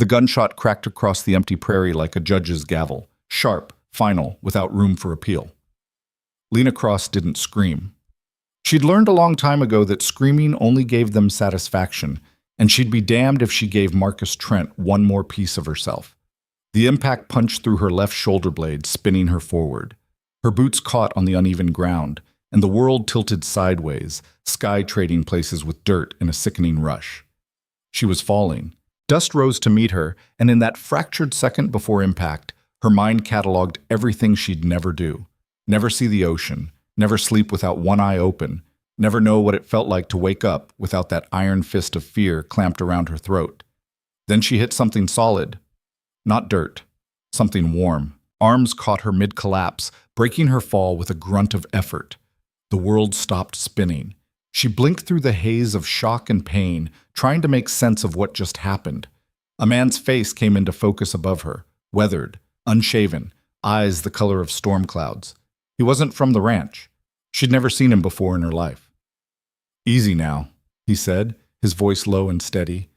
The gunshot cracked across the empty prairie like a judge's gavel, sharp, final, without room for appeal. Lena Cross didn't scream. She'd learned a long time ago that screaming only gave them satisfaction, and she'd be damned if she gave Marcus Trent one more piece of herself. The impact punched through her left shoulder blade, spinning her forward. Her boots caught on the uneven ground, and the world tilted sideways, sky trading places with dirt in a sickening rush. She was falling. Dust rose to meet her, and in that fractured second before impact, her mind cataloged everything she'd never do. Never see the ocean, never sleep without one eye open, never know what it felt like to wake up without that iron fist of fear clamped around her throat. Then she hit something solid. Not dirt. Something warm. Arms caught her mid-collapse, breaking her fall with a grunt of effort. The world stopped spinning. She blinked through the haze of shock and pain, trying to make sense of what just happened. A man's face came into focus above her, weathered, unshaven, eyes the color of storm clouds. He wasn't from the ranch. She'd never seen him before in her life. "Easy now," he said, his voice low and steady.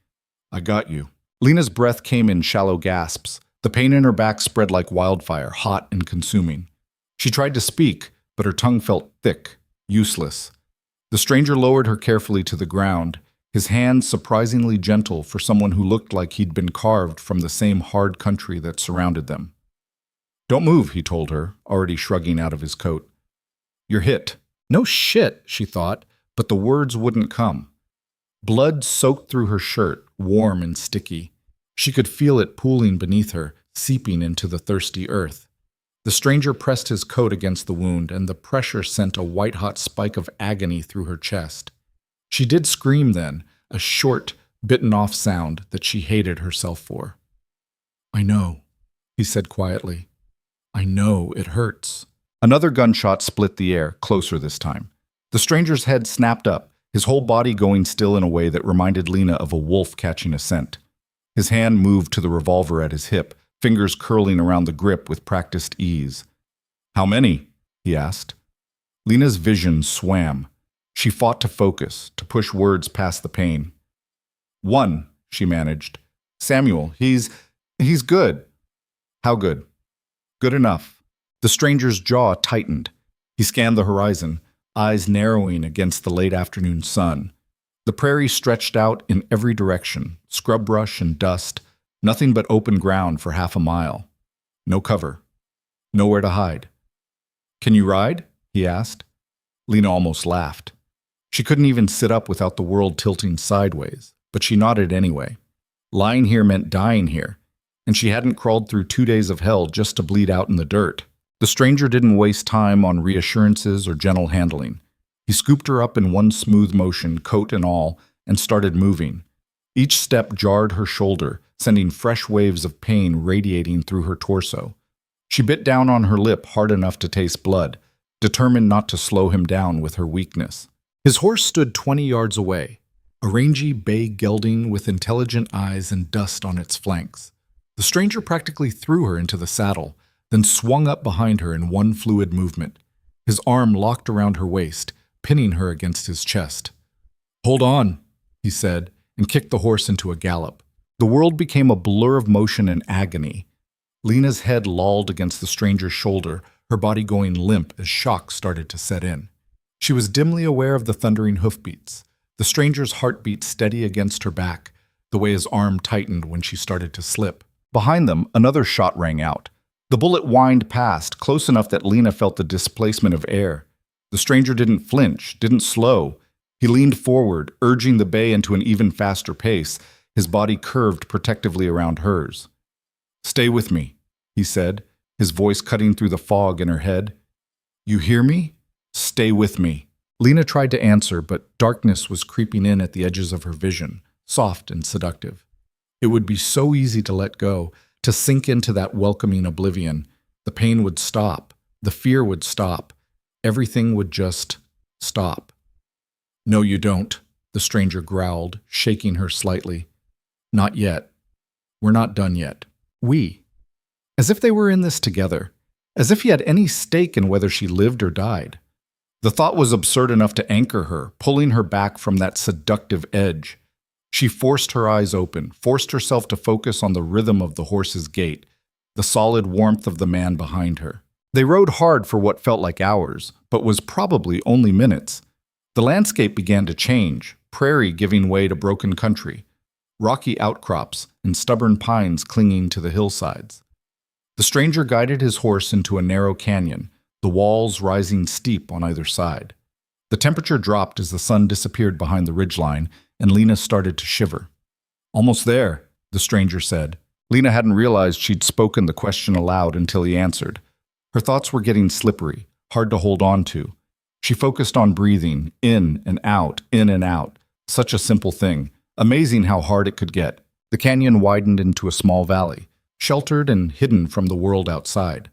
"I got you." Lena's breath came in shallow gasps. The pain in her back spread like wildfire, hot and consuming. She tried to speak, but her tongue felt thick, useless. The stranger lowered her carefully to the ground, his hands surprisingly gentle for someone who looked like he'd been carved from the same hard country that surrounded them. "Don't move," he told her, already shrugging out of his coat. "You're hit." No shit, she thought, but the words wouldn't come. Blood soaked through her shirt, warm and sticky. She could feel it pooling beneath her, seeping into the thirsty earth. The stranger pressed his coat against the wound, and the pressure sent a white-hot spike of agony through her chest. She did scream then, a short, bitten-off sound that she hated herself for. "I know," he said quietly. "I know it hurts." Another gunshot split the air, closer this time. The stranger's head snapped up, his whole body going still in a way that reminded Lena of a wolf catching a scent. His hand moved to the revolver at his hip, fingers curling around the grip with practiced ease. "How many?" he asked. Lena's vision swam. She fought to focus, to push words past the pain. "One," she managed. "Samuel, he's good." "How good?" "Good enough." The stranger's jaw tightened. He scanned the horizon, eyes narrowing against the late afternoon sun. The prairie stretched out in every direction, scrub brush and dust, nothing but open ground for half a mile. No cover. Nowhere to hide. "Can you ride?" he asked. Lena almost laughed. She couldn't even sit up without the world tilting sideways, but she nodded anyway. Lying here meant dying here, and she hadn't crawled through 2 days of hell just to bleed out in the dirt. The stranger didn't waste time on reassurances or gentle handling. He scooped her up in one smooth motion, coat and all, and started moving. Each step jarred her shoulder, sending fresh waves of pain radiating through her torso. She bit down on her lip hard enough to taste blood, determined not to slow him down with her weakness. His horse stood 20 yards away, a rangy bay gelding with intelligent eyes and dust on its flanks. The stranger practically threw her into the saddle, then swung up behind her in one fluid movement. His arm locked around her waist, pinning her against his chest. "Hold on," he said, and kicked the horse into a gallop. The world became a blur of motion and agony. Lena's head lolled against the stranger's shoulder, her body going limp as shock started to set in. She was dimly aware of the thundering hoofbeats, the stranger's heartbeat steady against her back, the way his arm tightened when she started to slip. Behind them, another shot rang out. The bullet whined past, close enough that Lena felt the displacement of air. The stranger didn't flinch, didn't slow. He leaned forward, urging the bay into an even faster pace, his body curved protectively around hers. "Stay with me," he said, his voice cutting through the fog in her head. "You hear me? Stay with me." Lena tried to answer, but darkness was creeping in at the edges of her vision, soft and seductive. It would be so easy to let go, to sink into that welcoming oblivion. The pain would stop. The fear would stop. Everything would just stop. "No, you don't," the stranger growled, shaking her slightly. "Not yet. We're not done yet. We." As if they were in this together. As if he had any stake in whether she lived or died. The thought was absurd enough to anchor her, pulling her back from that seductive edge. She forced her eyes open, forced herself to focus on the rhythm of the horse's gait, the solid warmth of the man behind her. They rode hard for what felt like hours, but was probably only minutes. The landscape began to change, prairie giving way to broken country, rocky outcrops and stubborn pines clinging to the hillsides. The stranger guided his horse into a narrow canyon, the walls rising steep on either side. The temperature dropped as the sun disappeared behind the ridgeline, and Lena started to shiver. "Almost there," the stranger said. Lena hadn't realized she'd spoken the question aloud until he answered. Her thoughts were getting slippery, hard to hold on to. She focused on breathing, in and out, in and out. Such a simple thing. Amazing how hard it could get. The canyon widened into a small valley, sheltered and hidden from the world outside.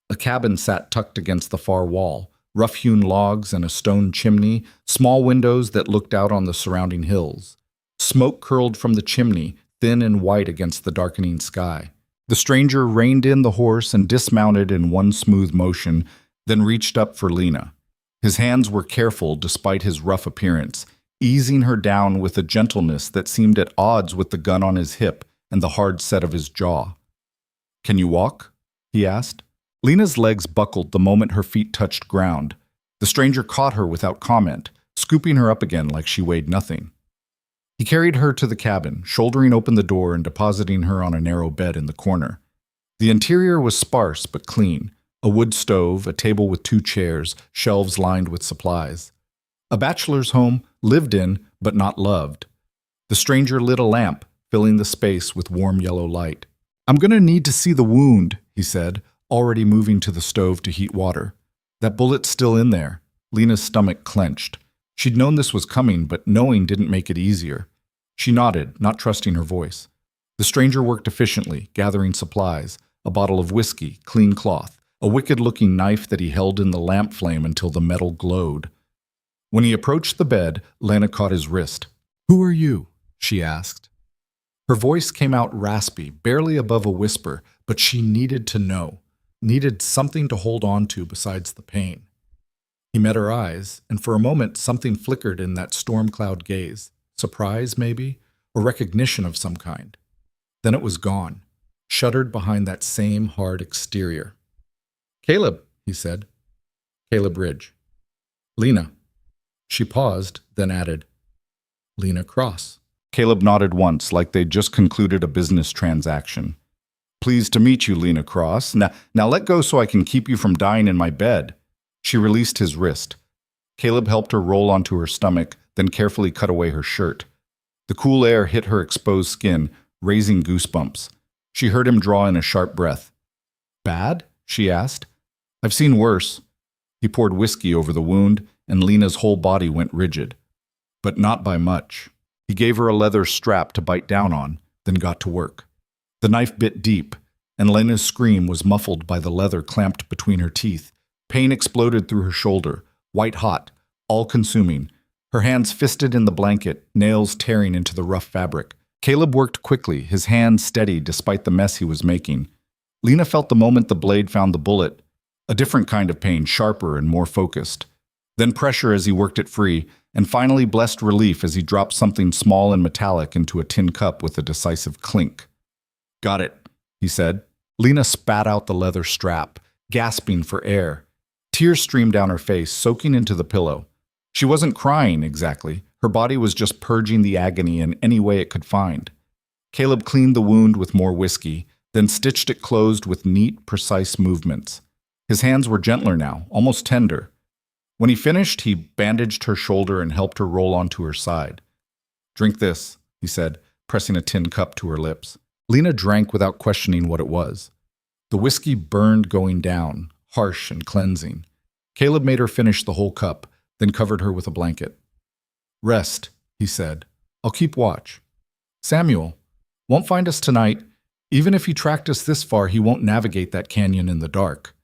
A cabin sat tucked against the far wall, rough-hewn logs and a stone chimney, small windows that looked out on the surrounding hills. Smoke curled from the chimney, thin and white against the darkening sky. The stranger reined in the horse and dismounted in one smooth motion, then reached up for Lena. His hands were careful despite his rough appearance, easing her down with a gentleness that seemed at odds with the gun on his hip and the hard set of his jaw. "Can you walk?" he asked. Lena's legs buckled the moment her feet touched ground. The stranger caught her without comment, scooping her up again like she weighed nothing. He carried her to the cabin, shouldering open the door and depositing her on a narrow bed in the corner. The interior was sparse but clean. A wood stove, a table with 2 chairs, shelves lined with supplies. A bachelor's home, lived in but not loved. The stranger lit a lamp, filling the space with warm yellow light. "I'm going to need to see the wound," he said, already moving to the stove to heat water. "That bullet's still in there." Lena's stomach clenched. She'd known this was coming, but knowing didn't make it easier. She nodded, not trusting her voice. The stranger worked efficiently, gathering supplies, a bottle of whiskey, clean cloth, a wicked-looking knife that he held in the lamp flame until the metal glowed. When he approached the bed, Lena caught his wrist. "Who are you?" she asked. Her voice came out raspy, barely above a whisper, but she needed to know, needed something to hold on to besides the pain. He met her eyes, and for a moment something flickered in that storm cloud gaze. Surprise, maybe, or recognition of some kind. Then it was gone, shuttered behind that same hard exterior. "Caleb," he said. "Caleb Ridge." "Lena." She paused, then added, "Lena Cross." Caleb nodded once, like they'd just concluded a business transaction. "Pleased to meet you, Lena Cross. Now let go so I can keep you from dying in my bed." She released his wrist. Caleb helped her roll onto her stomach, then carefully cut away her shirt. The cool air hit her exposed skin, raising goosebumps. She heard him draw in a sharp breath. "Bad?" she asked. "I've seen worse." He poured whiskey over the wound, and Lena's whole body went rigid. But not by much. He gave her a leather strap to bite down on, then got to work. The knife bit deep, and Lena's scream was muffled by the leather clamped between her teeth. Pain exploded through her shoulder, white-hot, all-consuming. Her hands fisted in the blanket, nails tearing into the rough fabric. Caleb worked quickly, his hands steady despite the mess he was making. Lena felt the moment the blade found the bullet, a different kind of pain, sharper and more focused. Then pressure as he worked it free, and finally blessed relief as he dropped something small and metallic into a tin cup with a decisive clink. "Got it," he said. Lena spat out the leather strap, gasping for air. Tears streamed down her face, soaking into the pillow. She wasn't crying, exactly. Her body was just purging the agony in any way it could find. Caleb cleaned the wound with more whiskey, then stitched it closed with neat, precise movements. His hands were gentler now, almost tender. When he finished, he bandaged her shoulder and helped her roll onto her side. "Drink this," he said, pressing a tin cup to her lips. Lena drank without questioning what it was. The whiskey burned going down, harsh and cleansing. Caleb made her finish the whole cup, then covered her with a blanket. "Rest," he said. "I'll keep watch. Samuel won't find us tonight. Even if he tracked us this far, he won't navigate that canyon in the dark."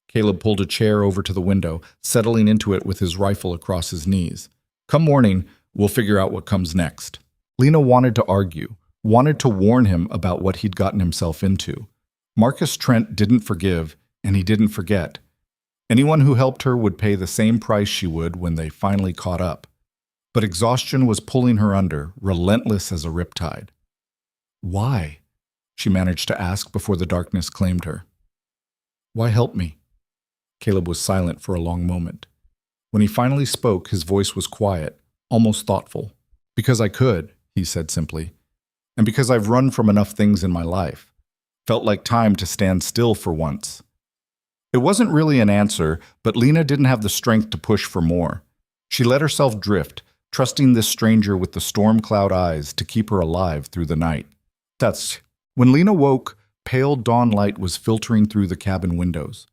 Caleb pulled a chair over to the window, settling into it with his rifle across his knees. "Come morning, we'll figure out what comes next." Lena wanted to argue, wanted to warn him about what he'd gotten himself into. Marcus Trent didn't forgive, and he didn't forget. Anyone who helped her would pay the same price she would when they finally caught up. but exhaustion was pulling her under, relentless as a riptide. "Why?" she managed to ask before the darkness claimed her. "Why help me?" Caleb was silent for a long moment. When he finally spoke, his voice was quiet, almost thoughtful. "Because I could," he said simply, "and because I've run from enough things in my life. Felt like time to stand still for once." It wasn't really an answer, but Lena didn't have the strength to push for more. She let herself drift, trusting this stranger with the storm cloud eyes to keep her alive through the night. When Lena woke, pale dawn light was filtering through the cabin windows.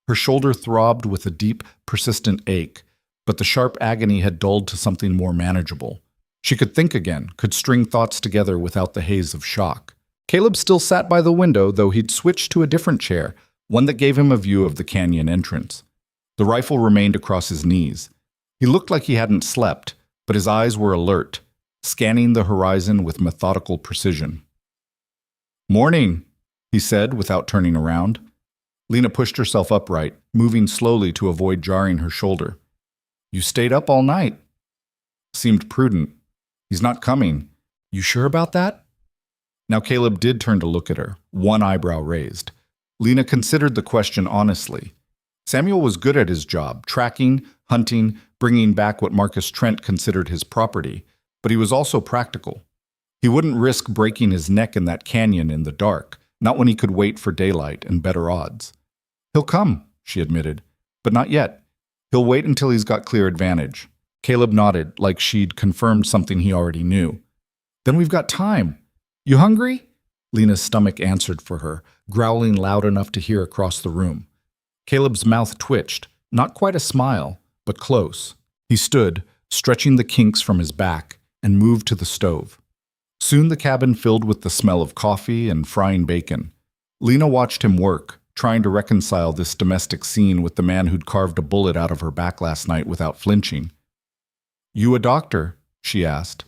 Her shoulder throbbed with a deep, persistent ache, but the sharp agony had dulled to something more manageable. She could think again, could string thoughts together without the haze of shock. Caleb still sat by the window, though he'd switched to a different chair, one that gave him a view of the canyon entrance. The rifle remained across his knees. He looked like he hadn't slept, but his eyes were alert, scanning the horizon with methodical precision. "Morning," he said without turning around. Lena pushed herself upright, moving slowly to avoid jarring her shoulder. "You stayed up all night." Seemed prudent. "He's not coming. You sure about that?" Now Caleb did turn to look at her, one eyebrow raised. Lena considered the question honestly. Samuel was good at his job, tracking, hunting, bringing back what Marcus Trent considered his property, but he was also practical. He wouldn't risk breaking his neck in that canyon in the dark, not when he could wait for daylight and better odds. "He'll come," she admitted, "but not yet. He'll wait until he's got clear advantage." Caleb nodded, like she'd confirmed something he already knew. "Then we've got time. You hungry?" Lena's stomach answered for her, growling loud enough to hear across the room. Caleb's mouth twitched, not quite a smile, but close. He stood, stretching the kinks from his back, and moved to the stove. Soon the cabin filled with the smell of coffee and frying bacon. Lena watched him work, trying to reconcile this domestic scene with the man who'd carved a bullet out of her back last night without flinching. "You a doctor?" she asked.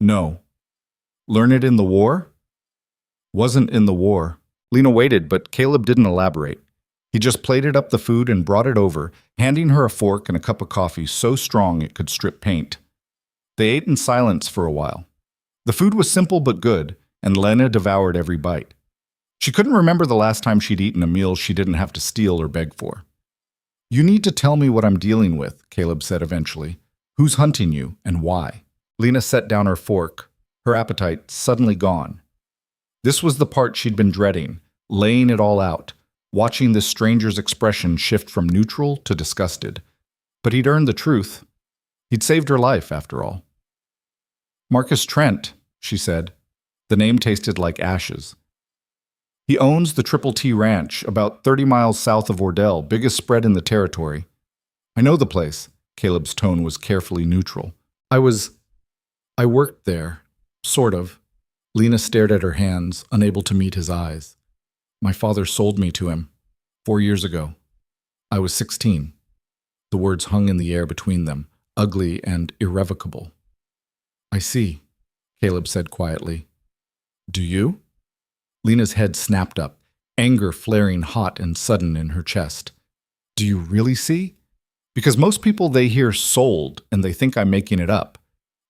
"No." "Learn it in the war?" "Wasn't in the war." Lena waited, but Caleb didn't elaborate. He just plated up the food and brought it over, handing her a fork and a cup of coffee so strong it could strip paint. They ate in silence for a while. The food was simple but good, and Lena devoured every bite. She couldn't remember the last time she'd eaten a meal she didn't have to steal or beg for. "You need to tell me what I'm dealing with," Caleb said eventually. "Who's hunting you, and why?" Lena set down her fork, her appetite suddenly gone. This was the part she'd been dreading, laying it all out, watching this stranger's expression shift from neutral to disgusted. But he'd earned the truth. He'd saved her life, after all. "Marcus Trent," she said. The name tasted like ashes. "He owns the Triple T Ranch, about 30 miles south of Ordell, biggest spread in the territory." "I know the place." Caleb's tone was carefully neutral. I worked there. Sort of." Lena stared at her hands, unable to meet his eyes. "My father sold me to him 4 years ago. I was 16. The words hung in the air between them, ugly and irrevocable. "I see," Caleb said quietly. "Do you?" Lena's head snapped up, anger flaring hot and sudden in her chest. "Do you really see? Because most people, they hear sold and they think I'm making it up.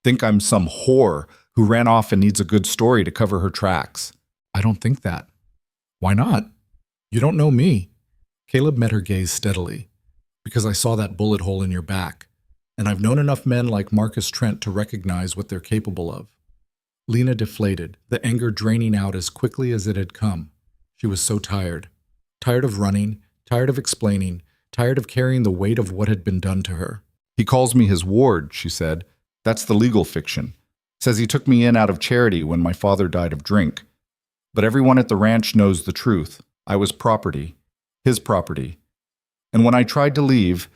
Think I'm some whore who ran off and needs a good story to cover her tracks. I don't think that." "Why not? You don't know me." Caleb met her gaze steadily. "Because I saw that bullet hole in your back, and I've known enough men like Marcus Trent to recognize what they're capable of." Lena deflated, the anger draining out as quickly as it had come. She was so tired. Tired of running, tired of explaining, tired of carrying the weight of what had been done to her. "He calls me his ward," she said. "That's the legal fiction. Says he took me in out of charity when my father died of drink. But everyone at the ranch knows the truth. I was property. His property. And when I tried to leave,"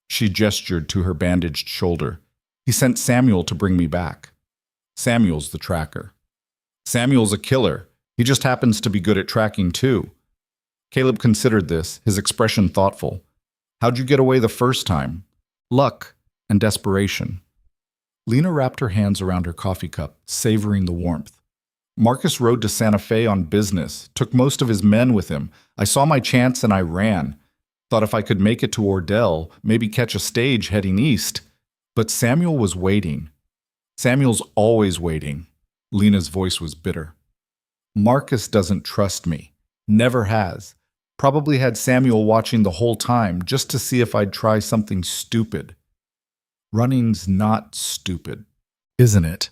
she gestured to her bandaged shoulder, "he sent Samuel to bring me back. Samuel's the tracker. Samuel's a killer. He just happens to be good at tracking too." Caleb considered this, his expression thoughtful. "How'd you get away the first time?" "Luck and desperation." Lena wrapped her hands around her coffee cup, savoring the warmth. "Marcus rode to Santa Fe on business, took most of his men with him. I saw my chance and I ran. Thought if I could make it to Ordell, maybe catch a stage heading east. But Samuel was waiting. Samuel's always waiting. Lena's voice was bitter. Marcus doesn't trust me. Never has. Probably had Samuel watching the whole time just to see if I'd try something stupid. Running's not stupid, isn't it?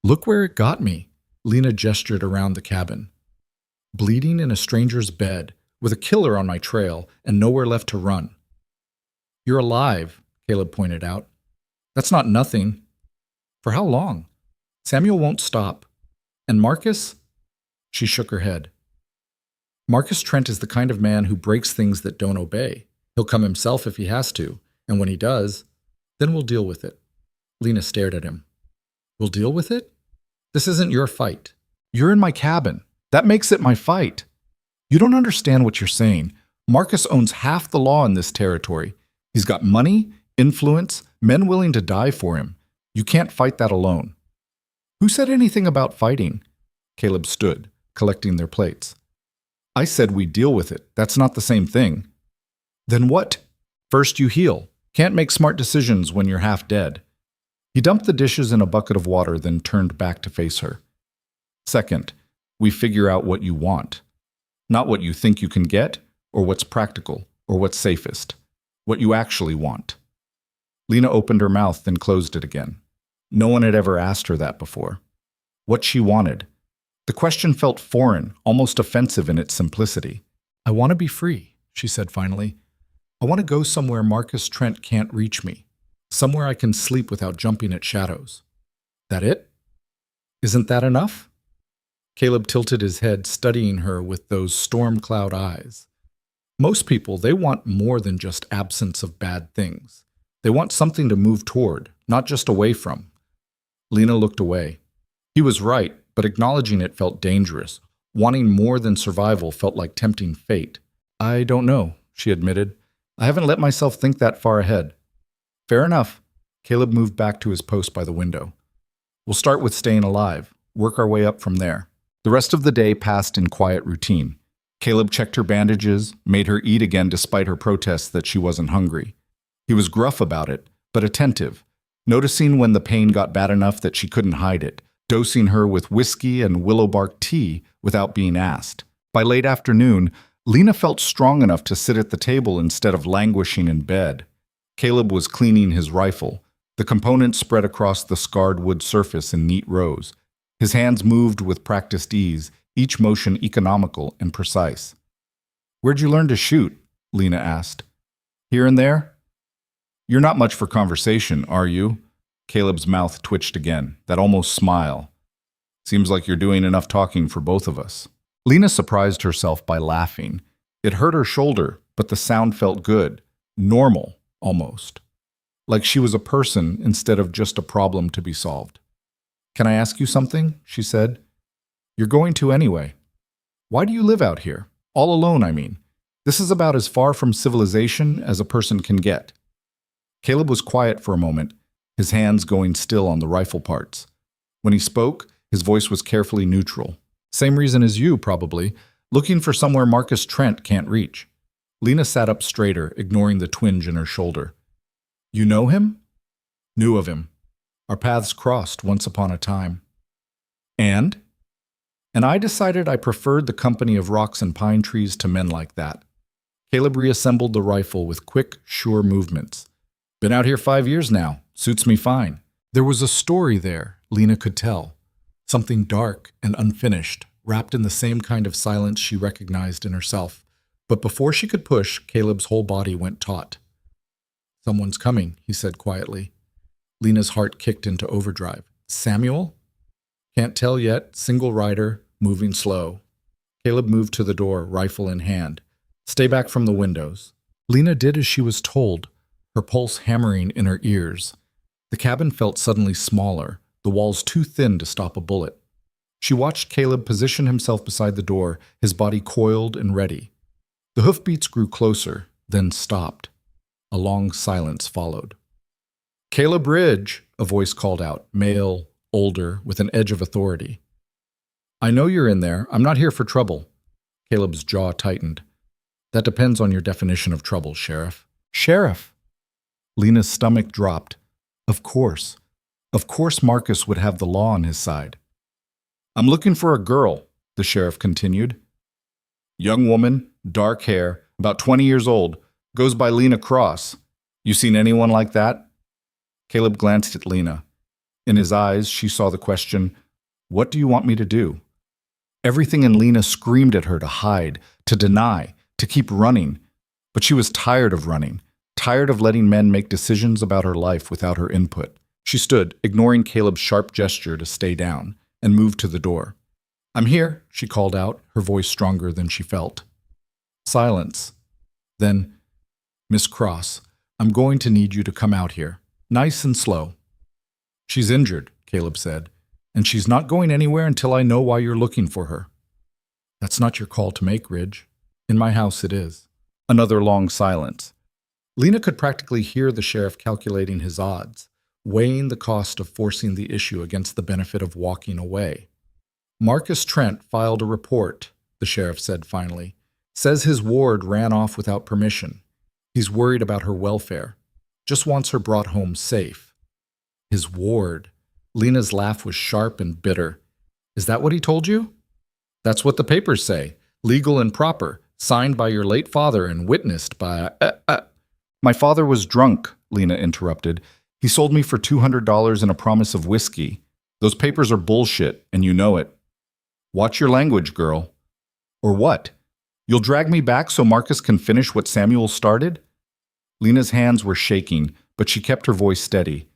Look where it got me. Lena gestured around the cabin. Bleeding in a stranger's bed, with a killer on my trail, and nowhere left to run. You're alive, Caleb pointed out. That's not nothing. For how long? Samuel won't stop. And Marcus? She shook her head. Marcus Trent is the kind of man who breaks things that don't obey. He'll come himself if he has to, and when he does, then we'll deal with it. Lena stared at him. We'll deal with it? This isn't your fight. You're in my cabin. That makes it my fight. You don't understand what you're saying. Marcus owns half the law in this territory. He's got money, influence, men willing to die for him. You can't fight that alone. Who said anything about fighting? Caleb stood, collecting their plates. I said we deal with it. That's not the same thing. Then what? First you heal. Can't make smart decisions when you're half dead. He dumped the dishes in a bucket of water, then turned back to face her. Second, we figure out what you want. Not what you think you can get, or what's practical, or what's safest. What you actually want. Lena opened her mouth, then closed it again. No one had ever asked her that before. What she wanted. The question felt foreign, almost offensive in its simplicity. I want to be free, she said finally. I want to go somewhere Marcus Trent can't reach me. Somewhere I can sleep without jumping at shadows. That it? Isn't that enough? Caleb tilted his head, studying her with those storm cloud eyes. Most people, they want more than just absence of bad things. They want something to move toward, not just away from. Lena looked away. He was right, but acknowledging it felt dangerous. Wanting more than survival felt like tempting fate. I don't know, she admitted. I haven't let myself think that far ahead. Fair enough. Caleb moved back to his post by the window. We'll start with staying alive, work our way up from there. The rest of the day passed in quiet routine. Caleb checked her bandages, made her eat again despite her protests that she wasn't hungry. He was gruff about it, but attentive, noticing when the pain got bad enough that she couldn't hide it, dosing her with whiskey and willow bark tea without being asked. By late afternoon, Lena felt strong enough to sit at the table instead of languishing in bed. Caleb was cleaning his rifle, the components spread across the scarred wood surface in neat rows. His hands moved with practiced ease, each motion economical and precise. Where'd you learn to shoot? Lena asked. Here and there? You're not much for conversation, are you? Caleb's mouth twitched again, that almost smile. Seems like you're doing enough talking for both of us. Lena surprised herself by laughing. It hurt her shoulder, but the sound felt good, normal, almost. Like she was a person instead of just a problem to be solved. Can I ask you something? She said. You're going to anyway. Why do you live out here? All alone, I mean. This is about as far from civilization as a person can get. Caleb was quiet for a moment, his hands going still on the rifle parts. When he spoke, his voice was carefully neutral. Same reason as you, probably, looking for somewhere Marcus Trent can't reach. Lena sat up straighter, ignoring the twinge in her shoulder. You know him? Knew of him. Our paths crossed once upon a time. And? And I decided I preferred the company of rocks and pine trees to men like that. Caleb reassembled the rifle with quick, sure movements. Been out here 5 years now. Suits me fine. There was a story there, Lena could tell. Something dark and unfinished, wrapped in the same kind of silence she recognized in herself. But before she could push, Caleb's whole body went taut. Someone's coming, he said quietly. Lena's heart kicked into overdrive. Samuel? Can't tell yet. Single rider, moving slow. Caleb moved to the door, rifle in hand. Stay back from the windows. Lena did as she was told, her pulse hammering in her ears. The cabin felt suddenly smaller, the walls too thin to stop a bullet. She watched Caleb position himself beside the door, his body coiled and ready. The hoofbeats grew closer, then stopped. A long silence followed. Caleb Ridge, a voice called out, male, older, with an edge of authority. I know you're in there. I'm not here for trouble. Caleb's jaw tightened. That depends on your definition of trouble, Sheriff. Sheriff! Lena's stomach dropped. Of course. Of course Marcus would have the law on his side. I'm looking for a girl, the sheriff continued. Young woman, dark hair, about 20 years old, goes by Lena Cross. You seen anyone like that? Caleb glanced at Lena. In his eyes, she saw the question, what do you want me to do? Everything in Lena screamed at her to hide, to deny, to keep running. But she was tired of running, tired of letting men make decisions about her life without her input. She stood, ignoring Caleb's sharp gesture to stay down, and moved to the door. I'm here, she called out, her voice stronger than she felt. Silence. Then, Miss Cross, I'm going to need you to come out here, nice and slow. She's injured, Caleb said, and she's not going anywhere until I know why you're looking for her. That's not your call to make, Ridge. In my house it is. Another long silence. Lena could practically hear the sheriff calculating his odds, weighing the cost of forcing the issue against the benefit of walking away. Marcus Trent filed a report, the sheriff said finally. Says his ward ran off without permission. He's worried about her welfare. Just wants her brought home safe. His ward. Lena's laugh was sharp and bitter. Is that what he told you? That's what the papers say. Legal and proper. Signed by your late father and witnessed by... My father was drunk, Lena interrupted. He sold me for $200 and a promise of whiskey. Those papers are bullshit, and you know it. Watch your language, girl. Or what? You'll drag me back so Marcus can finish what Samuel started? Lena's hands were shaking, but she kept her voice steady.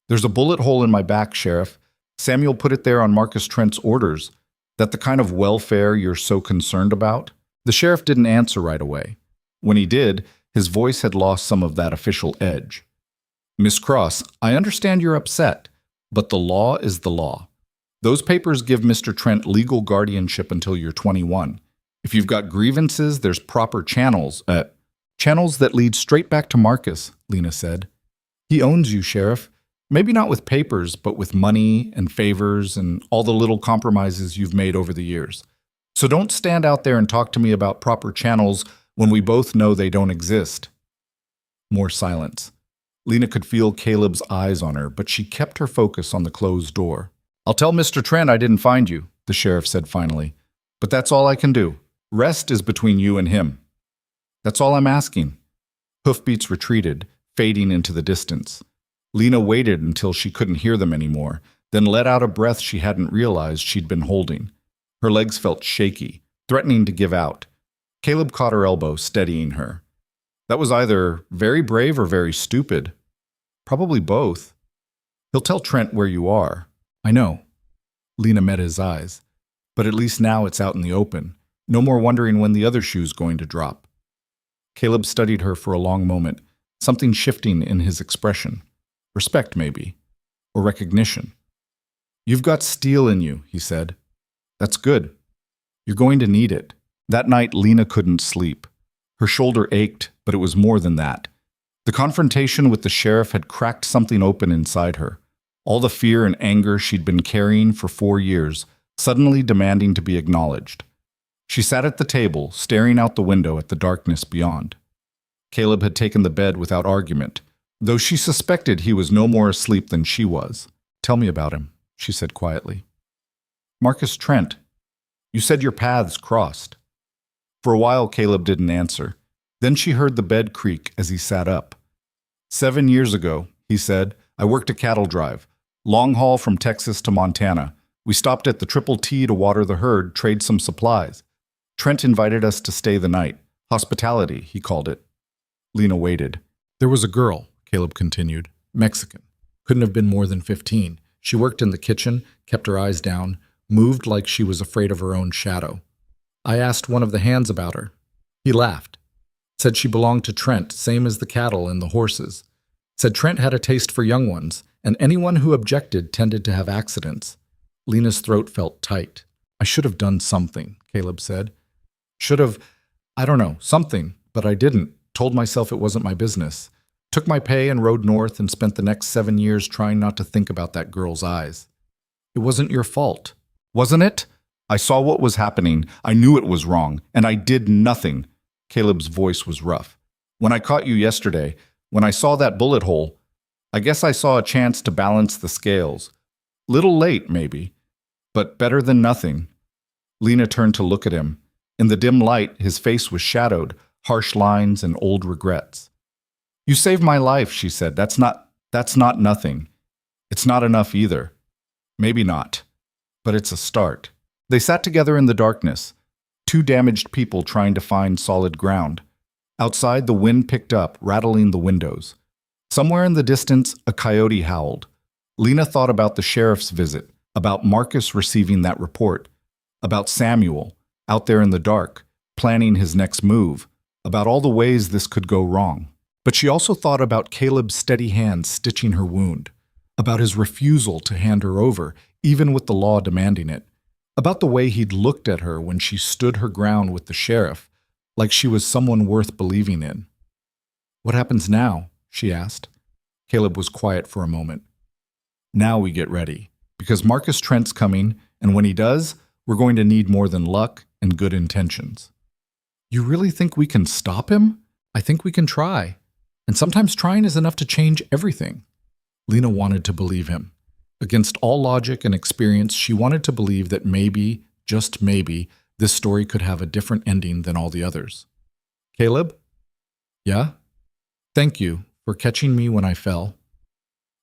There's a bullet hole in my back, Sheriff. Samuel put it there on Marcus Trent's orders. That the kind of welfare you're so concerned about? The sheriff didn't answer right away. When he did, his voice had lost some of that official edge. Miss Cross, I understand you're upset, but the law is the law. Those papers give Mr. Trent legal guardianship until you're 21. If you've got grievances, there's proper channels. Channels that lead straight back to Marcus, Lena said. He owns you, Sheriff. Maybe not with papers, but with money and favors and all the little compromises you've made over the years. So don't stand out there and talk to me about proper channels when we both know they don't exist. More silence. Lena could feel Caleb's eyes on her, but she kept her focus on the closed door. I'll tell Mr. Trent I didn't find you, the sheriff said finally. But that's all I can do. Rest is between you and him. That's all I'm asking. Hoofbeats retreated, fading into the distance. Lena waited until she couldn't hear them anymore, then let out a breath she hadn't realized she'd been holding. Her legs felt shaky, threatening to give out. Caleb caught her elbow, steadying her. That was either very brave or very stupid. Probably both. He'll tell Trent where you are. I know. Lena met his eyes. But at least now it's out in the open. No more wondering when the other shoe's going to drop. Caleb studied her for a long moment, something shifting in his expression. Respect, maybe. Or recognition. You've got steel in you, he said. That's good. You're going to need it. That night, Lena couldn't sleep. Her shoulder ached, but it was more than that. The confrontation with the sheriff had cracked something open inside her. All the fear and anger she'd been carrying for 4 years, suddenly demanding to be acknowledged. She sat at the table, staring out the window at the darkness beyond. Caleb had taken the bed without argument, though she suspected he was no more asleep than she was. Tell me about him, she said quietly. Marcus Trent. You said your paths crossed. For a while, Caleb didn't answer. Then she heard the bed creak as he sat up. 7 years ago, he said, I worked a cattle drive. Long haul from Texas to Montana. We stopped at the Triple T to water the herd, trade some supplies. Trent invited us to stay the night. Hospitality, he called it. Lena waited. There was a girl, Caleb continued. Mexican. Couldn't have been more than 15. She worked in the kitchen, kept her eyes down, moved like she was afraid of her own shadow. I asked one of the hands about her. He laughed. Said she belonged to Trent, same as the cattle and the horses. Said Trent had a taste for young ones, and anyone who objected tended to have accidents. Lena's throat felt tight. I should have done something, Caleb said. Should have, I don't know, something, but I didn't. Told myself it wasn't my business. Took my pay and rode north and spent the next 7 years trying not to think about that girl's eyes. It wasn't your fault. Wasn't it? I saw what was happening. I knew it was wrong, and I did nothing. Caleb's voice was rough. When I caught you yesterday, when I saw that bullet hole, I guess I saw a chance to balance the scales. Little late, maybe, but better than nothing. Lena turned to look at him. In the dim light, his face was shadowed, harsh lines and old regrets. You saved my life, she said. That's not nothing. It's not enough either. Maybe not, but it's a start. They sat together in the darkness, two damaged people trying to find solid ground. Outside, the wind picked up, rattling the windows. Somewhere in the distance, a coyote howled. Lena thought about the sheriff's visit, about Marcus receiving that report, about Samuel, out there in the dark, planning his next move, about all the ways this could go wrong. But she also thought about Caleb's steady hand stitching her wound, about his refusal to hand her over, even with the law demanding it, about the way he'd looked at her when she stood her ground with the sheriff, like she was someone worth believing in. What happens now? She asked. Caleb was quiet for a moment. Now we get ready, because Marcus Trent's coming, and when he does, we're going to need more than luck and good intentions. You really think we can stop him? I think we can try. And sometimes trying is enough to change everything. Lena wanted to believe him. Against all logic and experience, she wanted to believe that maybe, just maybe, this story could have a different ending than all the others. Caleb? Yeah? Thank you for catching me when I fell.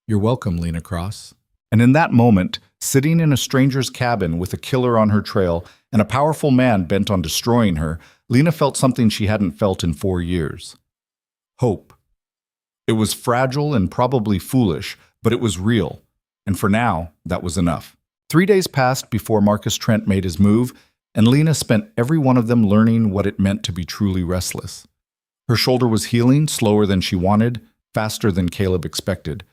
You're welcome, Lena Cross. And in that moment, sitting in a stranger's cabin with a killer on her trail and a powerful man bent on destroying her, Lena felt something she hadn't felt in 4 years. Hope. It was fragile and probably foolish, but it was real. And for now, that was enough. 3 days passed before Marcus Trent made his move, and Lena spent every one of them learning what it meant to be truly restless. Her shoulder was healing, slower than she wanted, faster than Caleb expected.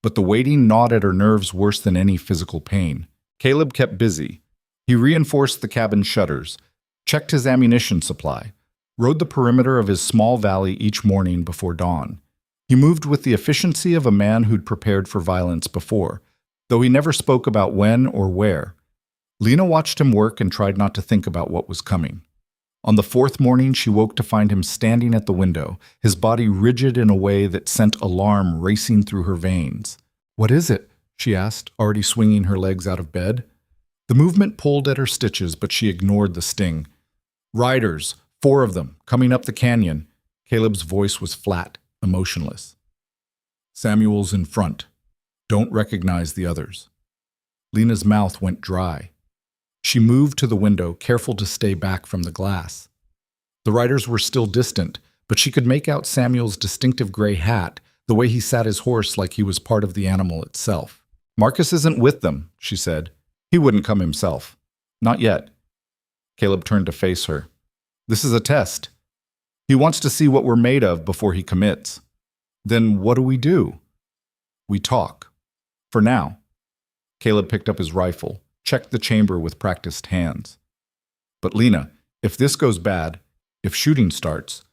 But the waiting gnawed at her nerves worse than any physical pain. Caleb kept busy. He reinforced the cabin shutters, checked his ammunition supply, rode the perimeter of his small valley each morning before dawn. He moved with the efficiency of a man who'd prepared for violence before, though he never spoke about when or where. Lena watched him work and tried not to think about what was coming. On the 4th morning, she woke to find him standing at the window, his body rigid in a way that sent alarm racing through her veins. What is it? She asked, already swinging her legs out of bed. The movement pulled at her stitches, but she ignored the sting. Riders, 4 of them, coming up the canyon. Caleb's voice was flat, emotionless. Samuel's in front. Don't recognize the others. Lena's mouth went dry. She moved to the window, careful to stay back from the glass. The riders were still distant, but she could make out Samuel's distinctive gray hat, the way he sat his horse like he was part of the animal itself. Marcus isn't with them, she said. He wouldn't come himself. Not yet. Caleb turned to face her. This is a test. He wants to see what we're made of before he commits. Then what do? We talk. For now. Caleb picked up his rifle, checked the chamber with practiced hands. But Lena, if this goes bad, if shooting starts,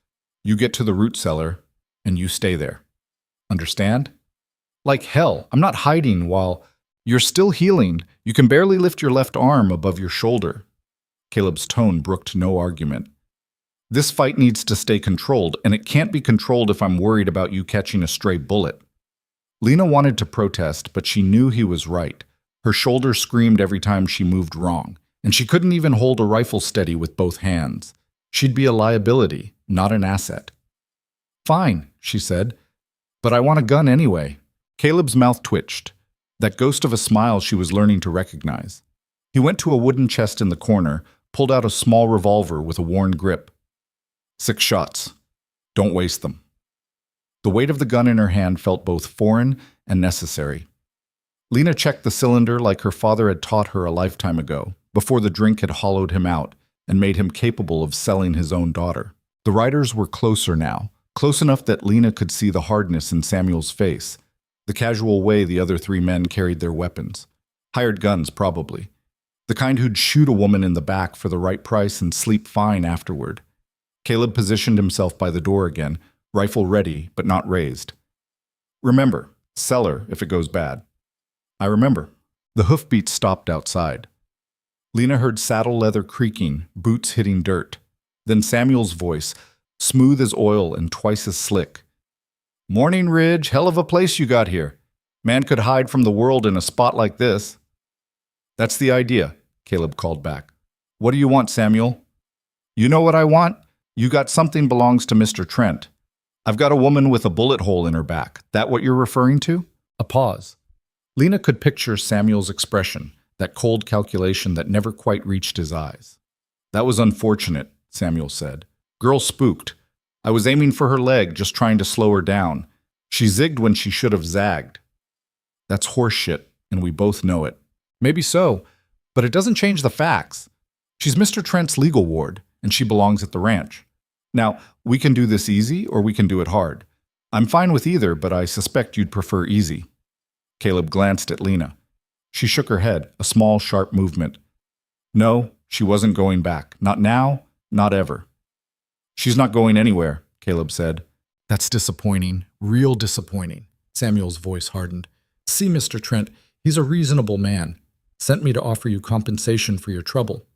you get to the root cellar and you stay there. Understand? Like hell, I'm not hiding while you're still healing. You can barely lift your left arm above your shoulder. Caleb's tone brooked no argument. This fight needs to stay controlled, and it can't be controlled if I'm worried about you catching a stray bullet. Lena wanted to protest, but she knew he was right. Her shoulder screamed every time she moved wrong, and she couldn't even hold a rifle steady with both hands. She'd be a liability, not an asset. Fine, she said, but I want a gun anyway. Caleb's mouth twitched, that ghost of a smile she was learning to recognize. He went to a wooden chest in the corner, pulled out a small revolver with a worn grip. 6 shots. Don't waste them. The weight of the gun in her hand felt both foreign and necessary. Lena checked the cylinder like her father had taught her a lifetime ago, before the drink had hollowed him out and made him capable of selling his own daughter. The riders were closer now, close enough that Lena could see the hardness in Samuel's face, the casual way the other 3 men carried their weapons. Hired guns, probably. The kind who'd shoot a woman in the back for the right price and sleep fine afterward. Caleb positioned himself by the door again, rifle ready but not raised. Remember, cellar if it goes bad. I remember. The hoofbeats stopped outside. Lena heard saddle leather creaking, boots hitting dirt. Then Samuel's voice, smooth as oil and twice as slick. Morning, Ridge. Hell of a place you got here. Man could hide from the world in a spot like this. That's the idea, Caleb called back. What do you want, Samuel? You know what I want? You got something belongs to Mr. Trent. I've got a woman with a bullet hole in her back. That what you're referring to? A pause. Lena could picture Samuel's expression, that cold calculation that never quite reached his eyes. That was unfortunate, Samuel said. Girl spooked. I was aiming for her leg, just trying to slow her down. She zigged when she should have zagged. That's horseshit, and we both know it. Maybe so, but it doesn't change the facts. She's Mr. Trent's legal ward, and she belongs at the ranch. Now, we can do this easy, or we can do it hard. I'm fine with either, but I suspect you'd prefer easy. Caleb glanced at Lena. She shook her head, a small, sharp movement. No, she wasn't going back. Not now, not ever. She's not going anywhere, Caleb said. That's disappointing, real disappointing. Samuel's voice hardened. See, Mr. Trent, he's a reasonable man. Sent me to offer you compensation for your trouble.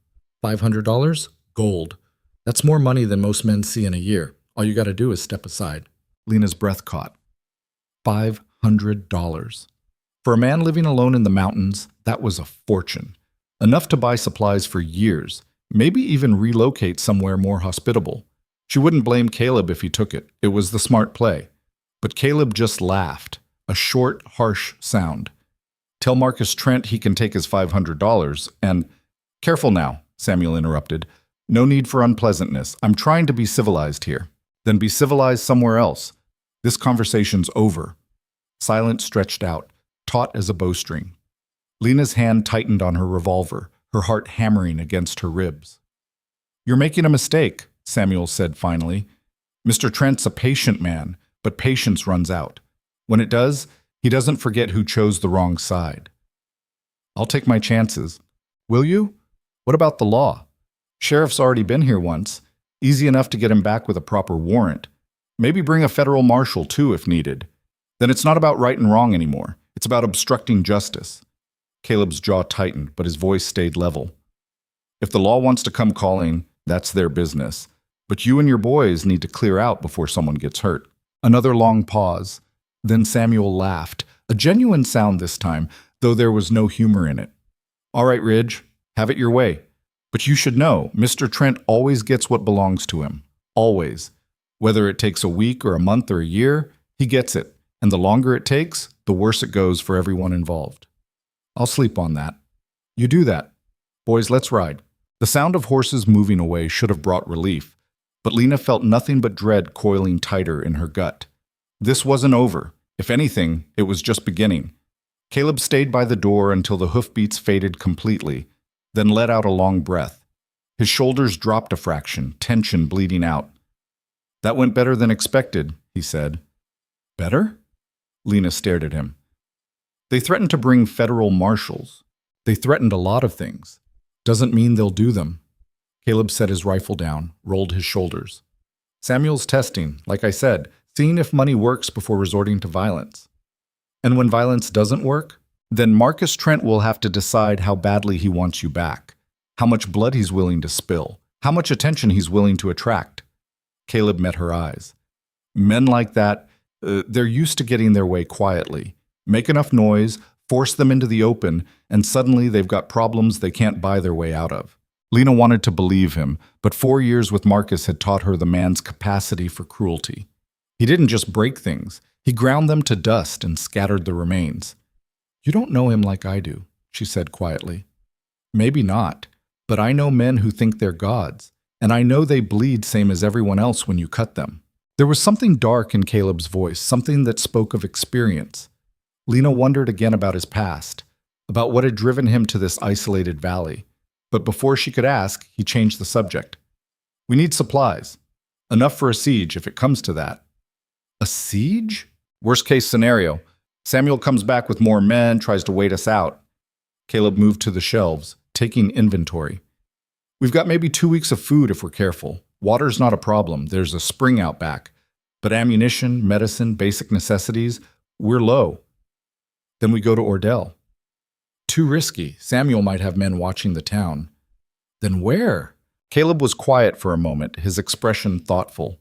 $500? Gold. That's more money than most men see in a year. All you got to do is step aside. Lena's breath caught. $500. For a man living alone in the mountains, that was a fortune. Enough to buy supplies for years, maybe even relocate somewhere more hospitable. She wouldn't blame Caleb if he took it. It was the smart play. But Caleb just laughed, a short, harsh sound. Tell Marcus Trent he can take his $500 and— Careful now, Samuel interrupted. No need for unpleasantness. I'm trying to be civilized here. Then be civilized somewhere else. This conversation's over. Silence stretched out, taut as a bowstring. Lena's hand tightened on her revolver, her heart hammering against her ribs. You're making a mistake, Samuel said finally. Mr. Trent's a patient man, but patience runs out. When it does, he doesn't forget who chose the wrong side. I'll take my chances. Will you? What about the law? Sheriff's already been here once. Easy enough to get him back with a proper warrant. Maybe bring a federal marshal too if needed. Then it's not about right and wrong anymore. It's about obstructing justice. Caleb's jaw tightened, but his voice stayed level. If the law wants to come calling, that's their business. But you and your boys need to clear out before someone gets hurt. Another long pause. Then Samuel laughed, a genuine sound this time, though there was no humor in it. All right, Ridge, have it your way. But you should know, Mr. Trent always gets what belongs to him. Always. Whether it takes a week or a month or a year, he gets it. And the longer it takes, the worse it goes for everyone involved. I'll sleep on that. You do that. Boys, let's ride. The sound of horses moving away should have brought relief, but Lena felt nothing but dread coiling tighter in her gut. This wasn't over. If anything, it was just beginning. Caleb stayed by the door until the hoofbeats faded completely, then let out a long breath. His shoulders dropped a fraction, tension bleeding out. That went better than expected, he said. Better? Lena stared at him. They threatened to bring federal marshals. They threatened a lot of things. Doesn't mean they'll do them. Caleb set his rifle down, rolled his shoulders. Samuel's testing, like I said, seeing if money works before resorting to violence. And when violence doesn't work, then Marcus Trent will have to decide how badly he wants you back, how much blood he's willing to spill, how much attention he's willing to attract. Caleb met her eyes. Men like that, they're used to getting their way quietly. Make enough noise, force them into the open, and suddenly they've got problems they can't buy their way out of. Lena wanted to believe him, but 4 years with Marcus had taught her the man's capacity for cruelty. He didn't just break things. He ground them to dust and scattered the remains. You don't know him like I do, she said quietly. Maybe not, but I know men who think they're gods, and I know they bleed same as everyone else when you cut them. There was something dark in Caleb's voice, something that spoke of experience. Lena wondered again about his past, about what had driven him to this isolated valley. But before she could ask, he changed the subject. We need supplies. Enough for a siege, if it comes to that. A siege? Worst case scenario. Samuel comes back with more men, tries to wait us out. Caleb moved to the shelves, taking inventory. We've got maybe 2 weeks of food if we're careful. Water's not a problem. There's a spring out back. But ammunition, medicine, basic necessities, we're low. Then we go to Ordell. Too risky. Samuel might have men watching the town. Then where? Caleb was quiet for a moment, his expression thoughtful.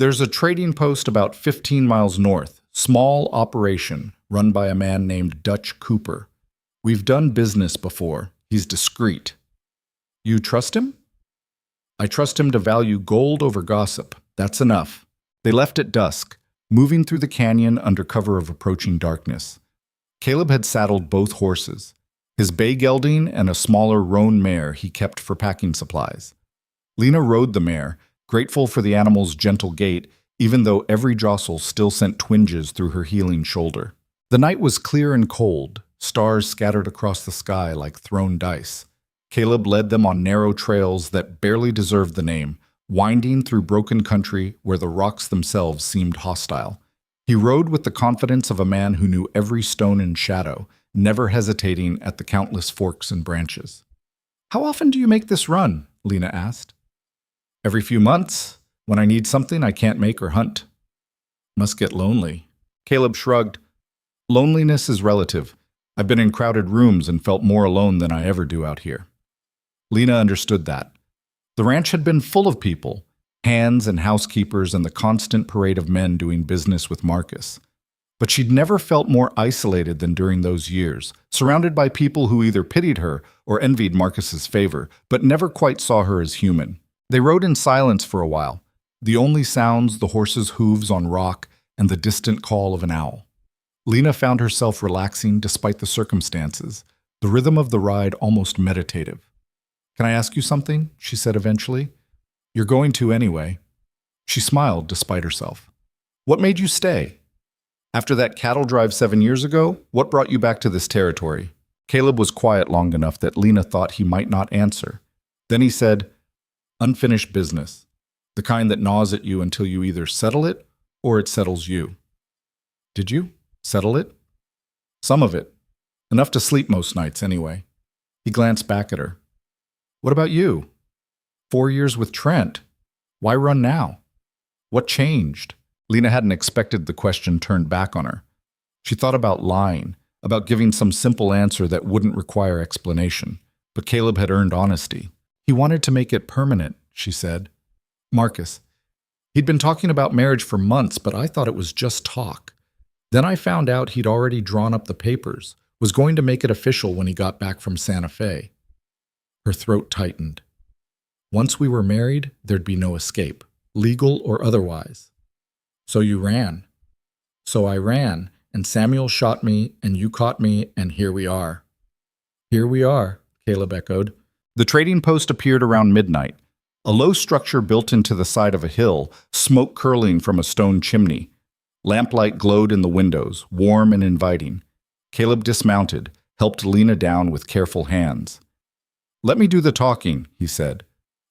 There's a trading post about 15 miles north, small operation, run by a man named Dutch Cooper. We've done business before. He's discreet. You trust him? I trust him to value gold over gossip. That's enough. They left at dusk, moving through the canyon under cover of approaching darkness. Caleb had saddled both horses, his bay gelding and a smaller roan mare he kept for packing supplies. Lena rode the mare, grateful for the animal's gentle gait, even though every jostle still sent twinges through her healing shoulder. The night was clear and cold, stars scattered across the sky like thrown dice. Caleb led them on narrow trails that barely deserved the name, winding through broken country where the rocks themselves seemed hostile. He rode with the confidence of a man who knew every stone and shadow, never hesitating at the countless forks and branches. How often do you make this run? Lena asked. Every few months, when I need something I can't make or hunt. Must get lonely. Caleb shrugged. Loneliness is relative. I've been in crowded rooms and felt more alone than I ever do out here. Lena understood that. The ranch had been full of people, hands and housekeepers and the constant parade of men doing business with Marcus. But she'd never felt more isolated than during those years, surrounded by people who either pitied her or envied Marcus's favor, but never quite saw her as human. They rode in silence for a while, the only sounds the horses' hooves on rock and the distant call of an owl. Lena found herself relaxing despite the circumstances, the rhythm of the ride almost meditative. Can I ask you something? She said eventually. You're going to anyway. She smiled despite herself. What made you stay? After that cattle drive 7 years ago, what brought you back to this territory? Caleb was quiet long enough that Lena thought he might not answer. Then he said, unfinished business, the kind that gnaws at you until you either settle it or it settles you. Did you settle it? Some of it. Enough to sleep most nights anyway. He glanced back at her. What about you? 4 years with Trent. Why run now? What changed? Lena hadn't expected the question turned back on her. She thought about lying, about giving some simple answer that wouldn't require explanation. But Caleb had earned honesty. He wanted to make it permanent, she said. Marcus. He'd been talking about marriage for months, but I thought it was just talk. Then I found out he'd already drawn up the papers, was going to make it official when he got back from Santa Fe. Her throat tightened. Once we were married, there'd be no escape, legal or otherwise. So you ran. So I ran, and Samuel shot me, and you caught me, and here we are. Here we are, Caleb echoed. The trading post appeared around midnight, a low structure built into the side of a hill, smoke curling from a stone chimney. Lamplight glowed in the windows, warm and inviting. Caleb dismounted, helped Lena down with careful hands. Let me do the talking, he said.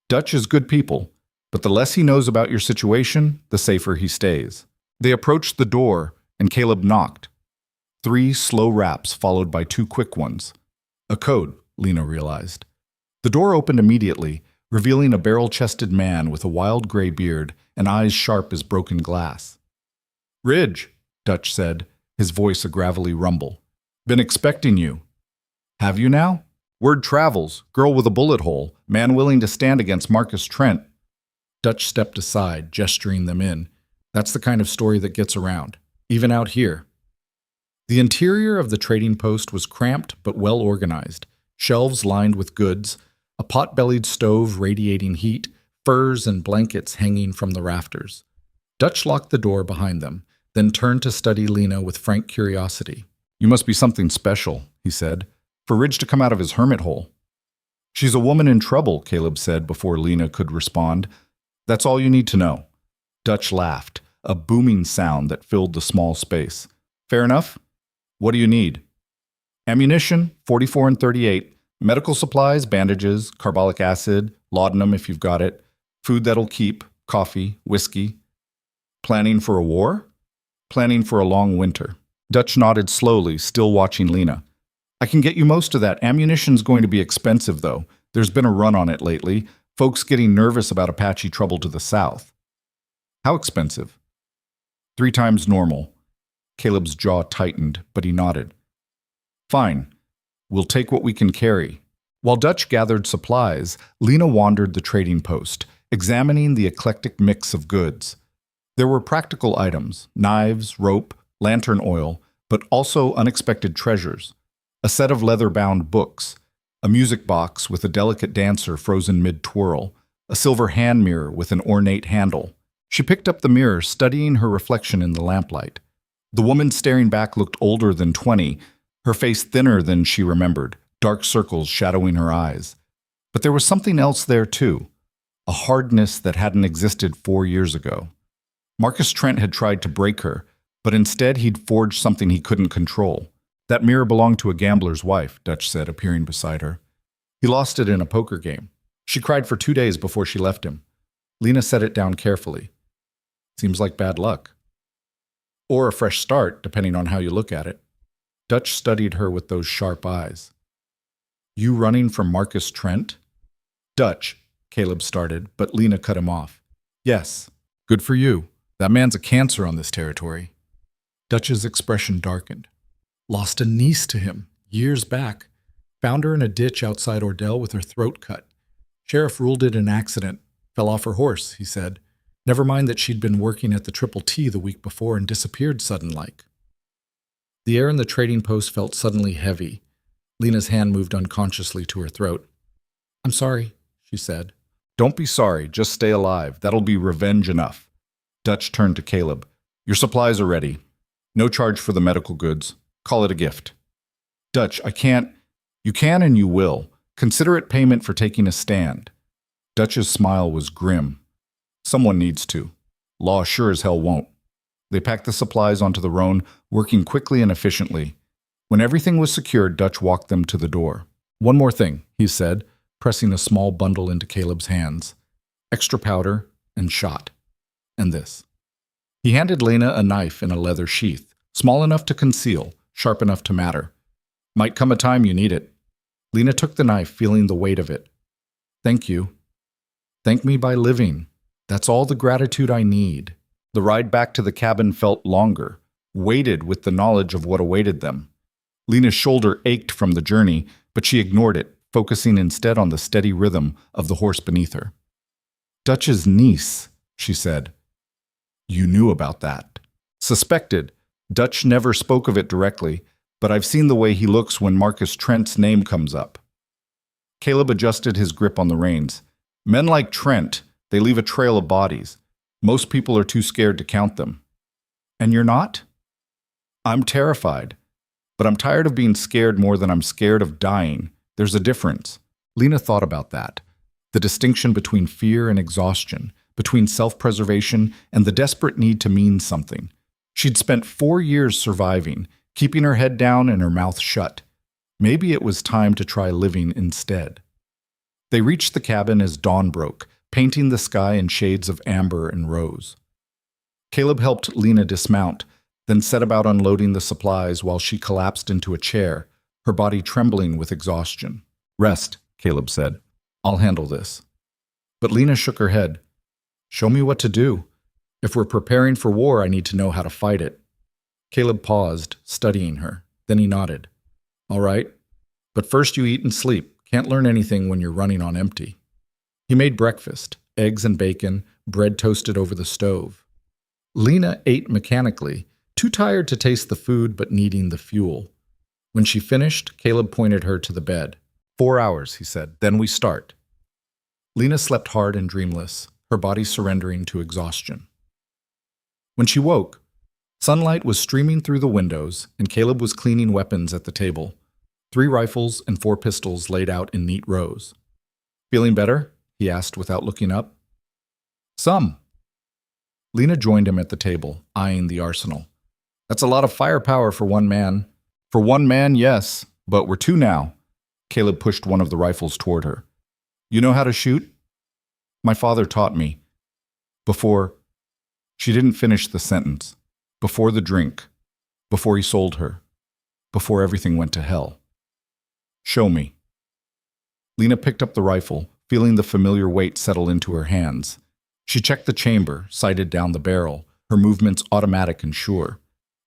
Dutch is good people, but the less he knows about your situation, the safer he stays. They approached the door, and Caleb knocked. 3 slow raps followed by 2 quick ones. A code, Lena realized. The door opened immediately, revealing a barrel-chested man with a wild gray beard and eyes sharp as broken glass. Ridge, Dutch said, his voice a gravelly rumble. Been expecting you. Have you now? Word travels, girl with a bullet hole, man willing to stand against Marcus Trent. Dutch stepped aside, gesturing them in. That's the kind of story that gets around, even out here. The interior of the trading post was cramped but well organized, shelves lined with goods, a pot-bellied stove radiating heat, furs and blankets hanging from the rafters. Dutch locked the door behind them, then turned to study Lena with frank curiosity. You must be something special, he said, for Ridge to come out of his hermit hole. She's a woman in trouble, Caleb said before Lena could respond. That's all you need to know. Dutch laughed, a booming sound that filled the small space. Fair enough? What do you need? Ammunition, 44 and 38, medical supplies, bandages, carbolic acid, laudanum if you've got it, food that'll keep, coffee, whiskey. Planning for a war? Planning for a long winter. Dutch nodded slowly, still watching Lena. I can get you most of that. Ammunition's going to be expensive, though. There's been a run on it lately. Folks getting nervous about Apache trouble to the south. How expensive? 3 times normal. Caleb's jaw tightened, but he nodded. Fine. We'll take what we can carry. While Dutch gathered supplies, Lena wandered the trading post, examining the eclectic mix of goods. There were practical items, knives, rope, lantern oil, but also unexpected treasures. A set of leather-bound books, a music box with a delicate dancer frozen mid-twirl, a silver hand mirror with an ornate handle. She picked up the mirror, studying her reflection in the lamplight. The woman staring back looked older than 20, her face thinner than she remembered, dark circles shadowing her eyes. But there was something else there too, a hardness that hadn't existed 4 years ago. Marcus Trent had tried to break her, but instead he'd forged something he couldn't control. That mirror belonged to a gambler's wife, Dutch said, appearing beside her. He lost it in a poker game. She cried for 2 days before she left him. Lena set it down carefully. Seems like bad luck. Or a fresh start, depending on how you look at it. Dutch studied her with those sharp eyes. You running from Marcus Trent? Dutch, Caleb started, but Lena cut him off. Yes, good for you. That man's a cancer on this territory. Dutch's expression darkened. Lost a niece to him, years back. Found her in a ditch outside Ordell with her throat cut. Sheriff ruled it an accident. Fell off her horse, he said. Never mind that she'd been working at the Triple T the week before and disappeared sudden-like. The air in the trading post felt suddenly heavy. Lena's hand moved unconsciously to her throat. I'm sorry, she said. Don't be sorry, just stay alive. That'll be revenge enough. Dutch turned to Caleb. Your supplies are ready. No charge for the medical goods. Call it a gift. Dutch, I can't. You can and you will. Consider it payment for taking a stand. Dutch's smile was grim. Someone needs to. Law sure as hell won't. They packed the supplies onto the roan, working quickly and efficiently. When everything was secured, Dutch walked them to the door. One more thing, he said, pressing a small bundle into Caleb's hands. Extra powder and shot. And this. He handed Lena a knife in a leather sheath, small enough to conceal, sharp enough to matter. Might come a time you need it. Lena took the knife, feeling the weight of it. Thank you. Thank me by living. That's all the gratitude I need. The ride back to the cabin felt longer, weighted with the knowledge of what awaited them. Lena's shoulder ached from the journey, but she ignored it, focusing instead on the steady rhythm of the horse beneath her. Dutch's niece, she said. You knew about that. Suspected. Dutch never spoke of it directly, but I've seen the way he looks when Marcus Trent's name comes up. Caleb adjusted his grip on the reins. Men like Trent, they leave a trail of bodies. Most people are too scared to count them. And you're not? I'm terrified. But I'm tired of being scared more than I'm scared of dying. There's a difference. Lena thought about that. The distinction between fear and exhaustion, between self-preservation and the desperate need to mean something. She'd spent 4 years surviving, keeping her head down and her mouth shut. Maybe it was time to try living instead. They reached the cabin as dawn broke, painting the sky in shades of amber and rose. Caleb helped Lena dismount, then set about unloading the supplies while she collapsed into a chair, her body trembling with exhaustion. Rest, Caleb said. I'll handle this. But Lena shook her head. Show me what to do. If we're preparing for war, I need to know how to fight it. Caleb paused, studying her. Then he nodded. All right. But first you eat and sleep. Can't learn anything when you're running on empty. He made breakfast, eggs and bacon, bread toasted over the stove. Lena ate mechanically, too tired to taste the food but needing the fuel. When she finished, Caleb pointed her to the bed. 4 hours, he said. Then we start. Lena slept hard and dreamless, her body surrendering to exhaustion. When she woke, sunlight was streaming through the windows and Caleb was cleaning weapons at the table. 3 rifles and 4 pistols laid out in neat rows. Feeling better? He asked without looking up. Some. Lena joined him at the table, eyeing the arsenal. That's a lot of firepower for one man. For one man, yes, but we're 2 now. Caleb pushed one of the rifles toward her. You know how to shoot? My father taught me. Before... She didn't finish the sentence. Before the drink. Before he sold her. Before everything went to hell. Show me. Lena picked up the rifle, feeling the familiar weight settle into her hands. She checked the chamber, sighted down the barrel, her movements automatic and sure.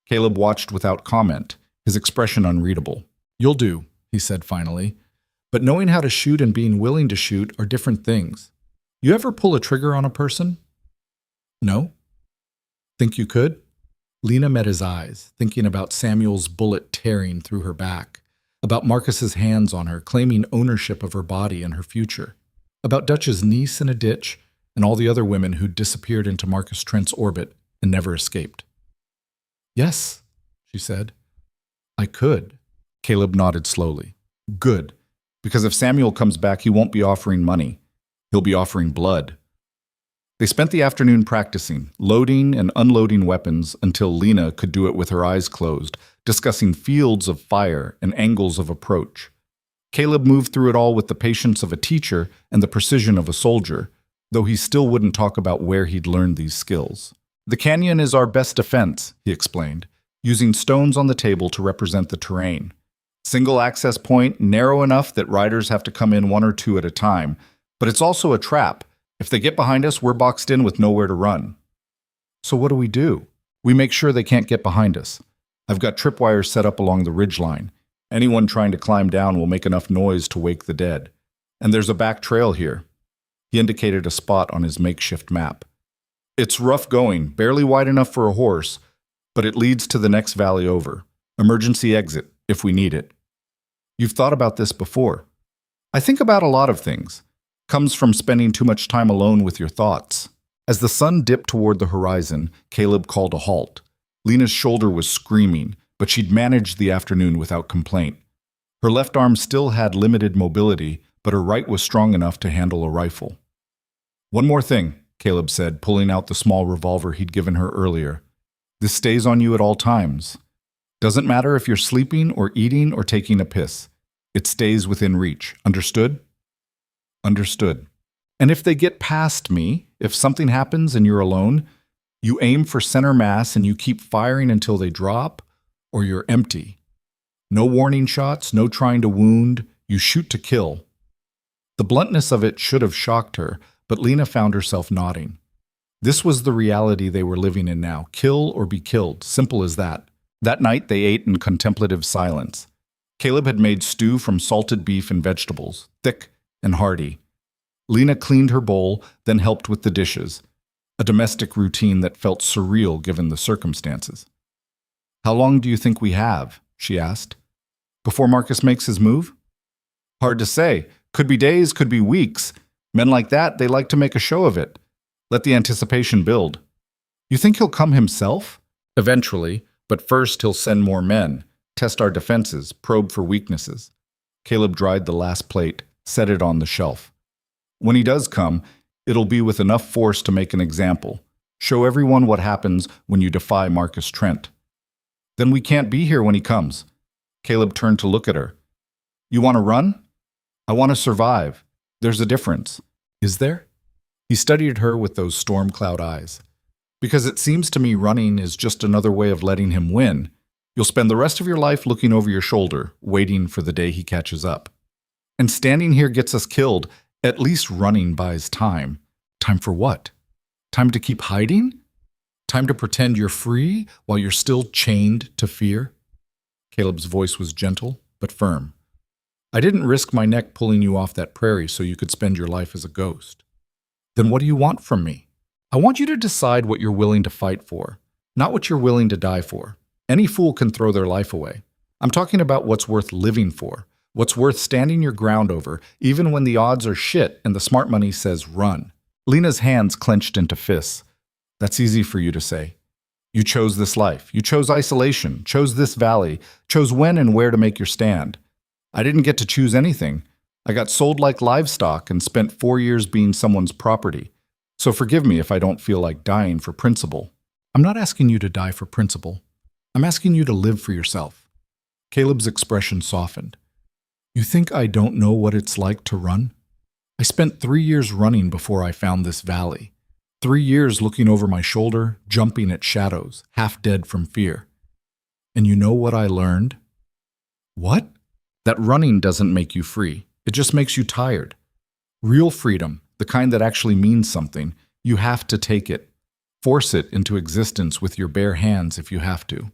Caleb watched without comment, his expression unreadable. You'll do, he said finally. But knowing how to shoot and being willing to shoot are different things. You ever pull a trigger on a person? No? Think you could? Lena met his eyes, thinking about Samuel's bullet tearing through her back, about Marcus's hands on her, claiming ownership of her body and her future, about Dutch's niece in a ditch, and all the other women who'd disappeared into Marcus Trent's orbit and never escaped. Yes, she said. I could. Caleb nodded slowly. Good, because if Samuel comes back, he won't be offering money. He'll be offering blood. They spent the afternoon practicing, loading and unloading weapons until Lena could do it with her eyes closed, discussing fields of fire and angles of approach. Caleb moved through it all with the patience of a teacher and the precision of a soldier, though he still wouldn't talk about where he'd learned these skills. The canyon is our best defense, he explained, using stones on the table to represent the terrain. Single access point, narrow enough that riders have to come in one or two at a time, but it's also a trap. If they get behind us, we're boxed in with nowhere to run. So what do? We make sure they can't get behind us. I've got tripwires set up along the ridgeline. Anyone trying to climb down will make enough noise to wake the dead. And there's a back trail here. He indicated a spot on his makeshift map. It's rough going, barely wide enough for a horse, but it leads to the next valley over. Emergency exit, if we need it. You've thought about this before. I think about a lot of things. Comes from spending too much time alone with your thoughts. As the sun dipped toward the horizon, Caleb called a halt. Lena's shoulder was screaming, but she'd managed the afternoon without complaint. Her left arm still had limited mobility, but her right was strong enough to handle a rifle. One more thing, Caleb said, pulling out the small revolver he'd given her earlier. This stays on you at all times. Doesn't matter if you're sleeping or eating or taking a piss. It stays within reach. Understood? Understood. And if they get past me, if something happens and you're alone, you aim for center mass and you keep firing until they drop, or you're empty. No warning shots, no trying to wound, you shoot to kill. The bluntness of it should have shocked her, but Lena found herself nodding. This was the reality they were living in now. Kill or be killed, simple as that. That night they ate in contemplative silence. Caleb had made stew from salted beef and vegetables, thick and hearty. Lena cleaned her bowl, then helped with the dishes, a domestic routine that felt surreal given the circumstances. How long do you think we have? She asked. Before Marcus makes his move? Hard to say. Could be days, could be weeks. Men like that, they like to make a show of it. Let the anticipation build. You think he'll come himself? Eventually, but first he'll send more men, test our defenses, probe for weaknesses. Caleb dried the last plate, set it on the shelf. When he does come, it'll be with enough force to make an example. Show everyone what happens when you defy Marcus Trent. Then we can't be here when he comes. Caleb turned to look at her. You want to run? I want to survive. There's a difference. Is there? He studied her with those storm cloud eyes. Because it seems to me running is just another way of letting him win. You'll spend the rest of your life looking over your shoulder, waiting for the day he catches up. And standing here gets us killed. At least running buys time. Time for what? Time to keep hiding? Time to pretend you're free while you're still chained to fear? Caleb's voice was gentle, but firm. I didn't risk my neck pulling you off that prairie so you could spend your life as a ghost. Then what do you want from me? I want you to decide what you're willing to fight for, not what you're willing to die for. Any fool can throw their life away. I'm talking about what's worth living for. What's worth standing your ground over, even when the odds are shit and the smart money says run. Lena's hands clenched into fists. That's easy for you to say. You chose this life. You chose isolation, chose this valley, chose when and where to make your stand. I didn't get to choose anything. I got sold like livestock and spent 4 years being someone's property. So forgive me if I don't feel like dying for principle. I'm not asking you to die for principle. I'm asking you to live for yourself. Caleb's expression softened. You think I don't know what it's like to run? I spent 3 years running before I found this valley. 3 years looking over my shoulder, jumping at shadows, half dead from fear. And you know what I learned? What? That running doesn't make you free. It just makes you tired. Real freedom, the kind that actually means something, you have to take it. Force it into existence with your bare hands if you have to.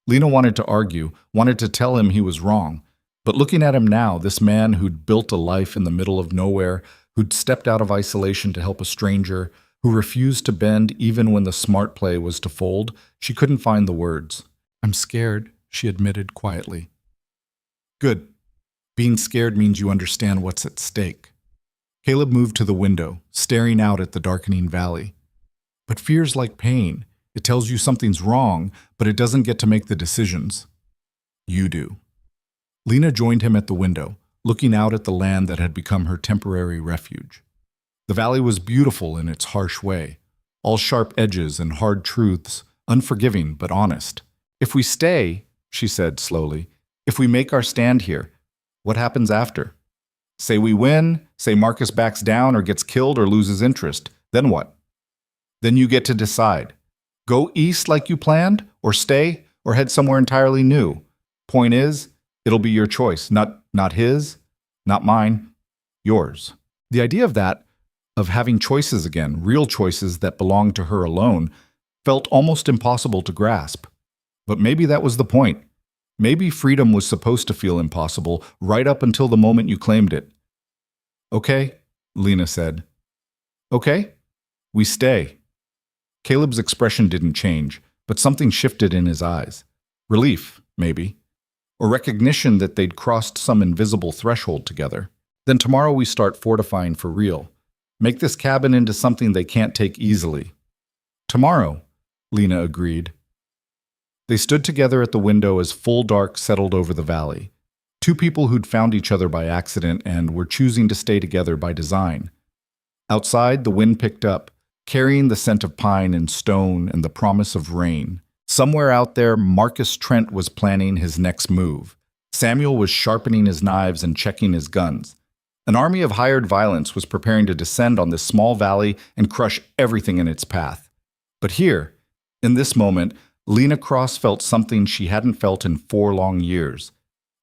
Lena wanted to argue, wanted to tell him he was wrong. But looking at him now, this man who'd built a life in the middle of nowhere, who'd stepped out of isolation to help a stranger, who refused to bend even when the smart play was to fold. She couldn't find the words. "I'm scared," she admitted quietly. "Good. Being scared means you understand what's at stake." Caleb moved to the window, staring out at the darkening valley. "But fear's like pain. It tells you something's wrong, but it doesn't get to make the decisions. You do." Lena joined him at the window, looking out at the land that had become her temporary refuge. The valley was beautiful in its harsh way, all sharp edges and hard truths, unforgiving but honest. "If we stay," she said slowly, "if we make our stand here, what happens after? Say we win, say Marcus backs down or gets killed or loses interest, then what? Then you get to decide. Go east like you planned, or stay, or head somewhere entirely new. Point is, it'll be your choice, not his, not mine, yours." The idea of having choices again, real choices that belonged to her alone, felt almost impossible to grasp. But maybe that was the point. Maybe freedom was supposed to feel impossible right up until the moment you claimed it. "Okay," Lena said. "Okay, we stay." Caleb's expression didn't change, but something shifted in his eyes. Relief, maybe. Or recognition that they'd crossed some invisible threshold together. "Then tomorrow we start fortifying for real. Make this cabin into something they can't take easily." "Tomorrow," Lena agreed. They stood together at the window as full dark settled over the valley. Two people who'd found each other by accident and were choosing to stay together by design. Outside, the wind picked up, carrying the scent of pine and stone and the promise of rain. Somewhere out there, Marcus Trent was planning his next move. Samuel was sharpening his knives and checking his guns. An army of hired violence was preparing to descend on this small valley and crush everything in its path. But here, in this moment, Lena Cross felt something she hadn't felt in 4 long years.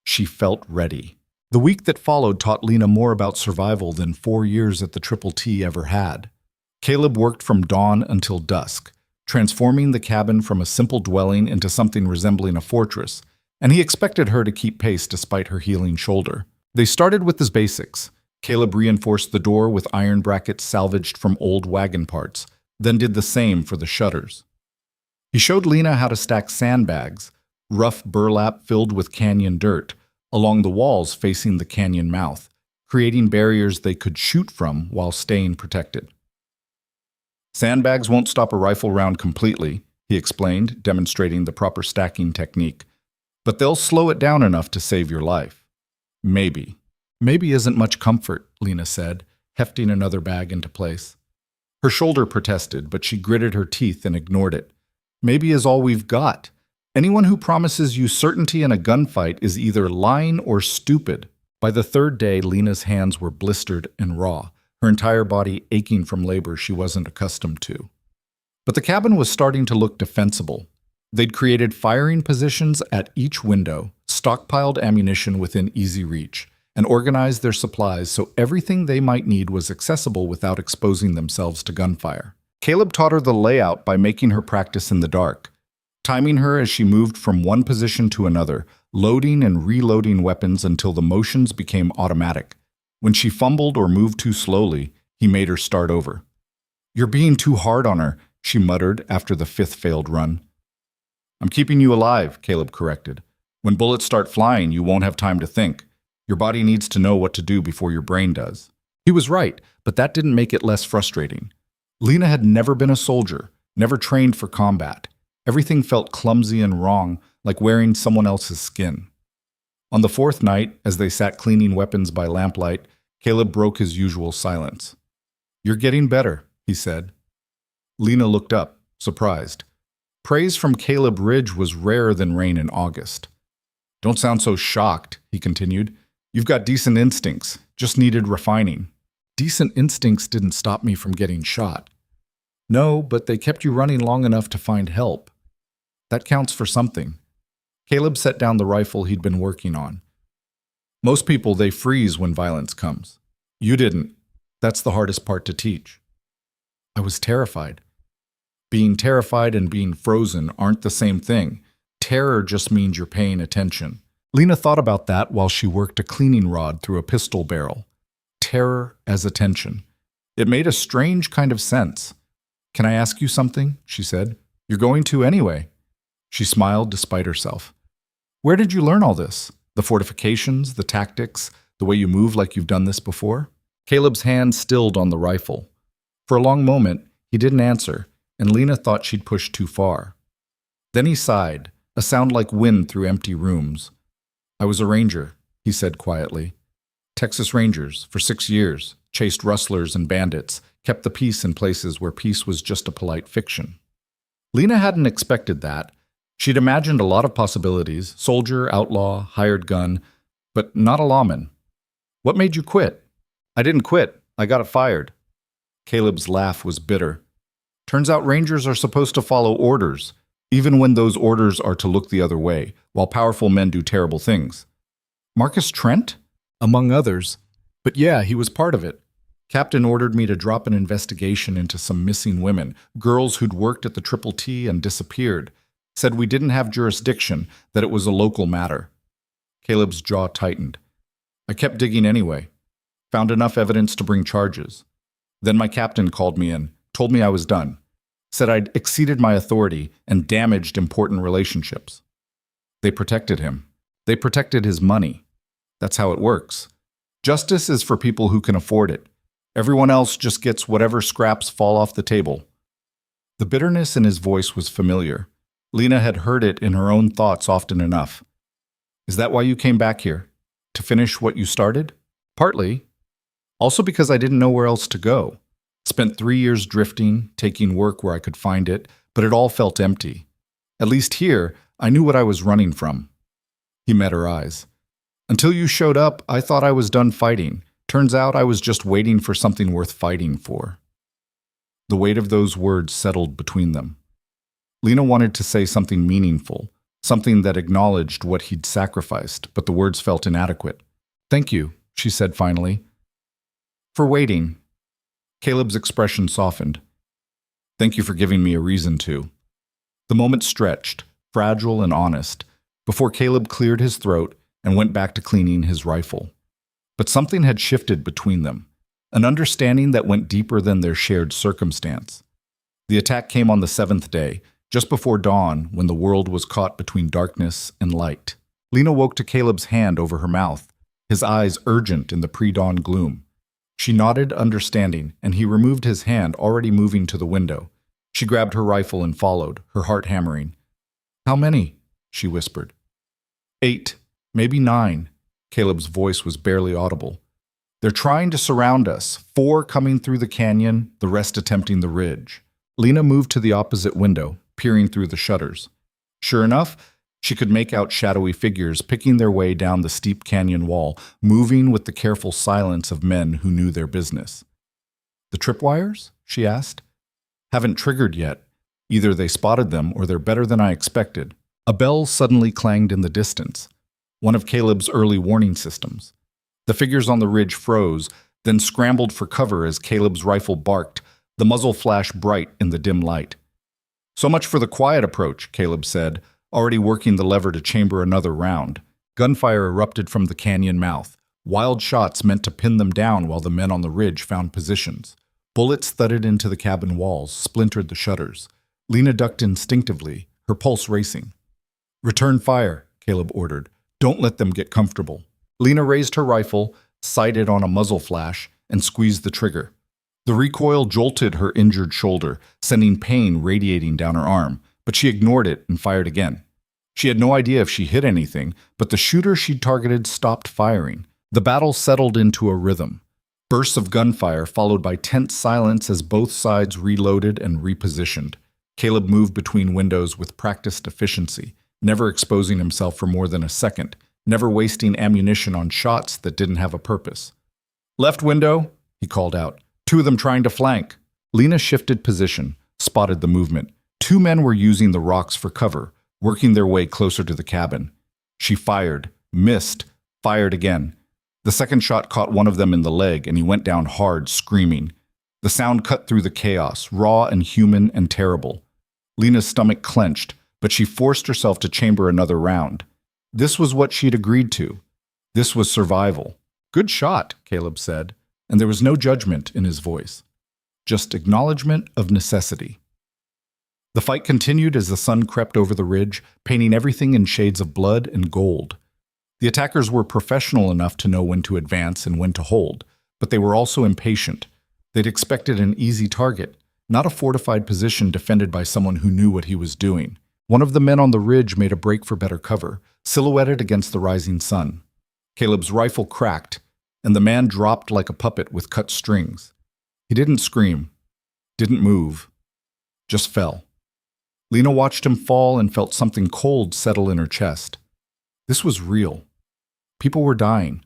She felt ready. The week that followed taught Lena more about survival than 4 years at the Triple T ever had. Caleb worked from dawn until dusk, transforming the cabin from a simple dwelling into something resembling a fortress, and he expected her to keep pace despite her healing shoulder. They started with the basics. Caleb reinforced the door with iron brackets salvaged from old wagon parts, then did the same for the shutters. He showed Lena how to stack sandbags, rough burlap filled with canyon dirt, along the walls facing the canyon mouth, creating barriers they could shoot from while staying protected. "Sandbags won't stop a rifle round completely," he explained, demonstrating the proper stacking technique. "But they'll slow it down enough to save your life. Maybe." "Maybe isn't much comfort," Lena said, hefting another bag into place. Her shoulder protested, but she gritted her teeth and ignored it. "Maybe is all we've got. Anyone who promises you certainty in a gunfight is either lying or stupid." By the 3rd day, Lena's hands were blistered and raw, her entire body aching from labor she wasn't accustomed to. But the cabin was starting to look defensible. They'd created firing positions at each window, stockpiled ammunition within easy reach, and organized their supplies so everything they might need was accessible without exposing themselves to gunfire. Caleb taught her the layout by making her practice in the dark, timing her as she moved from one position to another, loading and reloading weapons until the motions became automatic. When she fumbled or moved too slowly, he made her start over. "You're being too hard on her," she muttered after the 5th failed run. "I'm keeping you alive," Caleb corrected. "When bullets start flying, you won't have time to think. Your body needs to know what to do before your brain does." He was right, but that didn't make it less frustrating. Lena had never been a soldier, never trained for combat. Everything felt clumsy and wrong, like wearing someone else's skin. On the 4th night, as they sat cleaning weapons by lamplight, Caleb broke his usual silence. "You're getting better," he said. Lena looked up, surprised. Praise from Caleb Ridge was rarer than rain in August. "Don't sound so shocked," he continued. "You've got decent instincts, just needed refining." "Decent instincts didn't stop me from getting shot." "No, but they kept you running long enough to find help. That counts for something." Caleb set down the rifle he'd been working on. "Most people, they freeze when violence comes. You didn't. That's the hardest part to teach." I was terrified. Being terrified and being frozen aren't the same thing. Terror just means you're paying attention. Lena thought about that while she worked a cleaning rod through a pistol barrel. Terror as attention. It made a strange kind of sense. Can I ask you something? She said. You're going to anyway. She smiled despite herself. Where did you learn all this? The fortifications, the tactics, the way you move like you've done this before? Caleb's hand stilled on the rifle. For a long moment, he didn't answer, and Lena thought she'd pushed too far. Then he sighed, a sound like wind through empty rooms. I was a ranger, he said quietly. Texas Rangers, for 6 years, chased rustlers and bandits, kept the peace in places where peace was just a polite fiction. Lena hadn't expected that. She'd imagined a lot of possibilities, soldier, outlaw, hired gun, but not a lawman. What made you quit? I didn't quit. I got fired. Caleb's laugh was bitter. Turns out rangers are supposed to follow orders, even when those orders are to look the other way, while powerful men do terrible things. Marcus Trent? Among others. But yeah, he was part of it. Captain ordered me to drop an investigation into some missing women, girls who'd worked at the Triple T and disappeared. Said we didn't have jurisdiction, that it was a local matter. Caleb's jaw tightened. I kept digging anyway. Found enough evidence to bring charges. Then my captain called me in, told me I was done. Said I'd exceeded my authority and damaged important relationships. They protected him. They protected his money. That's how it works. Justice is for people who can afford it. Everyone else just gets whatever scraps fall off the table. The bitterness in his voice was familiar. Lena had heard it in her own thoughts often enough. Is that why you came back here? To finish what you started? Partly. Also because I didn't know where else to go. Spent 3 years drifting, taking work where I could find it, but it all felt empty. At least here, I knew what I was running from. He met her eyes. Until you showed up, I thought I was done fighting. Turns out I was just waiting for something worth fighting for. The weight of those words settled between them. Lena wanted to say something meaningful, something that acknowledged what he'd sacrificed, but the words felt inadequate. Thank you, she said finally. For waiting. Caleb's expression softened. Thank you for giving me a reason to. The moment stretched, fragile and honest, before Caleb cleared his throat and went back to cleaning his rifle. But something had shifted between them, an understanding that went deeper than their shared circumstance. The attack came on the 7th day, just before dawn, when the world was caught between darkness and light. Lena woke to Caleb's hand over her mouth, his eyes urgent in the pre-dawn gloom. She nodded, understanding, and he removed his hand, already moving to the window. She grabbed her rifle and followed, her heart hammering. How many? She whispered. 8, maybe 9. Caleb's voice was barely audible. They're trying to surround us, 4 coming through the canyon, the rest attempting the ridge. Lena moved to the opposite window, peering through the shutters. Sure enough, she could make out shadowy figures picking their way down the steep canyon wall, moving with the careful silence of men who knew their business. The tripwires? She asked. Haven't triggered yet. Either they spotted them or they're better than I expected. A bell suddenly clanged in the distance, one of Caleb's early warning systems. The figures on the ridge froze, then scrambled for cover as Caleb's rifle barked, the muzzle flashed bright in the dim light. So much for the quiet approach, Caleb said, already working the lever to chamber another round. Gunfire erupted from the canyon mouth, wild shots meant to pin them down while the men on the ridge found positions. Bullets thudded into the cabin walls, splintered the shutters. Lena ducked instinctively, her pulse racing. Return fire, Caleb ordered. Don't let them get comfortable. Lena raised her rifle, sighted on a muzzle flash, and squeezed the trigger. The recoil jolted her injured shoulder, sending pain radiating down her arm, but she ignored it and fired again. She had no idea if she hit anything, but the shooter she'd targeted stopped firing. The battle settled into a rhythm. Bursts of gunfire followed by tense silence as both sides reloaded and repositioned. Caleb moved between windows with practiced efficiency, never exposing himself for more than a second, never wasting ammunition on shots that didn't have a purpose. Left window, he called out. 2 of them trying to flank. Lena shifted position, spotted the movement. 2 men were using the rocks for cover, working their way closer to the cabin. She fired, missed, fired again. The second shot caught one of them in the leg, and he went down hard, screaming. The sound cut through the chaos, raw and human and terrible. Lena's stomach clenched, but she forced herself to chamber another round. This was what she'd agreed to. This was survival. Good shot, Caleb said, and there was no judgment in his voice. just acknowledgement of necessity. The fight continued as the sun crept over the ridge, painting everything in shades of blood and gold. The attackers were professional enough to know when to advance and when to hold, but they were also impatient. They'd expected an easy target, not a fortified position defended by someone who knew what he was doing. One of the men on the ridge made a break for better cover, silhouetted against the rising sun. Caleb's rifle cracked, and the man dropped like a puppet with cut strings. He didn't scream, didn't move, just fell. Lena watched him fall and felt something cold settle in her chest. This was real. People were dying.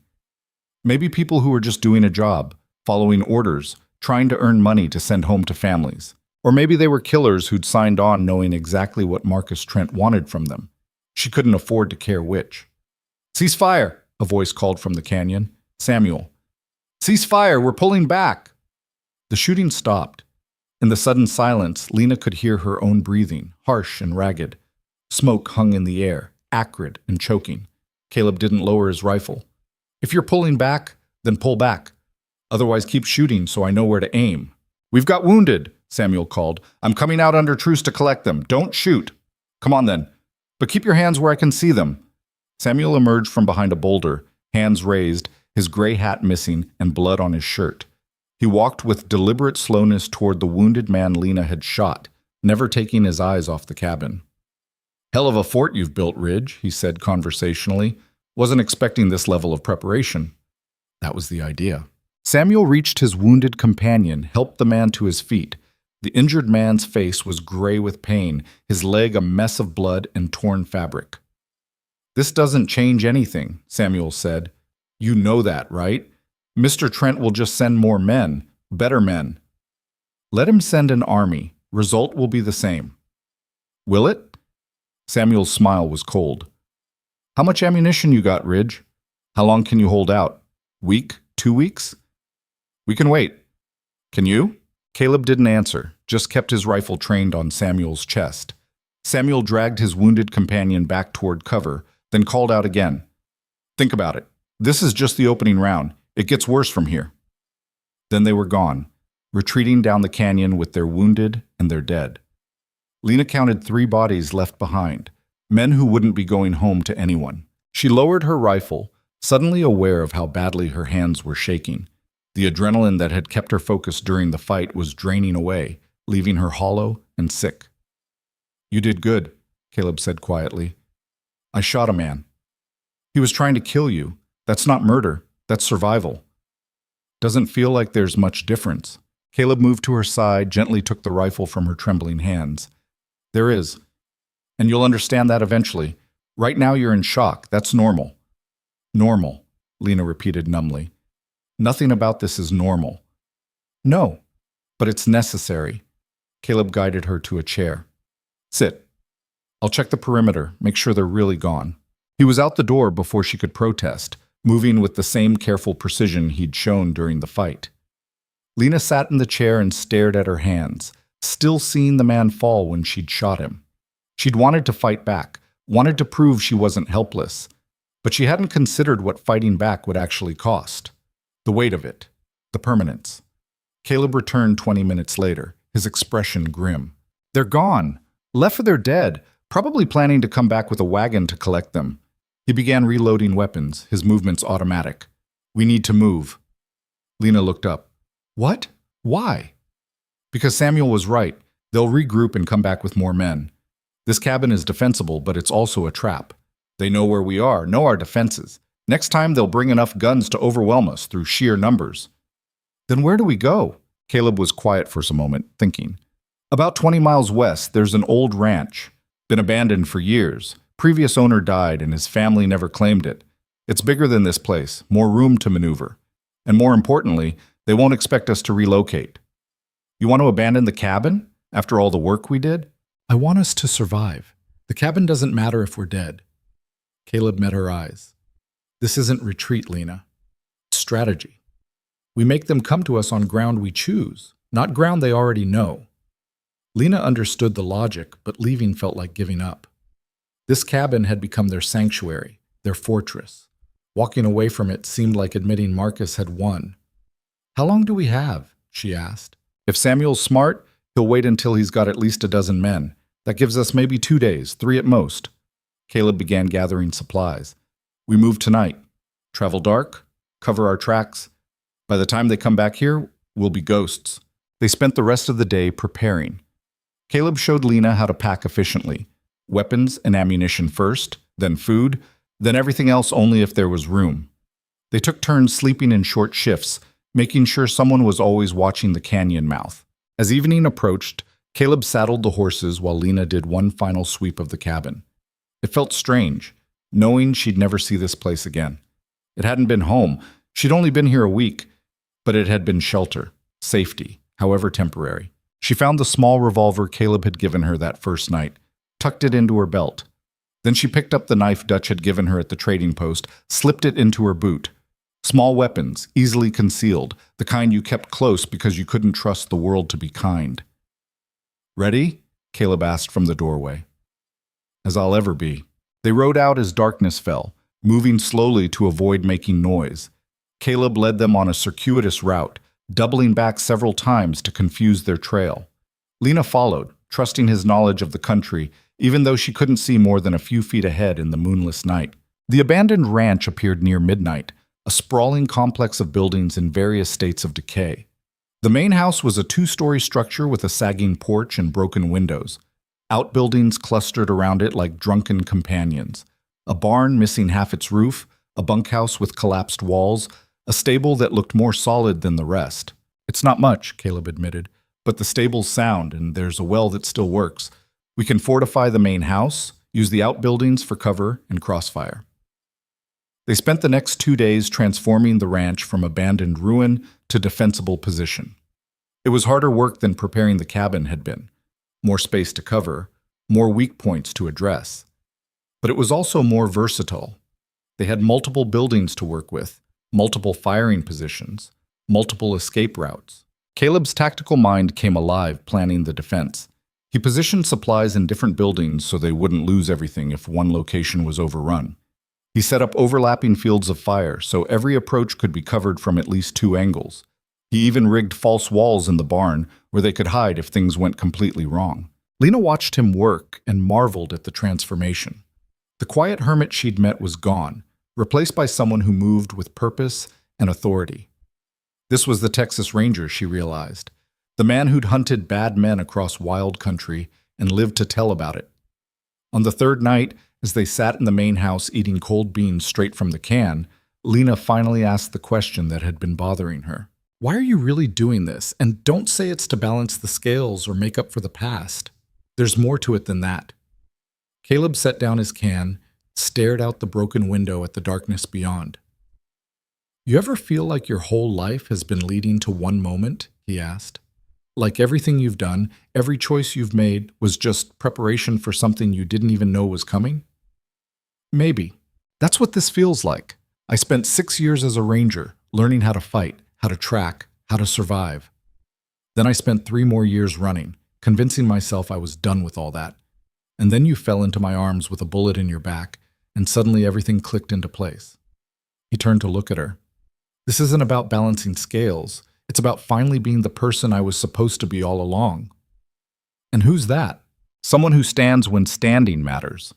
Maybe people who were just doing a job, following orders, trying to earn money to send home to families. Or maybe they were killers who'd signed on knowing exactly what Marcus Trent wanted from them. She couldn't afford to care which. "Cease fire," a voice called from the canyon. "Samuel." "Cease fire, we're pulling back." The shooting stopped. In the sudden silence, Lena could hear her own breathing, harsh and ragged. Smoke hung in the air, acrid and choking. Caleb didn't lower his rifle. "If you're pulling back, then pull back. Otherwise keep shooting so I know where to aim." "We've got wounded," Samuel called. "I'm coming out under truce to collect them. Don't shoot." "Come on then. But keep your hands where I can see them." Samuel emerged from behind a boulder, hands raised, his gray hat missing and blood on his shirt. He walked with deliberate slowness toward the wounded man Lena had shot, never taking his eyes off the cabin. "Hell of a fort you've built, Ridge," he said conversationally. "Wasn't expecting this level of preparation." That was the idea. Samuel reached his wounded companion, helped the man to his feet. The injured man's face was gray with pain, his leg a mess of blood and torn fabric. "This doesn't change anything," Samuel said. "You know that, right? Mr. Trent will just send more men, better men." "Let him send an army. Result will be the same." "Will it?" Samuel's smile was cold. "How much ammunition you got, Ridge? How long can you hold out? Week? 2 weeks?" "We can wait." "Can you?" Caleb didn't answer, just kept his rifle trained on Samuel's chest. Samuel dragged his wounded companion back toward cover, then called out again. "Think about it. This is just the opening round. It gets worse from here." Then they were gone, retreating down the canyon with their wounded and their dead. Lena counted 3 bodies left behind, men who wouldn't be going home to anyone. She lowered her rifle, suddenly aware of how badly her hands were shaking. The adrenaline that had kept her focused during the fight was draining away, leaving her hollow and sick. "You did good," Caleb said quietly. "I shot a man. He was trying to kill you. That's not murder. That's survival." "Doesn't feel like there's much difference." Caleb moved to her side, gently took the rifle from her trembling hands. "There is. And you'll understand that eventually. Right now you're in shock. That's normal." "Normal," Lena repeated numbly. "Nothing about this is normal." "No, but it's necessary." Caleb guided her to a chair. "Sit. I'll check the perimeter, make sure they're really gone." He was out the door before she could protest, moving with the same careful precision he'd shown during the fight. Lena sat in the chair and stared at her hands, still seeing the man fall when she'd shot him. She'd wanted to fight back, wanted to prove she wasn't helpless, but she hadn't considered what fighting back would actually cost. The weight of it, the permanence. Caleb returned 20 minutes later, his expression grim. "They're gone. Left for their dead, probably planning to come back with a wagon to collect them." He began reloading weapons, his movements automatic. "We need to move." Lena looked up. "What? Why?" "Because Samuel was right. They'll regroup and come back with more men. This cabin is defensible, but it's also a trap. They know where we are, know our defenses. Next time they'll bring enough guns to overwhelm us through sheer numbers." "Then where do we go?" Caleb was quiet for a moment, thinking. "About 20 miles west, there's an old ranch. Been abandoned for years. Previous owner died and his family never claimed it. It's bigger than this place, more room to maneuver. And more importantly, they won't expect us to relocate." "You want to abandon the cabin after all the work we did?" "I want us to survive. The cabin doesn't matter if we're dead." Caleb met her eyes. "This isn't retreat, Lena. It's strategy. We make them come to us on ground we choose, not ground they already know." Lena understood the logic, but leaving felt like giving up. This cabin had become their sanctuary, their fortress. Walking away from it seemed like admitting Marcus had won. "How long do we have?" she asked. If Samuel's smart, he'll wait until he's got at least a dozen men. That gives us maybe 2 days, 3 at most. Caleb began gathering supplies. We move tonight. Travel dark, cover our tracks. By the time they come back here, we'll be ghosts. They spent the rest of the day preparing. Caleb showed Lena how to pack efficiently. Weapons and ammunition first, then food, then everything else only if there was room. They took turns sleeping in short shifts, making sure someone was always watching the canyon mouth. As evening approached, Caleb saddled the horses while Lena did one final sweep of the cabin. It felt strange, knowing she'd never see this place again. It hadn't been home. She'd only been here a week, but it had been shelter, safety, however temporary. She found the small revolver Caleb had given her that first night, tucked it into her belt. Then she picked up the knife Dutch had given her at the trading post, slipped it into her boot. Small weapons, easily concealed, the kind you kept close because you couldn't trust the world to be kind. "Ready?" Caleb asked from the doorway. "As I'll ever be." They rode out as darkness fell, moving slowly to avoid making noise. Caleb led them on a circuitous route, doubling back several times to confuse their trail. Lena followed, trusting his knowledge of the country, even though she couldn't see more than a few feet ahead in the moonless night. The abandoned ranch appeared near midnight, a sprawling complex of buildings in various states of decay. The main house was a 2-story structure with a sagging porch and broken windows. Outbuildings clustered around it like drunken companions. A barn missing half its roof, a bunkhouse with collapsed walls, a stable that looked more solid than the rest. "It's not much," Caleb admitted, "but the stable's sound and there's a well that still works. We can fortify the main house, use the outbuildings for cover and crossfire." They spent the next 2 days transforming the ranch from abandoned ruin to defensible position. It was harder work than preparing the cabin had been. More space to cover, more weak points to address. But it was also more versatile. They had multiple buildings to work with, multiple firing positions, multiple escape routes. Caleb's tactical mind came alive planning the defense. He positioned supplies in different buildings so they wouldn't lose everything if one location was overrun. He set up overlapping fields of fire so every approach could be covered from at least 2 angles. He even rigged false walls in the barn where they could hide if things went completely wrong. Lena watched him work and marveled at the transformation. The quiet hermit she'd met was gone, replaced by someone who moved with purpose and authority. This was the Texas Ranger, she realized, the man who'd hunted bad men across wild country and lived to tell about it. On the 3rd night, as they sat in the main house eating cold beans straight from the can, Lena finally asked the question that had been bothering her. "Why are you really doing this? And don't say it's to balance the scales or make up for the past. There's more to it than that." Caleb set down his can, stared out the broken window at the darkness beyond. "You ever feel like your whole life has been leading to one moment?" he asked. "Like everything you've done, every choice you've made was just preparation for something you didn't even know was coming?" "Maybe. That's what this feels like. I spent 6 years as a ranger, learning how to fight, how to track, how to survive. Then I spent 3 more years running, convincing myself I was done with all that. And then you fell into my arms with a bullet in your back, and suddenly everything clicked into place." He turned to look at her. "This isn't about balancing scales. It's about finally being the person I was supposed to be all along." "And who's that?" "Someone who stands when standing matters.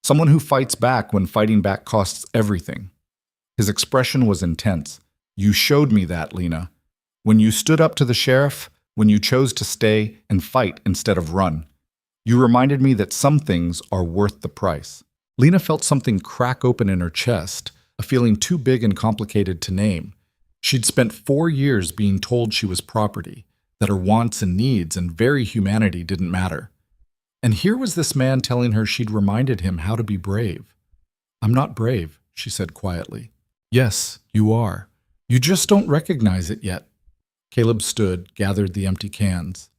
Someone who fights back when fighting back costs everything." His expression was intense. "You showed me that, Lena. When you stood up to the sheriff, when you chose to stay and fight instead of run. You reminded me that some things are worth the price." Lena felt something crack open in her chest, a feeling too big and complicated to name. She'd spent 4 years being told she was property, that her wants and needs and very humanity didn't matter. And here was this man telling her she'd reminded him how to be brave. "I'm not brave," she said quietly. "Yes, you are. You just don't recognize it yet." Caleb stood, gathered the empty cans.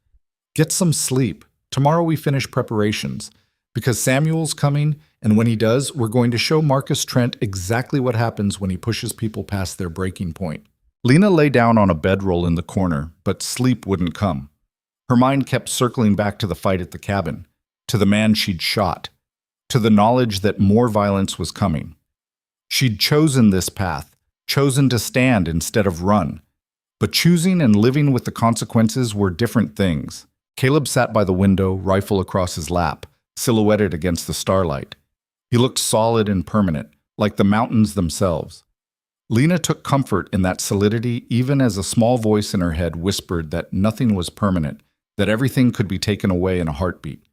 "Get some sleep. Tomorrow we finish preparations. Because Samuel's coming, and when he does, we're going to show Marcus Trent exactly what happens when he pushes people past their breaking point." Lena lay down on a bedroll in the corner, but sleep wouldn't come. Her mind kept circling back to the fight at the cabin, to the man she'd shot, to the knowledge that more violence was coming. She'd chosen this path, chosen to stand instead of run. But choosing and living with the consequences were different things. Caleb sat by the window, rifle across his lap, silhouetted against the starlight. He looked solid and permanent, like the mountains themselves. Lena took comfort in that solidity even as a small voice in her head whispered that nothing was permanent, that everything could be taken away in a heartbeat.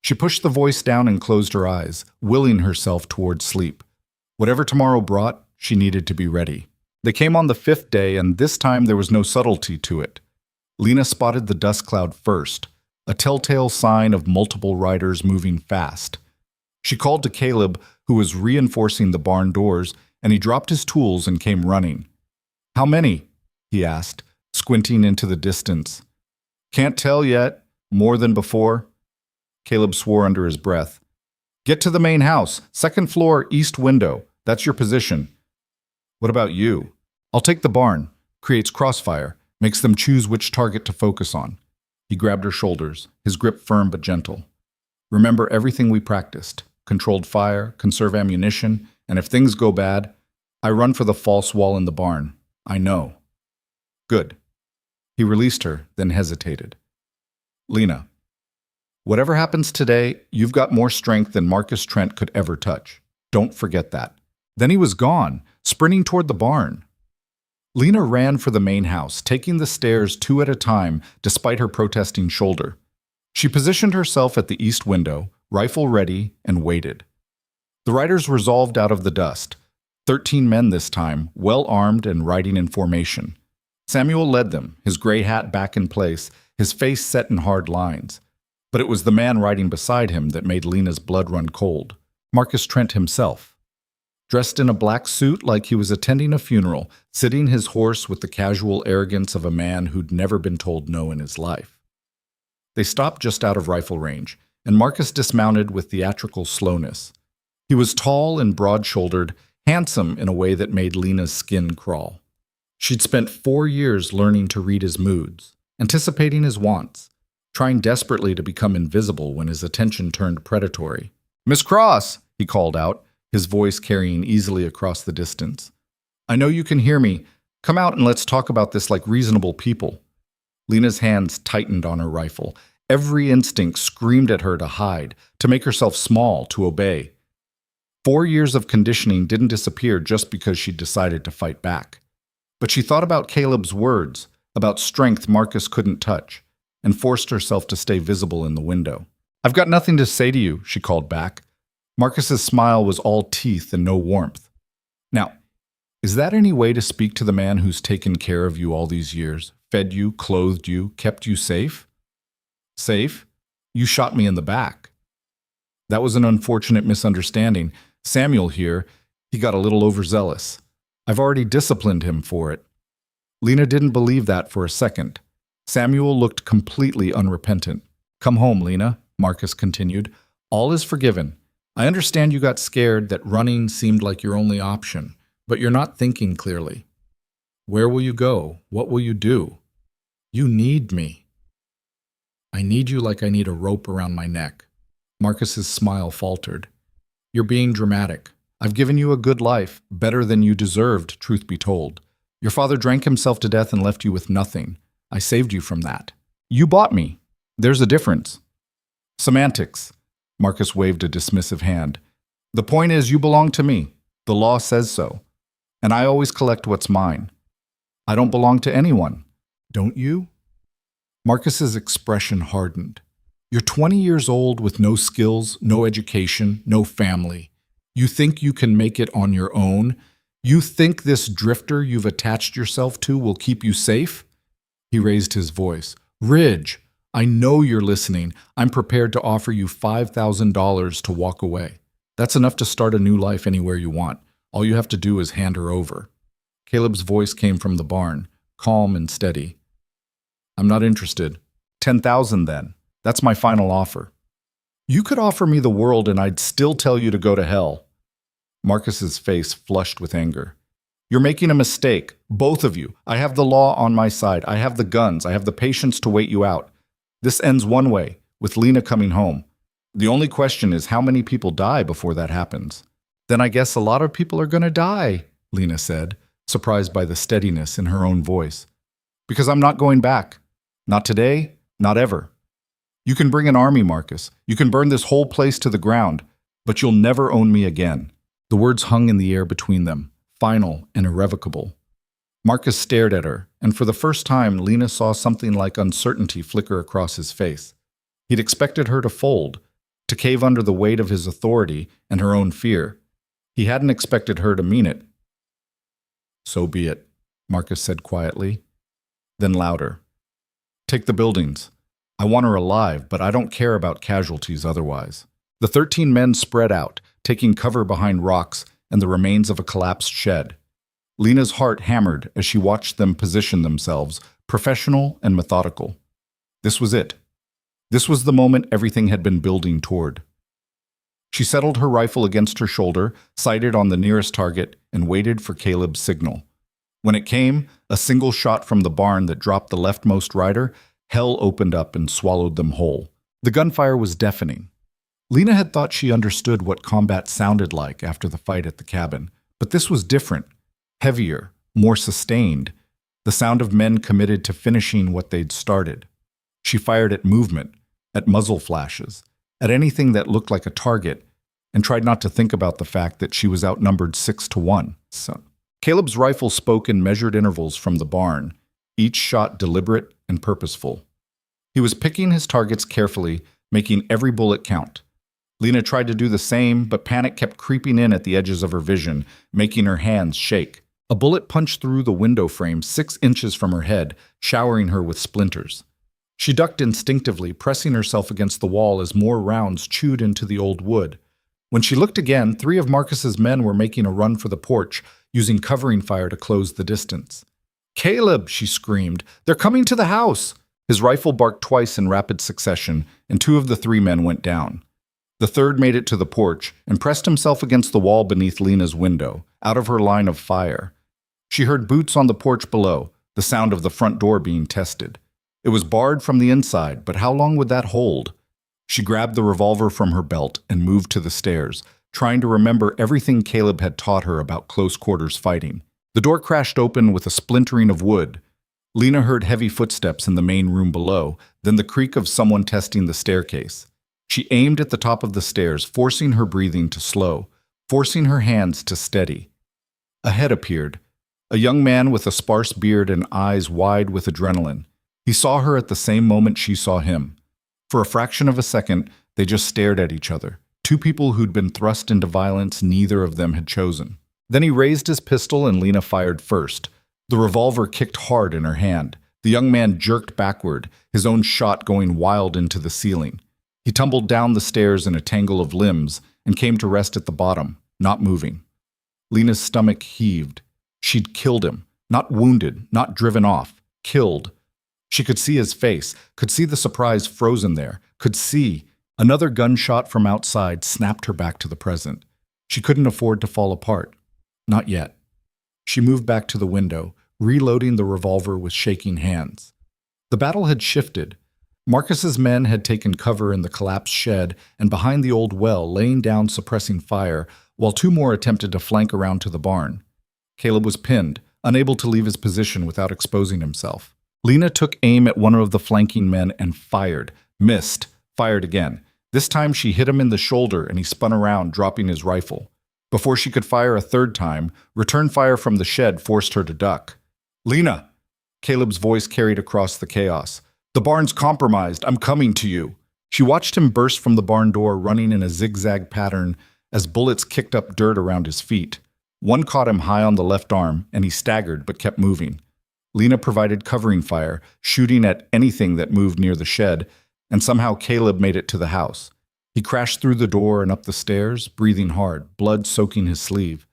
She pushed the voice down and closed her eyes, willing herself toward sleep. Whatever tomorrow brought, she needed to be ready. They came on the 5th day, and this time there was no subtlety to it. Lena spotted the dust cloud first, a telltale sign of multiple riders moving fast. She called to Caleb, who was reinforcing the barn doors, and he dropped his tools and came running. "How many?" he asked, squinting into the distance. "Can't tell yet. More than before." Caleb swore under his breath. "Get to the main house, 2nd floor, east window. That's your position." "What about you?" "I'll take the barn." Creates crossfire, makes them choose which target to focus on. He grabbed her shoulders, his grip firm but gentle. "Remember everything we practiced. Controlled fire, conserve ammunition, and if things go bad, I run for the false wall in the barn. I know." "Good." He released her, then hesitated. "Lena, whatever happens today, you've got more strength than Marcus Trent could ever touch. Don't forget that." Then he was gone, sprinting toward the barn. Lena ran for the main house, taking the stairs 2 at a time despite her protesting shoulder. She positioned herself at the east window, rifle ready, and waited. The riders resolved out of the dust. 13 men this time, well armed and riding in formation. Samuel led them, his gray hat back in place, his face set in hard lines. But it was the man riding beside him that made Lena's blood run cold. Marcus Trent himself. Dressed in a black suit like he was attending a funeral, sitting his horse with the casual arrogance of a man who'd never been told no in his life. They stopped just out of rifle range, and Marcus dismounted with theatrical slowness. He was tall and broad-shouldered, handsome in a way that made Lena's skin crawl. She'd spent 4 years learning to read his moods, anticipating his wants, trying desperately to become invisible when his attention turned predatory. "Miss Cross," he called out, his voice carrying easily across the distance. "I know you can hear me. Come out and let's talk about this like reasonable people." Lena's hands tightened on her rifle. Every instinct screamed at her to hide, to make herself small, to obey. 4 years of conditioning didn't disappear just because she decided to fight back. But she thought about Caleb's words, about strength Marcus couldn't touch, and forced herself to stay visible in the window. "I've got nothing to say to you," she called back. Marcus's smile was all teeth and no warmth. "Now, is that any way to speak to the man who's taken care of you all these years, fed you, clothed you, kept you safe?" "Safe? You shot me in the back." "That was an unfortunate misunderstanding. Samuel here, he got a little overzealous. I've already disciplined him for it." Lena didn't believe that for a second. Samuel looked completely unrepentant. "Come home, Lena," Marcus continued. "All is forgiven. I understand you got scared that running seemed like your only option, but you're not thinking clearly. Where will you go? What will you do? You need me." "I need you like I need a rope around my neck." Marcus's smile faltered. "You're being dramatic. I've given you a good life, better than you deserved, truth be told. Your father drank himself to death and left you with nothing. I saved you from that. You bought me. There's a difference." "Semantics." Marcus waved a dismissive hand. "The point is you belong to me. The law says so. And I always collect what's mine. I don't belong to anyone. Don't you?" Marcus's expression hardened. "You're 20 years old with no skills, no education, no family. You think you can make it on your own? You think this drifter you've attached yourself to will keep you safe?" He raised his voice. "Ridge, I know you're listening. I'm prepared to offer you $5,000 to walk away. That's enough to start a new life anywhere you want. All you have to do is hand her over." Caleb's voice came from the barn, calm and steady. "I'm not interested. 10,000 then. That's my final offer." "You could offer me the world and I'd still tell you to go to hell." Marcus's face flushed with anger. "You're making a mistake, both of you. I have the law on my side. I have the guns. I have the patience to wait you out. This ends one way, with Lena coming home. The only question is how many people die before that happens." "Then I guess a lot of people are going to die," Lena said, surprised by the steadiness in her own voice. Because I'm not going back. Not today, not ever. You can bring an army, Marcus. You can burn this whole place to the ground, but you'll never own me again. The words hung in the air between them, final and irrevocable. Marcus stared at her, and for the first time, Lena saw something like uncertainty flicker across his face. He'd expected her to fold, to cave under the weight of his authority and her own fear. He hadn't expected her to mean it. So be it, Marcus said quietly, then louder. Take the buildings. I want her alive, but I don't care about casualties otherwise. The 13 men spread out, taking cover behind rocks and the remains of a collapsed shed. Lena's heart hammered as she watched them position themselves, professional and methodical. This was it. This was the moment everything had been building toward. She settled her rifle against her shoulder, sighted on the nearest target, and waited for Caleb's signal. When it came, a single shot from the barn that dropped the leftmost rider, hell opened up and swallowed them whole. The gunfire was deafening. Lena had thought she understood what combat sounded like after the fight at the cabin, but this was different, heavier, more sustained, the sound of men committed to finishing what they'd started. She fired at movement, at muzzle flashes, at anything that looked like a target, and tried not to think about the fact that she was outnumbered 6-1. So, Caleb's rifle spoke in measured intervals from the barn, each shot deliberate and purposeful. He was picking his targets carefully, making every bullet count. Lena tried to do the same, but panic kept creeping in at the edges of her vision, making her hands shake. A bullet punched through the window frame 6 inches from her head, showering her with splinters. She ducked instinctively, pressing herself against the wall as more rounds chewed into the old wood. When she looked again, 3 of Marcus's men were making a run for the porch, using covering fire to close the distance. "Caleb!" she screamed. "They're coming to the house!" His rifle barked twice in rapid succession, and 2 of the 3 men went down. The third made it to the porch and pressed himself against the wall beneath Lena's window, out of her line of fire. She heard boots on the porch below, the sound of the front door being tested. It was barred from the inside, but how long would that hold? She grabbed the revolver from her belt and moved to the stairs, trying to remember everything Caleb had taught her about close-quarters fighting. The door crashed open with a splintering of wood. Lena heard heavy footsteps in the main room below, then the creak of someone testing the staircase. She aimed at the top of the stairs, forcing her breathing to slow, forcing her hands to steady. A head appeared, a young man with a sparse beard and eyes wide with adrenaline. He saw her at the same moment she saw him. For a fraction of a second, they just stared at each other, 2 people who'd been thrust into violence neither of them had chosen. Then he raised his pistol and Lena fired first. The revolver kicked hard in her hand. The young man jerked backward, his own shot going wild into the ceiling. He tumbled down the stairs in a tangle of limbs and came to rest at the bottom, not moving. Lena's stomach heaved. She'd killed him, not wounded, not driven off, killed. She could see his face, could see the surprise frozen there, could see. Another gunshot from outside snapped her back to the present. She couldn't afford to fall apart. Not yet. She moved back to the window, reloading the revolver with shaking hands. The battle had shifted. Marcus's men had taken cover in the collapsed shed and behind the old well, laying down suppressing fire, while 2 more attempted to flank around to the barn. Caleb was pinned, unable to leave his position without exposing himself. Lena took aim at one of the flanking men and fired, missed, fired again. This time she hit him in the shoulder and he spun around, dropping his rifle. Before she could fire a third time, return fire from the shed forced her to duck. "Lena!" Caleb's voice carried across the chaos. "The barn's compromised. I'm coming to you." She watched him burst from the barn door, running in a zigzag pattern as bullets kicked up dirt around his feet. One caught him high on the left arm, and he staggered but kept moving. Lena provided covering fire, shooting at anything that moved near the shed, and somehow Caleb made it to the house. He crashed through the door and up the stairs, breathing hard, blood soaking his sleeve.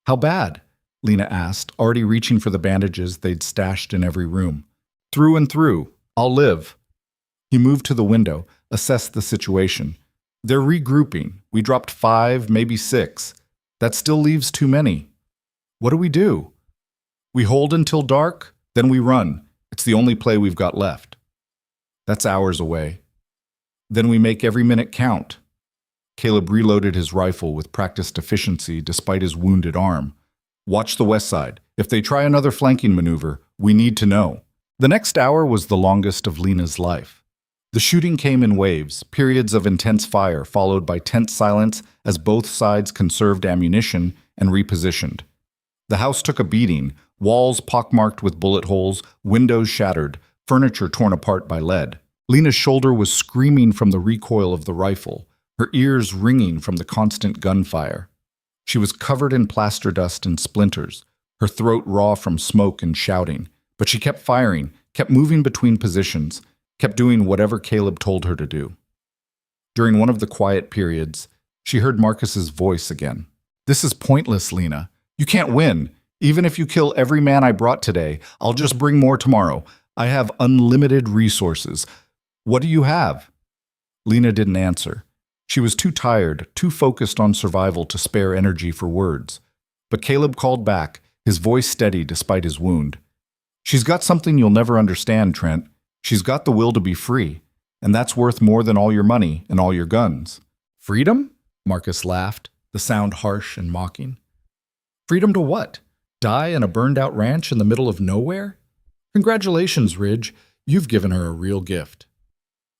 "How bad?" Lena asked, already reaching for the bandages they'd stashed in every room. "Through and through. I'll live." He moved to the window, assessed the situation. "They're regrouping. We dropped 5, maybe 6. That still leaves too many. What do we do? We hold until dark, then we run. It's the only play we've got left. That's hours away. Then we make every minute count." Caleb reloaded his rifle with practiced efficiency despite his wounded arm. "Watch the west side. If they try another flanking maneuver, we need to know." The next hour was the longest of Lena's life. The shooting came in waves, periods of intense fire followed by tense silence as both sides conserved ammunition and repositioned. The house took a beating, walls pockmarked with bullet holes, windows shattered, furniture torn apart by lead. Lena's shoulder was screaming from the recoil of the rifle, her ears ringing from the constant gunfire. She was covered in plaster dust and splinters, her throat raw from smoke and shouting, but she kept firing, kept moving between positions, kept doing whatever Caleb told her to do. During one of the quiet periods, she heard Marcus's voice again. "This is pointless, Lena. You can't win. Even if you kill every man I brought today, I'll just bring more tomorrow. I have unlimited resources. What do you have?" Lena didn't answer. She was too tired, too focused on survival to spare energy for words. But Caleb called back, his voice steady despite his wound. "She's got something you'll never understand, Trent. She's got the will to be free, and that's worth more than all your money and all your guns." "Freedom?" Marcus laughed, the sound harsh and mocking. "Freedom to what? Die in a burned-out ranch in the middle of nowhere? Congratulations, Ridge. You've given her a real gift.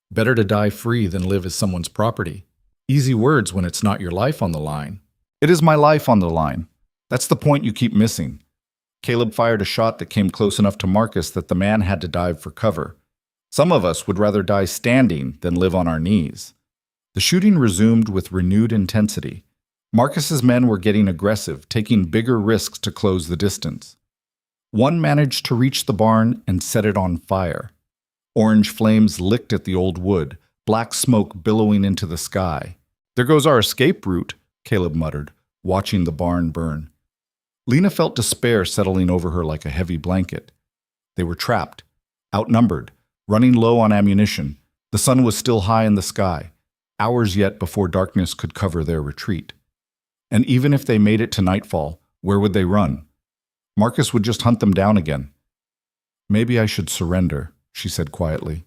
Better to die free than live as someone's property. Easy words when it's not your life on the line." "It is my life on the line. That's the point you keep missing." Caleb fired a shot that came close enough to Marcus that the man had to dive for cover. Some of us would rather die standing than live on our knees. The shooting resumed with renewed intensity. Marcus's men were getting aggressive, taking bigger risks to close the distance. One managed to reach the barn and set it on fire. Orange flames licked at the old wood, black smoke billowing into the sky. "There goes our escape route," Caleb muttered, watching the barn burn. Lena felt despair settling over her like a heavy blanket. They were trapped, outnumbered, running low on ammunition. The sun was still high in the sky, hours yet before darkness could cover their retreat. And even if they made it to nightfall, where would they run? Marcus would just hunt them down again. "Maybe I should surrender," she said quietly.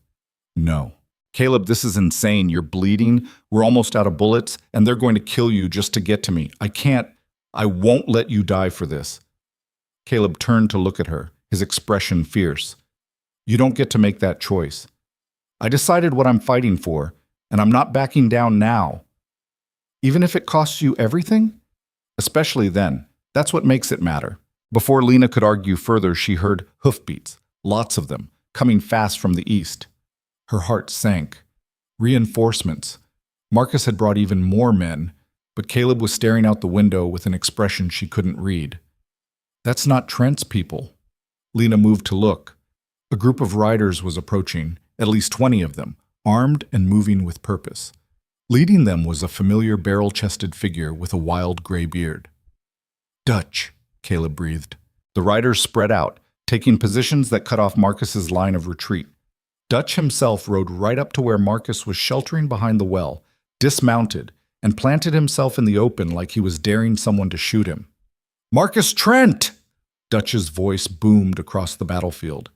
"No. Caleb, this is insane. You're bleeding, we're almost out of bullets, and they're going to kill you just to get to me. I won't let you die for this." Caleb turned to look at her, his expression fierce. "You don't get to make that choice. I decided what I'm fighting for, and I'm not backing down now. Even if it costs you everything? Especially then. That's what makes it matter." Before Lena could argue further, she heard hoofbeats, lots of them, coming fast from the east. Her heart sank. Reinforcements. Marcus had brought even more men, but Caleb was staring out the window with an expression she couldn't read. "That's not Trent's people." Lena moved to look. A group of riders was approaching, at least 20 of them, armed and moving with purpose. Leading them was a familiar barrel-chested figure with a wild gray beard. "Dutch," Caleb breathed. The riders spread out, taking positions that cut off Marcus's line of retreat. Dutch himself rode right up to where Marcus was sheltering behind the well, dismounted, and planted himself in the open like he was daring someone to shoot him. "Marcus Trent!" Dutch's voice boomed across the battlefield.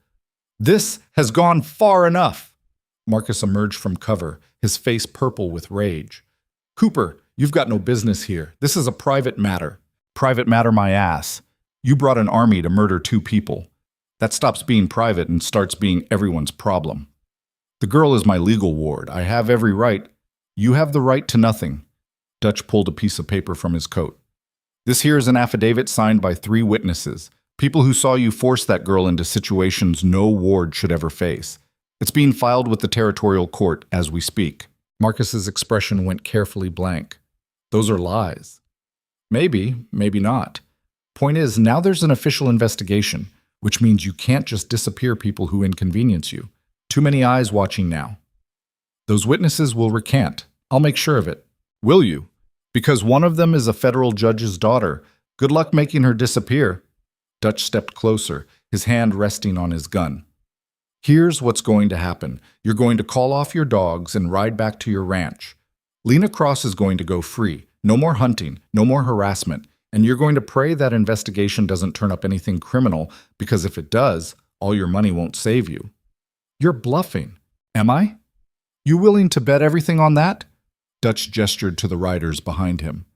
"This has gone far enough!" Marcus emerged from cover, his face purple with rage. "Cooper, you've got no business here. This is a private matter." "Private matter my ass. You brought an army to murder 2 people. That stops being private and starts being everyone's problem. The girl is my legal ward. I have every right. You have the right to nothing." Dutch pulled a piece of paper from his coat. "This here is an affidavit signed by 3 witnesses, people who saw you force that girl into situations no ward should ever face. It's being filed with the territorial court as we speak." Marcus's expression went carefully blank. "Those are lies." "Maybe, maybe not. Point is, now there's an official investigation, which means you can't just disappear people who inconvenience you. Too many eyes watching now. Those witnesses will recant. I'll make sure of it." "Will you? Because one of them is a federal judge's daughter. Good luck making her disappear." Dutch stepped closer, his hand resting on his gun. "Here's what's going to happen. You're going to call off your dogs and ride back to your ranch. Lena Cross is going to go free. No more hunting, no more harassment, and you're going to pray that investigation doesn't turn up anything criminal, because if it does, all your money won't save you." "You're bluffing." "Am I? You willing to bet everything on that?" Dutch gestured to the riders behind him.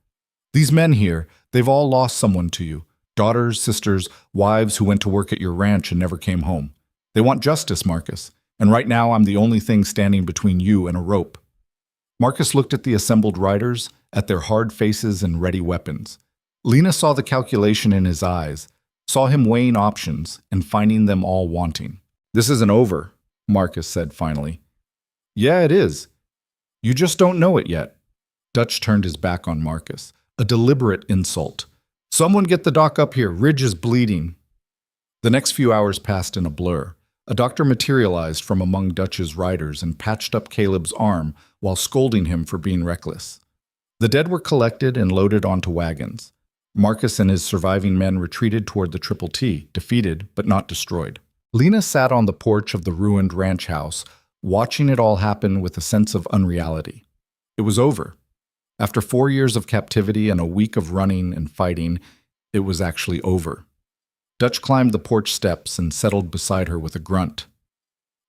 "These men here, they've all lost someone to you. Daughters, sisters, wives who went to work at your ranch and never came home. They want justice, Marcus, and right now I'm the only thing standing between you and a rope. Marcus looked at the assembled riders, at their hard faces and ready weapons. Lena saw the calculation in his eyes, saw him weighing options and finding them all wanting. "This isn't over," Marcus said finally. "Yeah, it is. You just don't know it yet." Dutch turned his back on Marcus, a deliberate insult. "Someone get the doc up here. Ridge is bleeding." The next few hours passed in a blur. A doctor materialized from among Dutch's riders and patched up Caleb's arm while scolding him for being reckless. The dead were collected and loaded onto wagons. Marcus and his surviving men retreated toward the Triple T, defeated but not destroyed. Lena sat on the porch of the ruined ranch house, watching it all happen with a sense of unreality. It was over. After 4 years of captivity and a week of running and fighting, it was actually over. Dutch climbed the porch steps and settled beside her with a grunt.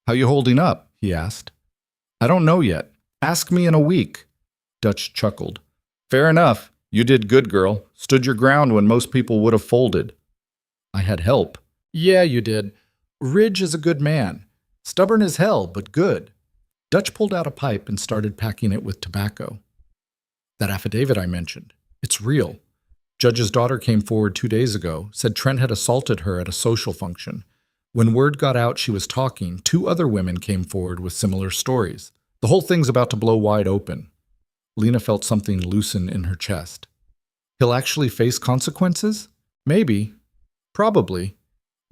"How you holding up?" he asked. "I don't know yet. Ask me in a week." Dutch chuckled. "Fair enough. You did good, girl. Stood your ground when most people would have folded." "I had help." "Yeah, you did. Ridge is a good man. Stubborn as hell, but good." Dutch pulled out a pipe and started packing it with tobacco. "That affidavit I mentioned, it's real. Judge's daughter came forward 2 days ago, said Trent had assaulted her at a social function. When word got out she was talking, 2 other women came forward with similar stories. The whole thing's about to blow wide open." Lena felt something loosen in her chest. "He'll actually face consequences? Maybe. Probably.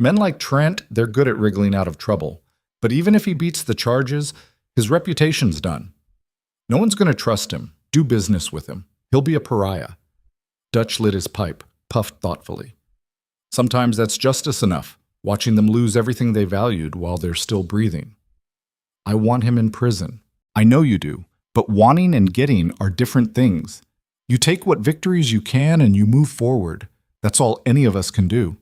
Men like Trent, they're good at wriggling out of trouble. But even if he beats the charges, his reputation's done. No one's going to trust him, do business with him. He'll be a pariah." Dutch lit his pipe, puffed thoughtfully. "Sometimes that's justice enough, watching them lose everything they valued while they're still breathing." "I want him in prison." "I know you do, but wanting and getting are different things. You take what victories you can and you move forward. That's all any of us can do."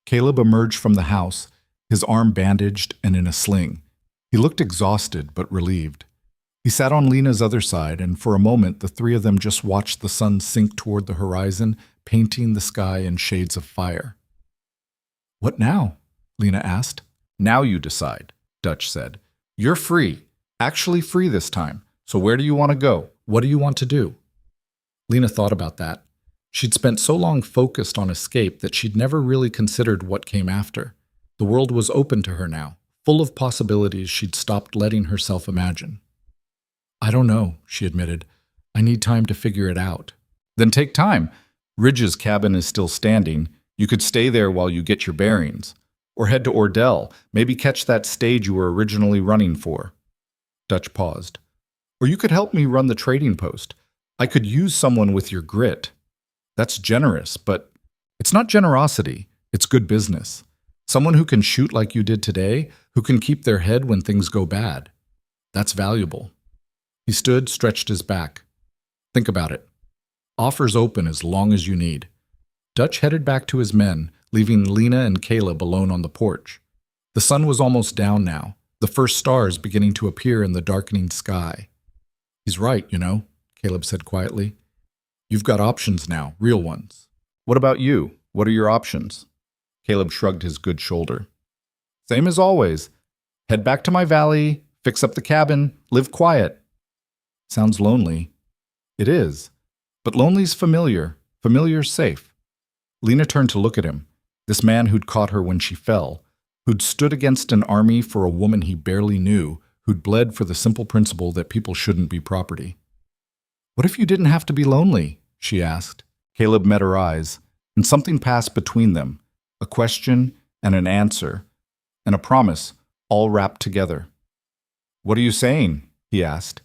Caleb emerged from the house, his arm bandaged and in a sling. He looked exhausted but relieved. He sat on Lena's other side, and for a moment the 3 of them just watched the sun sink toward the horizon, painting the sky in shades of fire. "What now?" Lena asked. "Now you decide," Dutch said. "You're free, actually free this time. So where do you want to go? What do you want to do?" Lena thought about that. She'd spent so long focused on escape that she'd never really considered what came after. The world was open to her now, full of possibilities she'd stopped letting herself imagine. "I don't know," she admitted. "I need time to figure it out." "Then take time. Ridge's cabin is still standing. You could stay there while you get your bearings. Or head to Ordell, maybe catch that stage you were originally running for." Dutch paused. "Or you could help me run the trading post. I could use someone with your grit." "That's generous, but it's not generosity. It's good business. Someone who can shoot like you did today, who can keep their head when things go bad. That's valuable." He stood, stretched his back. "Think about it. Offers open as long as you need." Dutch headed back to his men, leaving Lena and Caleb alone on the porch. The sun was almost down now, the first stars beginning to appear in the darkening sky. "He's right, you know," Caleb said quietly. "You've got options now, real ones." "What about you? What are your options?" Caleb shrugged his good shoulder. "Same as always. Head back to my valley, fix up the cabin, live quiet." "Sounds lonely." "It is. But lonely's familiar. Familiar's safe." Lena turned to look at him, this man who'd caught her when she fell, who'd stood against an army for a woman he barely knew, who'd bled for the simple principle that people shouldn't be property. "What if you didn't have to be lonely?" she asked. Caleb met her eyes, and something passed between them, a question and an answer, and a promise, all wrapped together. "What are you saying?" he asked.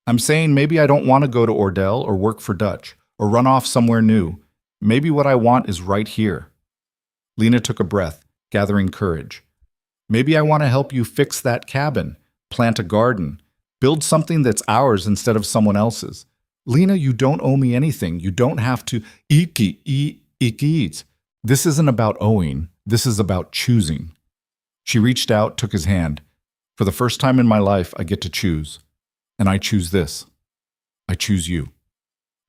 "I'm saying maybe I don't want to go to Ordell or work for Dutch, or run off somewhere new. Maybe what I want is right here." Lena took a breath, gathering courage. "Maybe I want to help you fix that cabin, plant a garden, build something that's ours instead of someone else's. Lena, you don't owe me anything. You don't have to eat. This isn't about owing. This is about choosing." She reached out, took his hand. "For the first time in my life, I get to choose. And I choose this. I choose you.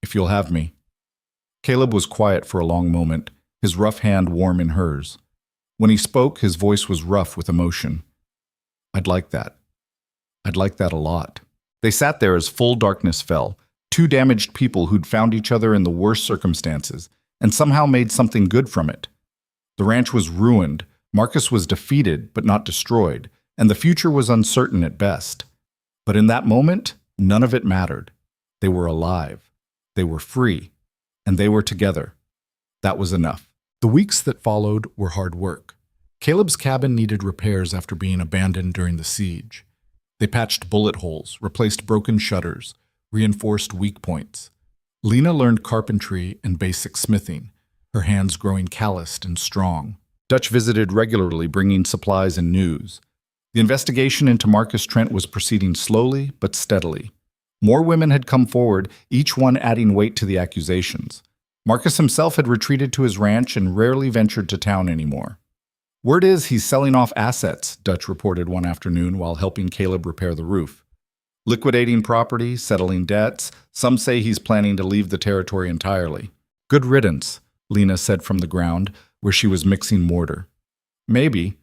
If you'll have me." Caleb was quiet for a long moment, his rough hand warm in hers. When he spoke, his voice was rough with emotion. I'd like that. I'd like that a lot. They sat there as full darkness fell, two damaged people who'd found each other in the worst circumstances, and somehow made something good from it. The ranch was ruined, Marcus was defeated but not destroyed, and the future was uncertain at best. But in that moment, none of it mattered. They were alive, they were free, and they were together. That was enough. The weeks that followed were hard work. Caleb's cabin needed repairs after being abandoned during the siege. They patched bullet holes, replaced broken shutters, reinforced weak points. Lena learned carpentry and basic smithing, her hands growing calloused and strong. Dutch visited regularly, bringing supplies and news. The investigation into Marcus Trent was proceeding slowly but steadily. More women had come forward, each one adding weight to the accusations. Marcus himself had retreated to his ranch and rarely ventured to town anymore. Word is he's selling off assets, Dutch reported one afternoon while helping Caleb repair the roof. Liquidating property, settling debts, some say he's planning to leave the territory entirely. Good riddance, Lena said from the ground, where she was mixing mortar. Maybe,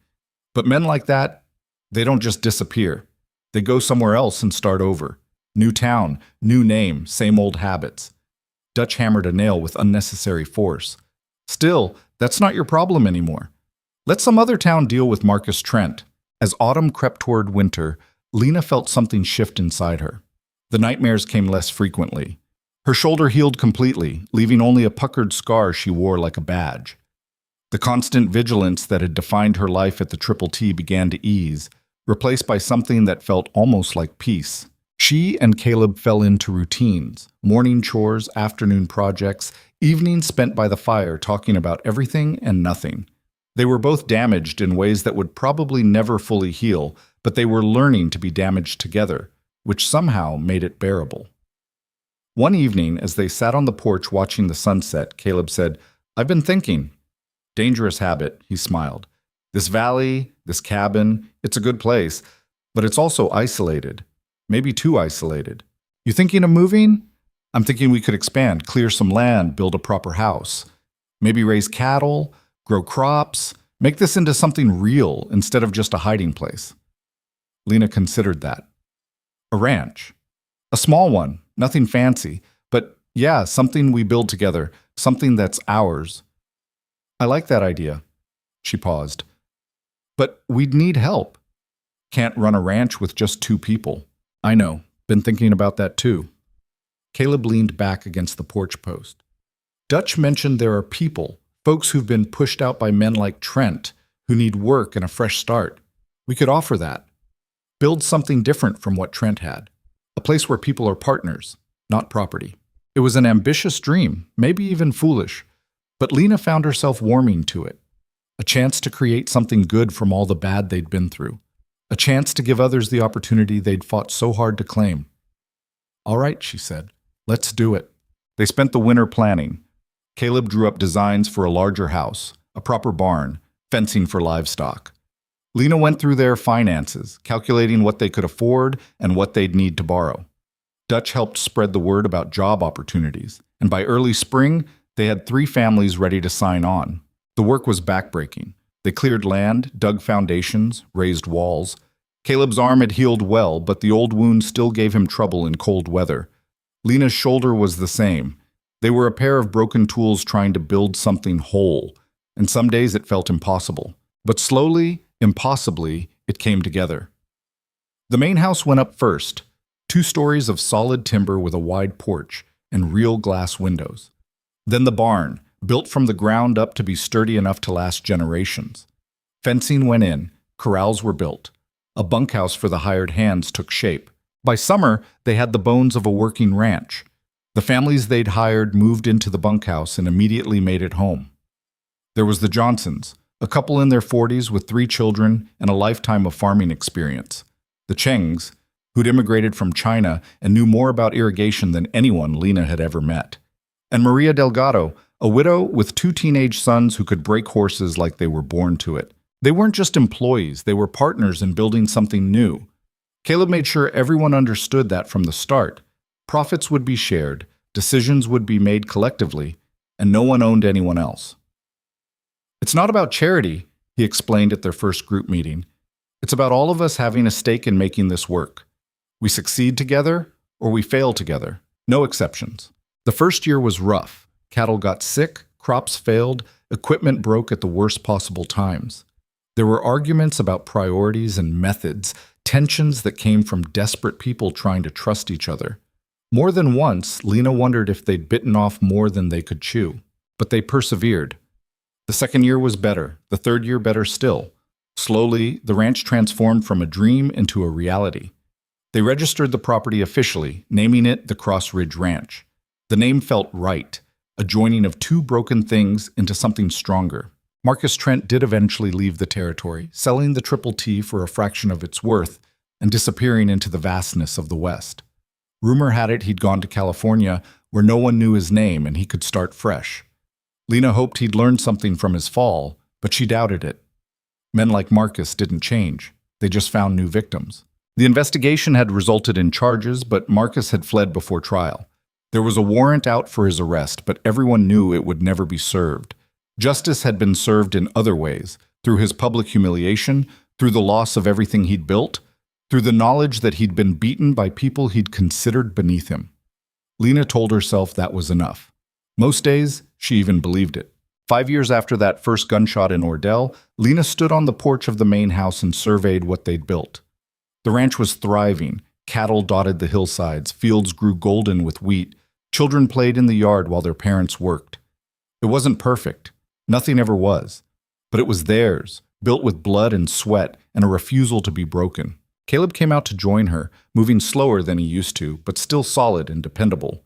but men like that, they don't just disappear. They go somewhere else and start over. New town, new name, same old habits. Dutch hammered a nail with unnecessary force. Still, that's not your problem anymore. Let some other town deal with Marcus Trent. As autumn crept toward winter, Lena felt something shift inside her. The nightmares came less frequently. Her shoulder healed completely, leaving only a puckered scar she wore like a badge. The constant vigilance that had defined her life at the Triple T began to ease, replaced by something that felt almost like peace. She and Caleb fell into routines, morning chores, afternoon projects, evenings spent by the fire talking about everything and nothing. They were both damaged in ways that would probably never fully heal, but they were learning to be damaged together, which somehow made it bearable. One evening, as they sat on the porch watching the sunset, Caleb said, "I've been thinking." "Dangerous habit," he smiled. "This valley, this cabin, it's a good place, but it's also isolated. Maybe too isolated. You thinking of moving? I'm thinking we could expand, clear some land, build a proper house. Maybe raise cattle, grow crops, make this into something real instead of just a hiding place." Lena considered that. A ranch. A small one, nothing fancy, but yeah, something we build together, something that's ours. "I like that idea." She paused. "But we'd need help. Can't run a ranch with just two people." "I know. Been thinking about that too." Caleb leaned back against the porch post. "Dutch mentioned there are people, folks who've been pushed out by men like Trent, who need work and a fresh start. We could offer that. Build something different from what Trent had. A place where people are partners, not property." It was an ambitious dream, maybe even foolish, but Lena found herself warming to it. A chance to create something good from all the bad they'd been through. A chance to give others the opportunity they'd fought so hard to claim. "All right," she said. "Let's do it." They spent the winter planning. Caleb drew up designs for a larger house, a proper barn, fencing for livestock. Lena went through their finances, calculating what they could afford and what they'd need to borrow. Dutch helped spread the word about job opportunities, and by early spring, they had 3 families ready to sign on. The work was backbreaking. They cleared land, dug foundations, raised walls. Caleb's arm had healed well, but the old wound still gave him trouble in cold weather. Lena's shoulder was the same. They were a pair of broken tools trying to build something whole, and some days it felt impossible. But slowly, impossibly, it came together. The main house went up first, 2 stories of solid timber with a wide porch and real glass windows. Then the barn, built from the ground up to be sturdy enough to last generations. Fencing went in, corrals were built. A bunkhouse for the hired hands took shape. By summer, they had the bones of a working ranch. The families they'd hired moved into the bunkhouse and immediately made it home. There was the Johnsons, a couple in their 40s with 3 children and a lifetime of farming experience. The Chengs, who'd immigrated from China and knew more about irrigation than anyone Lena had ever met. And Maria Delgado, a widow with 2 teenage sons who could break horses like they were born to it. They weren't just employees, they were partners in building something new. Caleb made sure everyone understood that from the start. Profits would be shared, decisions would be made collectively, and no one owned anyone else. "It's not about charity," he he explained at their first group meeting. It's about all of us having a stake in making this work. We succeed together or we fail together. No exceptions. The first year was rough. Cattle got sick, crops failed, equipment broke at the worst possible times. There were arguments about priorities and methods, tensions that came from desperate people trying to trust each other. More than once, Lena wondered if they'd bitten off more than they could chew. But they persevered. The second year was better, the third year better still. Slowly, the ranch transformed from a dream into a reality. They registered the property officially, naming it the Cross Ridge Ranch. The name felt right, a joining of two broken things into something stronger. Marcus Trent did eventually leave the territory, selling the Triple T for a fraction of its worth and disappearing into the vastness of the West. Rumor had it he'd gone to California, where no one knew his name and he could start fresh. Lena hoped he'd learned something from his fall, but she doubted it. Men like Marcus didn't change. They just found new victims. The investigation had resulted in charges, but Marcus had fled before trial. There was a warrant out for his arrest, but everyone knew it would never be served. Justice had been served in other ways, through his public humiliation, through the loss of everything he'd built, through the knowledge that he'd been beaten by people he'd considered beneath him. Lena told herself that was enough. Most days, she even believed it. 5 years after that first gunshot in Ordell, Lena stood on the porch of the main house and surveyed what they'd built. The ranch was thriving. Cattle dotted the hillsides, fields grew golden with wheat, children played in the yard while their parents worked. It wasn't perfect. Nothing ever was. But it was theirs, built with blood and sweat and a refusal to be broken. Caleb came out to join her, moving slower than he used to, but still solid and dependable.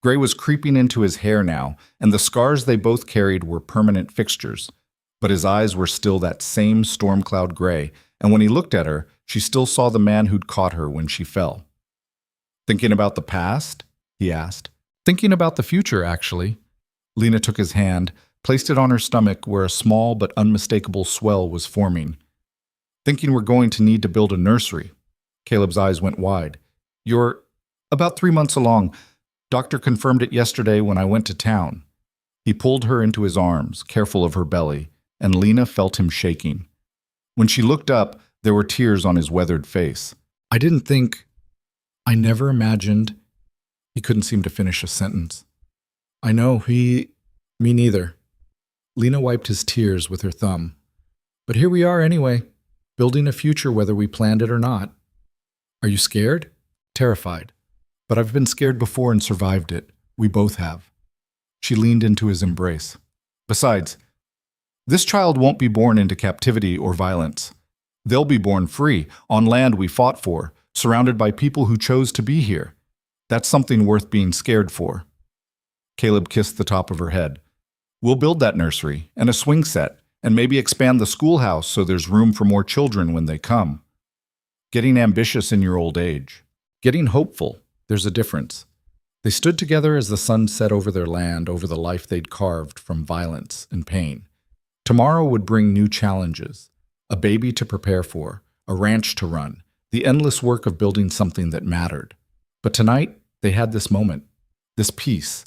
Gray was creeping into his hair now, and the scars they both carried were permanent fixtures. But his eyes were still that same storm cloud gray, and when he looked at her, she still saw the man who'd caught her when she fell. "Thinking about the past?" he asked. "Thinking about the future, actually." Lena took his hand, placed it on her stomach where a small but unmistakable swell was forming. "Thinking we're going to need to build a nursery." Caleb's eyes went wide. "You're about 3 months along. Doctor confirmed it yesterday when I went to town." He pulled her into his arms, careful of her belly, and Lena felt him shaking. When she looked up, there were tears on his weathered face. "I never imagined." He couldn't seem to finish a sentence. "I know, me neither." Lena wiped his tears with her thumb. "But here we are anyway, building a future whether we planned it or not." "Are you scared?" "Terrified. But I've been scared before and survived it. We both have." She leaned into his embrace. "Besides, this child won't be born into captivity or violence. They'll be born free, on land we fought for, surrounded by people who chose to be here. That's something worth being scared for." Caleb kissed the top of her head. "We'll build that nursery, and a swing set, and maybe expand the schoolhouse so there's room for more children when they come. Getting ambitious in your old age. Getting hopeful. There's a difference." They stood together as the sun set over their land, over the life they'd carved from violence and pain. Tomorrow would bring new challenges. A baby to prepare for, a ranch to run, the endless work of building something that mattered. But tonight, they had this moment, this peace,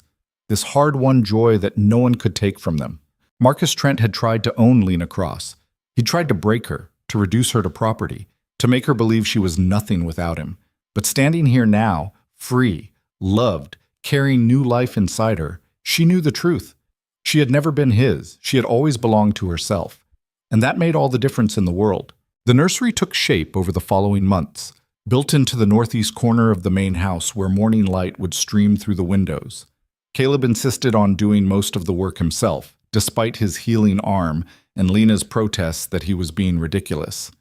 this hard-won joy that no one could take from them. Marcus Trent had tried to own Lena Cross. He tried to break her, to reduce her to property, to make her believe she was nothing without him. But standing here now, free, loved, carrying new life inside her, she knew the truth. She had never been his. She had always belonged to herself. And that made all the difference in the world. The nursery took shape over the following months, built into the northeast corner of the main house where morning light would stream through the windows. Caleb insisted on doing most of the work himself, despite his healing arm and Lena's protests that he was being ridiculous.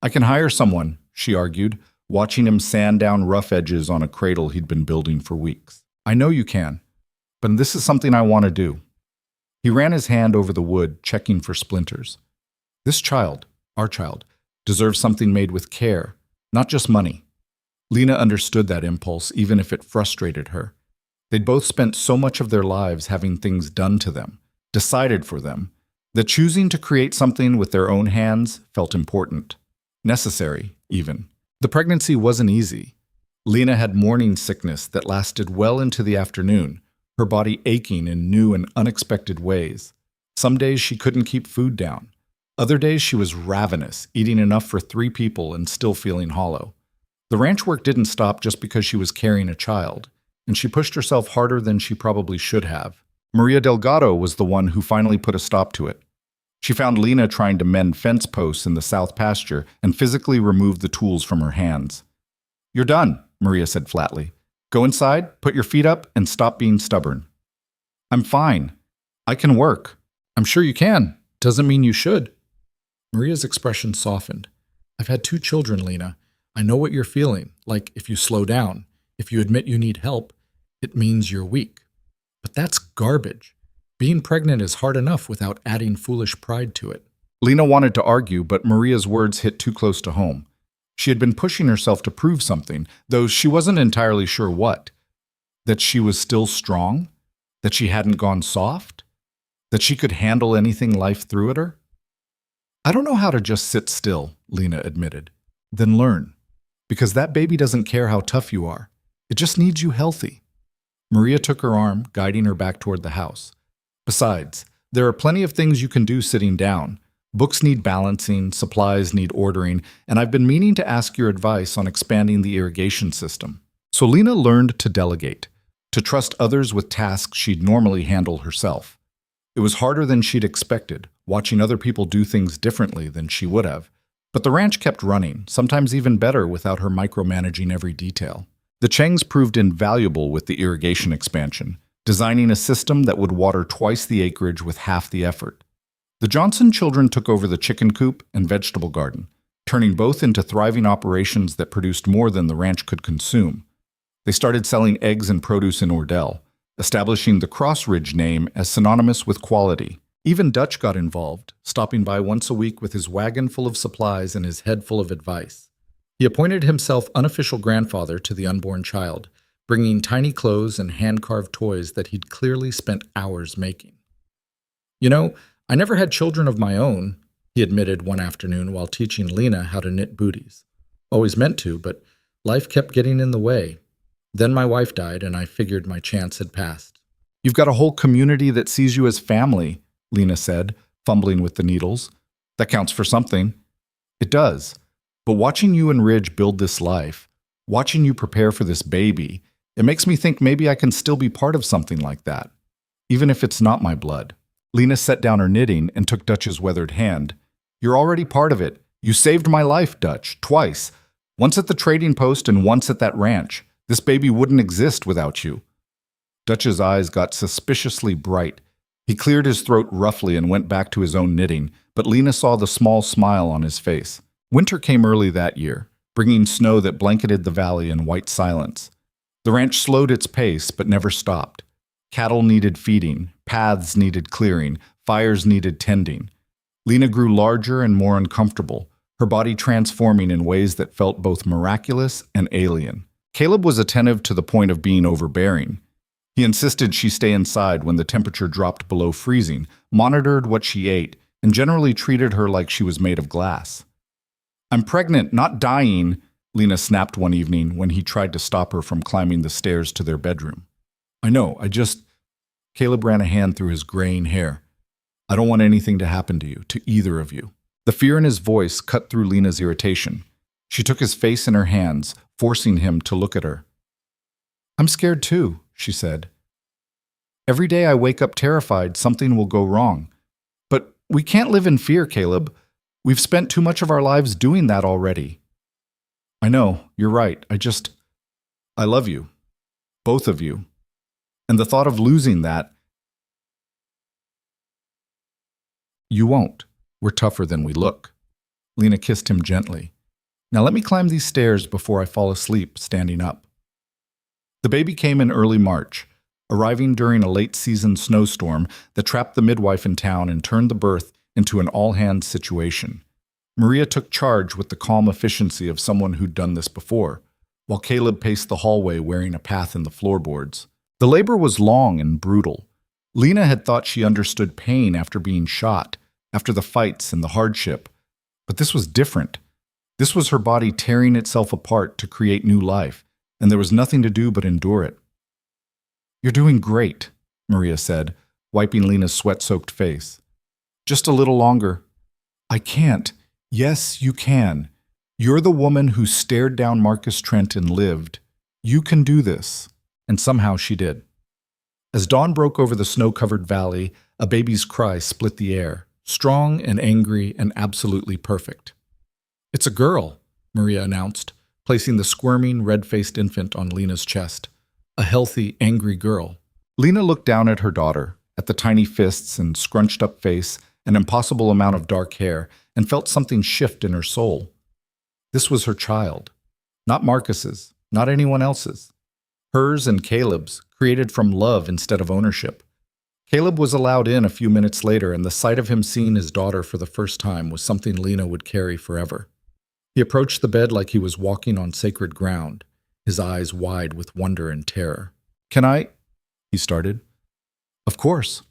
"I can hire someone," she argued, watching him sand down rough edges on a cradle he'd been building for weeks. "I know you can, but this is something I want to do." He ran his hand over the wood, checking for splinters. "This child, our child, deserves something made with care, not just money." Lena understood that impulse, even if it frustrated her. They'd both spent so much of their lives having things done to them, decided for them, that choosing to create something with their own hands felt important, necessary, even. The pregnancy wasn't easy. Lena had morning sickness that lasted well into the afternoon, her body aching in new and unexpected ways. Some days she couldn't keep food down. Other days she was ravenous, eating enough for 3 people and still feeling hollow. The ranch work didn't stop just because she was carrying a child, and she pushed herself harder than she probably should have. Maria Delgado was the one who finally put a stop to it. She found Lena trying to mend fence posts in the south pasture and physically removed the tools from her hands. "You're done," Maria said flatly. "Go inside, put your feet up, and stop being stubborn." "I'm fine. I can work." "I'm sure you can. Doesn't mean you should." Maria's expression softened. "I've had 2 children, Lena. I know what you're feeling, like if you slow down, if you admit you need help, it means you're weak. But that's garbage. Being pregnant is hard enough without adding foolish pride to it." Lena wanted to argue, but Maria's words hit too close to home. She had been pushing herself to prove something, though she wasn't entirely sure what. That she was still strong? That she hadn't gone soft? That she could handle anything life threw at her? "I don't know how to just sit still," Lena admitted. "Then learn. Because that baby doesn't care how tough you are. It just needs you healthy." Maria took her arm, guiding her back toward the house. "Besides, there are plenty of things you can do sitting down. Books need balancing, supplies need ordering, and I've been meaning to ask your advice on expanding the irrigation system." So Lena learned to delegate, to trust others with tasks she'd normally handle herself. It was harder than she'd expected, watching other people do things differently than she would have. But the ranch kept running, sometimes even better without her micromanaging every detail. The Chengs proved invaluable with the irrigation expansion, designing a system that would water twice the acreage with half the effort. The Johnson children took over the chicken coop and vegetable garden, turning both into thriving operations that produced more than the ranch could consume. They started selling eggs and produce in Ordell, establishing the Cross Ridge name as synonymous with quality. Even Dutch got involved, stopping by once a week with his wagon full of supplies and his head full of advice. He appointed himself unofficial grandfather to the unborn child, bringing tiny clothes and hand-carved toys that he'd clearly spent hours making. "You know, I never had children of my own," he admitted one afternoon while teaching Lena how to knit booties. "Always meant to, but life kept getting in the way. Then my wife died, and I figured my chance had passed." "You've got a whole community that sees you as family," Lena said, fumbling with the needles. "That counts for something." "It does. But watching you and Ridge build this life, watching you prepare for this baby, it makes me think maybe I can still be part of something like that, even if it's not my blood." Lena set down her knitting and took Dutch's weathered hand. "You're already part of it. You saved my life, Dutch, twice. Once at the trading post and once at that ranch. This baby wouldn't exist without you." Dutch's eyes got suspiciously bright. He cleared his throat roughly and went back to his own knitting, but Lena saw the small smile on his face. Winter came early that year, bringing snow that blanketed the valley in white silence. The ranch slowed its pace, but never stopped. Cattle needed feeding, paths needed clearing, fires needed tending. Lena grew larger and more uncomfortable, her body transforming in ways that felt both miraculous and alien. Caleb was attentive to the point of being overbearing. He insisted she stay inside when the temperature dropped below freezing, monitored what she ate, and generally treated her like she was made of glass. "I'm pregnant, not dying," Lena snapped one evening when he tried to stop her from climbing the stairs to their bedroom. "I know, Caleb ran a hand through his graying hair. "I don't want anything to happen to you, to either of you." The fear in his voice cut through Lena's irritation. She took his face in her hands, forcing him to look at her. "I'm scared too," she said. "Every day I wake up terrified something will go wrong. But we can't live in fear, Caleb. We've spent too much of our lives doing that already." "I know, you're right. I love you. Both of you. And the thought of losing that..." "You won't. We're tougher than we look." Lena kissed him gently. "Now let me climb these stairs before I fall asleep standing up." The baby came in early March, arriving during a late-season snowstorm that trapped the midwife in town and turned the birth into an all-hands situation. Maria took charge with the calm efficiency of someone who'd done this before, while Caleb paced the hallway wearing a path in the floorboards. The labor was long and brutal. Lena had thought she understood pain after being shot, after the fights and the hardship. But this was different. This was her body tearing itself apart to create new life, and there was nothing to do but endure it. "You're doing great," Maria said, wiping Lena's sweat-soaked face. "Just a little longer. I can't. Yes, you can. You're the woman who stared down Marcus Trent and lived. You can do this. And somehow she did. As dawn broke over the snow-covered valley, a baby's cry split the air, strong and angry and absolutely perfect. It's a girl, Maria announced, placing the squirming, red-faced infant on Lena's chest. A healthy, angry girl. Lena looked down at her daughter, at the tiny fists and scrunched-up face, an impossible amount of dark hair, and felt something shift in her soul. This was her child. Not Marcus's, not anyone else's. Hers and Caleb's, created from love instead of ownership. Caleb was allowed in a few minutes later, and the sight of him seeing his daughter for the first time was something Lena would carry forever. He approached the bed like he was walking on sacred ground, his eyes wide with wonder and terror. "Can I?" he started. "Of course."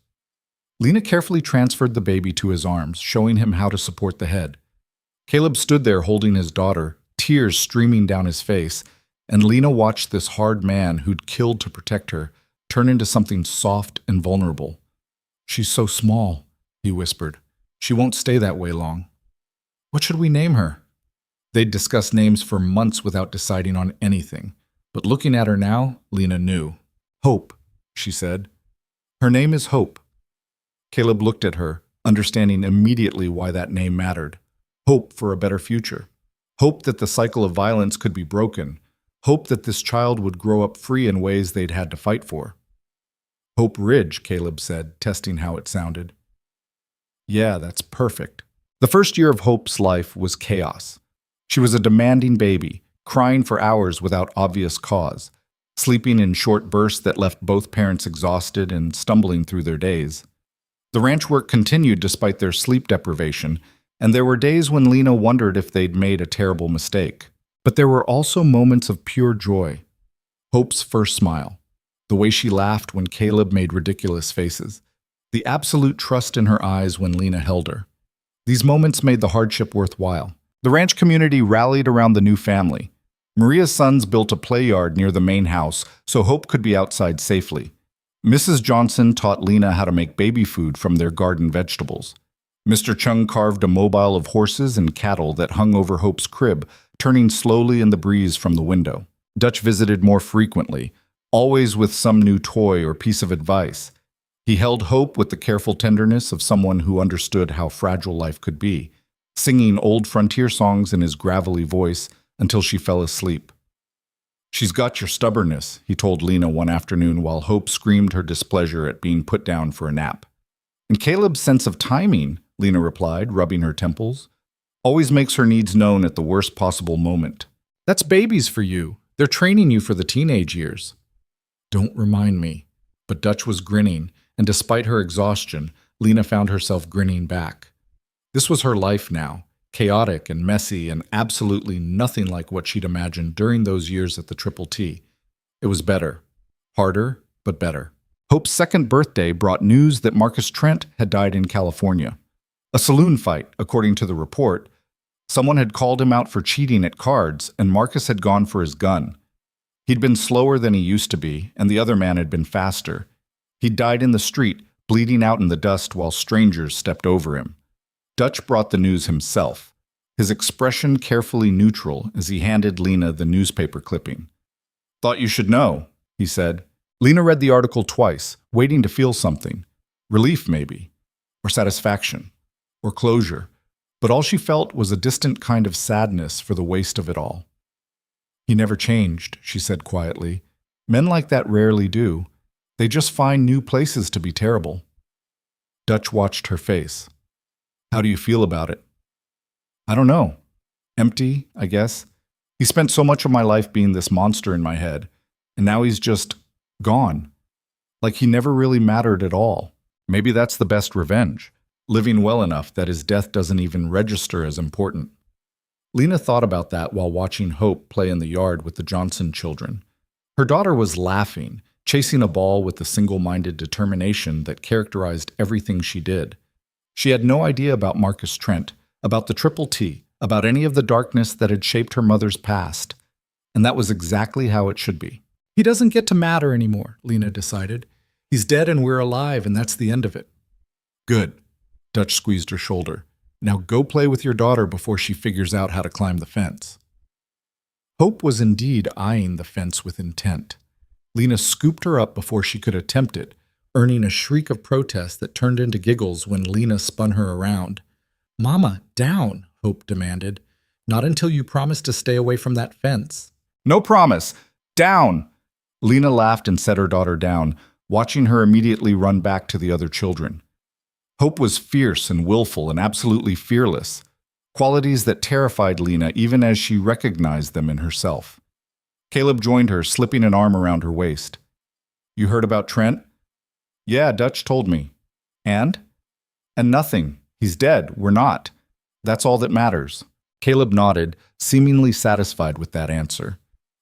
Lena carefully transferred the baby to his arms, showing him how to support the head. Caleb stood there holding his daughter, tears streaming down his face, and Lena watched this hard man who'd killed to protect her turn into something soft and vulnerable. "She's so small," he whispered. "She won't stay that way long." "What should we name her?" They'd discussed names for months without deciding on anything, but looking at her now, Lena knew. "Hope," she said. "Her name is Hope." Caleb looked at her, understanding immediately why that name mattered. Hope for a better future. Hope that the cycle of violence could be broken. Hope that this child would grow up free in ways they'd had to fight for. "Hope Ridge," Caleb said, testing how it sounded. "Yeah, that's perfect." The first year of Hope's life was chaos. She was a demanding baby, crying for hours without obvious cause, sleeping in short bursts that left both parents exhausted and stumbling through their days. The ranch work continued despite their sleep deprivation, and there were days when Lena wondered if they'd made a terrible mistake. But there were also moments of pure joy. Hope's first smile, the way she laughed when Caleb made ridiculous faces, the absolute trust in her eyes when Lena held her. These moments made the hardship worthwhile. The ranch community rallied around the new family. Maria's sons built a play yard near the main house so Hope could be outside safely. Mrs. Johnson taught Lena how to make baby food from their garden vegetables. Mr. Chung carved a mobile of horses and cattle that hung over Hope's crib, turning slowly in the breeze from the window. Dutch visited more frequently, always with some new toy or piece of advice. He held Hope with the careful tenderness of someone who understood how fragile life could be, singing old frontier songs in his gravelly voice until she fell asleep. "She's got your stubbornness," he told Lena one afternoon while Hope screamed her displeasure at being put down for a nap. "And Caleb's sense of timing," Lena replied, rubbing her temples, "always makes her needs known at the worst possible moment. That's babies for you. They're training you for the teenage years." "Don't remind me." But Dutch was grinning, and despite her exhaustion, Lena found herself grinning back. This was her life now, chaotic and messy and absolutely nothing like what she'd imagined during those years at the Triple T. It was better. Harder, but better. Hope's second birthday brought news that Marcus Trent had died in California. A saloon fight, according to the report. Someone had called him out for cheating at cards, and Marcus had gone for his gun. He'd been slower than he used to be, and the other man had been faster. He'd died in the street, bleeding out in the dust while strangers stepped over him. Dutch brought the news himself, his expression carefully neutral as he handed Lena the newspaper clipping. "Thought you should know," he said. Lena read the article twice, waiting to feel something. Relief, maybe. Or satisfaction. Or closure. But all she felt was a distant kind of sadness for the waste of it all. "He never changed," she said quietly. "Men like that rarely do. They just find new places to be terrible." Dutch watched her face. "How do you feel about it?" "I don't know. Empty, I guess. He spent so much of my life being this monster in my head, and now he's just gone. Like he never really mattered at all. Maybe that's the best revenge, living well enough that his death doesn't even register as important." Lena thought about that while watching Hope play in the yard with the Johnson children. Her daughter was laughing, chasing a ball with the single-minded determination that characterized everything she did. She had no idea about Marcus Trent, about the Triple T, about any of the darkness that had shaped her mother's past. And that was exactly how it should be. "He doesn't get to matter anymore," Lena decided. "He's dead and we're alive, and that's the end of it." "Good." Dutch squeezed her shoulder. Now go play with your daughter before she figures out how to climb the fence." Hope was indeed eyeing the fence with intent. Lena scooped her up before she could attempt it, earning a shriek of protest that turned into giggles when Lena spun her around. "Mama, down," Hope demanded. "Not until you promise to stay away from that fence." "No promise. Down!" Lena laughed and set her daughter down, watching her immediately run back to the other children. Hope was fierce and willful and absolutely fearless, qualities that terrified Lena even as she recognized them in herself. Caleb joined her, slipping an arm around her waist. "You heard about Trent?" "Yeah, Dutch told me." "And?" "And nothing. He's dead. We're not. That's all that matters." Caleb nodded, seemingly satisfied with that answer.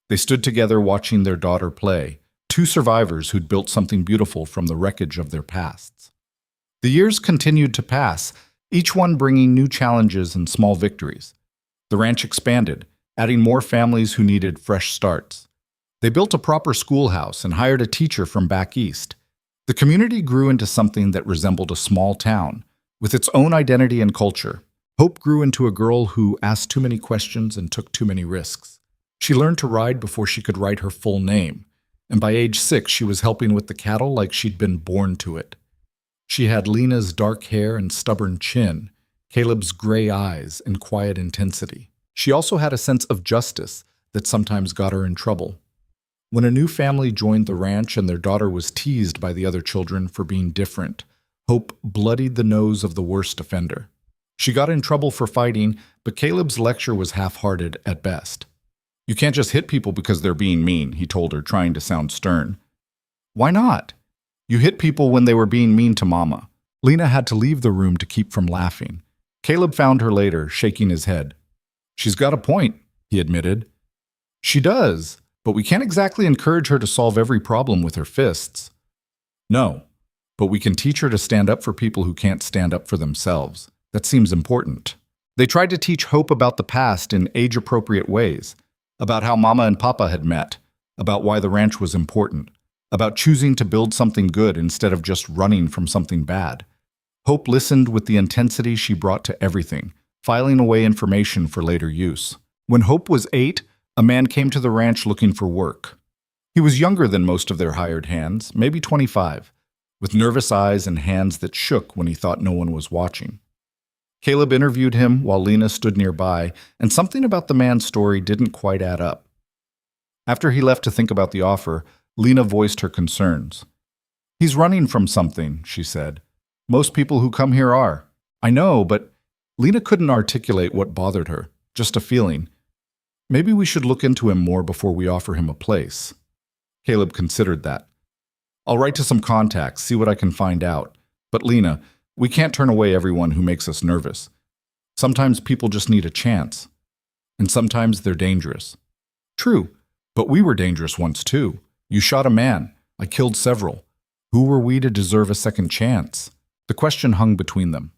They stood together watching their daughter play, two survivors who'd built something beautiful from the wreckage of their pasts. The years continued to pass, each one bringing new challenges and small victories. The ranch expanded, adding more families who needed fresh starts. They built a proper schoolhouse and hired a teacher from back east. The community grew into something that resembled a small town, with its own identity and culture. Hope grew into a girl who asked too many questions and took too many risks. She learned to ride before she could write her full name, and by age 6 she was helping with the cattle like she'd been born to it. She had Lena's dark hair and stubborn chin, Caleb's gray eyes and quiet intensity. She also had a sense of justice that sometimes got her in trouble. When a new family joined the ranch and their daughter was teased by the other children for being different, Hope bloodied the nose of the worst offender. She got in trouble for fighting, but Caleb's lecture was half-hearted at best. "You can't just hit people because they're being mean," he told her, trying to sound stern. "Why not? You hit people when they were being mean to Mama." Lena had to leave the room to keep from laughing. Caleb found her later, shaking his head. "She's got a point," he admitted. "She does, but we can't exactly encourage her to solve every problem with her fists." "No, but we can teach her to stand up for people who can't stand up for themselves. That seems important." They tried to teach Hope about the past in age-appropriate ways, about how Mama and Papa had met, about why the ranch was important, about choosing to build something good instead of just running from something bad. Hope listened with the intensity she brought to everything, filing away information for later use. When Hope was 8, a man came to the ranch looking for work. He was younger than most of their hired hands, maybe 25, with nervous eyes and hands that shook when he thought no one was watching. Caleb interviewed him while Lena stood nearby, and something about the man's story didn't quite add up. After he left to think about the offer, Lena voiced her concerns. "He's running from something," she said. "Most people who come here are." "I know, but..." Lena couldn't articulate what bothered her, just a feeling. "Maybe we should look into him more before we offer him a place." Caleb considered that. "I'll write to some contacts, see what I can find out. But Lena, we can't turn away everyone who makes us nervous. Sometimes people just need a chance. And sometimes they're dangerous." "True, but we were dangerous once too. You shot a man. I killed several. Who were we to deserve a second chance?" The question hung between them.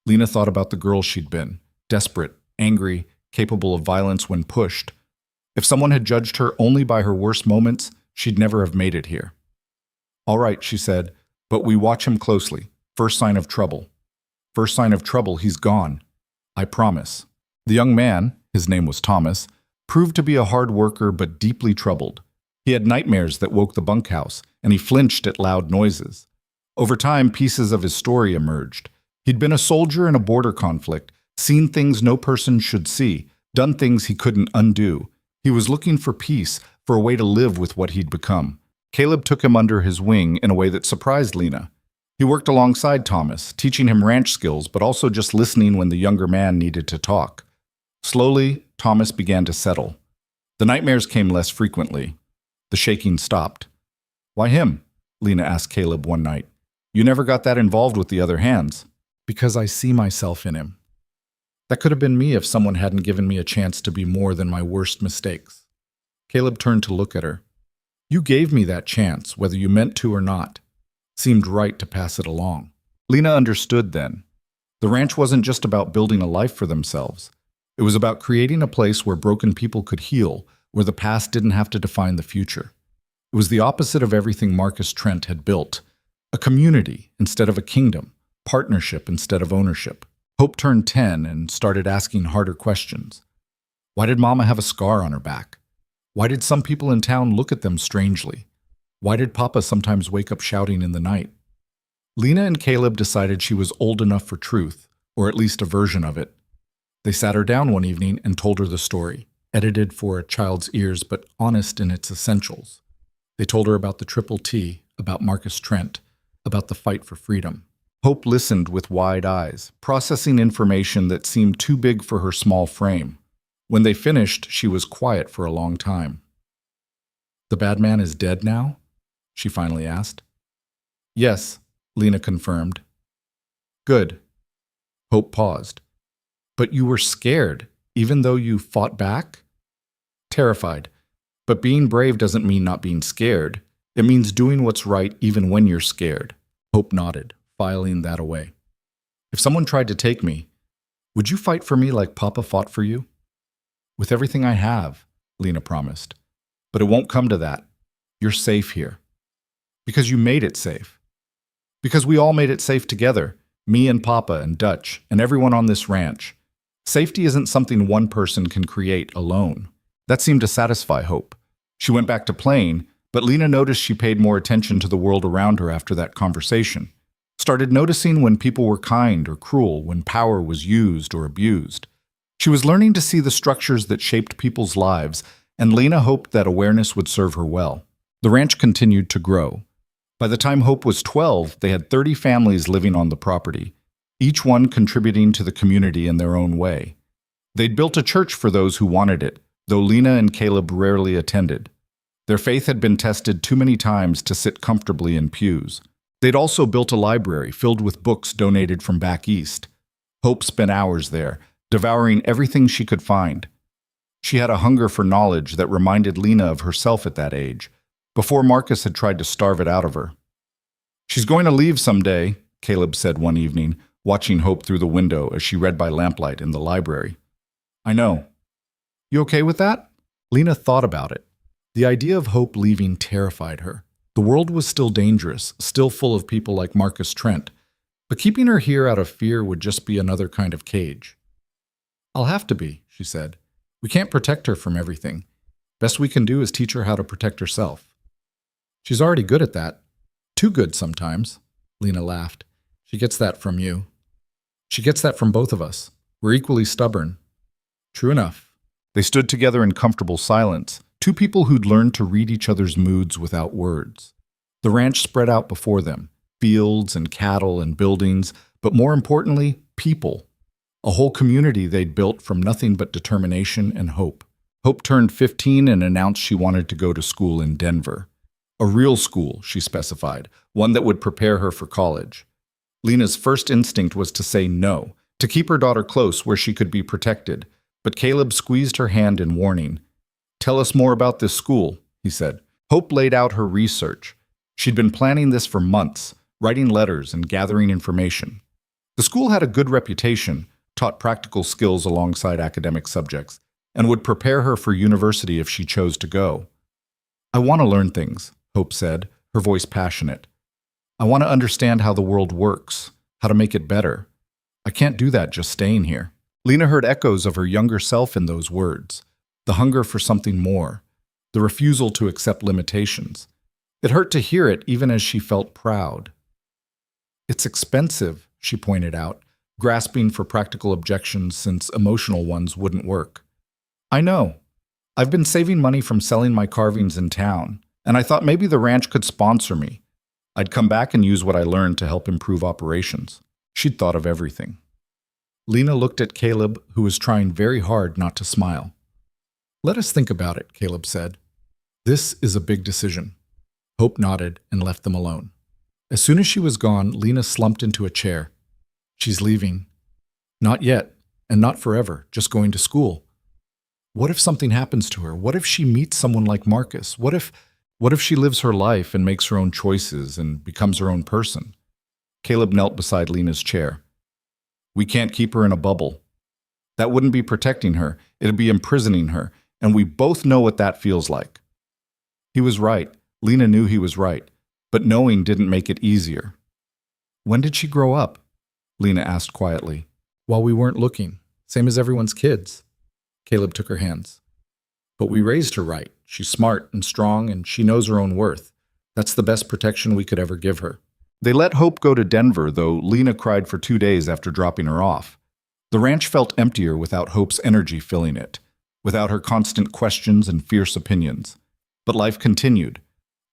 Lena thought about the girl she'd been, desperate, angry, capable of violence when pushed. If someone had judged her only by her worst moments, she'd never have made it here. "All right," she said, "but we watch him closely. First sign of trouble. First sign of trouble, he's gone. I promise." The young man, his name was Thomas, proved to be a hard worker but deeply troubled. He had nightmares that woke the bunkhouse, and he flinched at loud noises. Over time, pieces of his story emerged. He'd been a soldier in a border conflict, seen things no person should see, done things he couldn't undo. He was looking for peace, for a way to live with what he'd become. Caleb took him under his wing in a way that surprised Lena. He worked alongside Thomas, teaching him ranch skills, but also just listening when the younger man needed to talk. Slowly, Thomas began to settle. The nightmares came less frequently. The shaking stopped. "Why him?" Lena asked Caleb one night. "You never got that involved with the other hands." "Because I see myself in him. That could have been me if someone hadn't given me a chance to be more than my worst mistakes." Caleb turned to look at her. "You gave me that chance, whether you meant to or not. Seemed right to pass it along." Lena understood then. The ranch wasn't just about building a life for themselves. It was about creating a place where broken people could heal, where the past didn't have to define the future. It was the opposite of everything Marcus Trent had built. A community instead of a kingdom, partnership instead of ownership. Hope turned 10 and started asking harder questions. Why did Mama have a scar on her back? Why did some people in town look at them strangely? Why did Papa sometimes wake up shouting in the night? Lena and Caleb decided she was old enough for truth, or at least a version of it. They sat her down one evening and told her the story, edited for a child's ears but honest in its essentials. They told her about the Triple T, about Marcus Trent, about the fight for freedom. Hope listened with wide eyes, processing information that seemed too big for her small frame. When they finished, she was quiet for a long time. "The bad man is dead now?" she finally asked. "Yes," Lena confirmed. "Good." Hope paused. "But you were scared, even though you fought back?" "Terrified. But being brave doesn't mean not being scared. It means doing what's right even when you're scared." Hope nodded, filing that away. "If someone tried to take me, would you fight for me like Papa fought for you?" "With everything I have," Lena promised. "But it won't come to that. You're safe here. Because you made it safe. Because we all made it safe together, me and Papa and Dutch and everyone on this ranch. Safety isn't something one person can create alone." That seemed to satisfy Hope. She went back to playing, but Lena noticed she paid more attention to the world around her after that conversation. Started noticing when people were kind or cruel, when power was used or abused. She was learning to see the structures that shaped people's lives, and Lena hoped that awareness would serve her well. The ranch continued to grow. By the time Hope was 12, they had 30 families living on the property, each one contributing to the community in their own way. They'd built a church for those who wanted it, though Lena and Caleb rarely attended. Their faith had been tested too many times to sit comfortably in pews. They'd also built a library filled with books donated from back east. Hope spent hours there, devouring everything she could find. She had a hunger for knowledge that reminded Lena of herself at that age, before Marcus had tried to starve it out of her. "She's going to leave someday," Caleb said one evening, watching Hope through the window as she read by lamplight in the library. "I know. You okay with that?" Lena thought about it. The idea of Hope leaving terrified her. The world was still dangerous, still full of people like Marcus Trent, but keeping her here out of fear would just be another kind of cage. "I'll have to be," she said. "We can't protect her from everything. Best we can do is teach her how to protect herself." "She's already good at that. Too good sometimes," Lena laughed. "She gets that from you. She gets that from both of us. We're equally stubborn." "True enough." They stood together in comfortable silence, two people who'd learned to read each other's moods without words. The ranch spread out before them, fields and cattle and buildings, but more importantly, people. A whole community they'd built from nothing but determination and hope. Hope turned 15 and announced she wanted to go to school in Denver. A real school, she specified, one that would prepare her for college. Lena's first instinct was to say no, to keep her daughter close where she could be protected, but Caleb squeezed her hand in warning. "Tell us more about this school," he said. Hope laid out her research. She'd been planning this for months, writing letters and gathering information. The school had a good reputation, taught practical skills alongside academic subjects, and would prepare her for university if she chose to go. "I want to learn things," Hope said, her voice passionate. "I want to understand how the world works, how to make it better. I can't do that just staying here." Lena heard echoes of her younger self in those words, the hunger for something more, the refusal to accept limitations. It hurt to hear it even as she felt proud. "It's expensive," she pointed out, grasping for practical objections since emotional ones wouldn't work. "I know. I've been saving money from selling my carvings in town, and I thought maybe the ranch could sponsor me. I'd come back and use what I learned to help improve operations." She'd thought of everything. Lena looked at Caleb, who was trying very hard not to smile. "Let us think about it," Caleb said. "This is a big decision." Hope nodded and left them alone. As soon as she was gone, Lena slumped into a chair. "She's leaving." "Not yet, and not forever, just going to school." What if something happens to her? What if she meets someone like Marcus? What if she lives her life and makes her own choices and becomes her own person? Caleb knelt beside Lena's chair. "We can't keep her in a bubble. That wouldn't be protecting her. It'd be imprisoning her, and we both know what that feels like." He was right. Lena knew he was right, but knowing didn't make it easier. "When did she grow up?" Lena asked quietly. While we weren't looking, same as everyone's kids. Caleb took her hands. But we raised her right. She's smart and strong, and she knows her own worth. That's the best protection we could ever give her. They let Hope go to Denver, though Lena cried for 2 days after dropping her off. The ranch felt emptier without Hope's energy filling it, without her constant questions and fierce opinions. But life continued.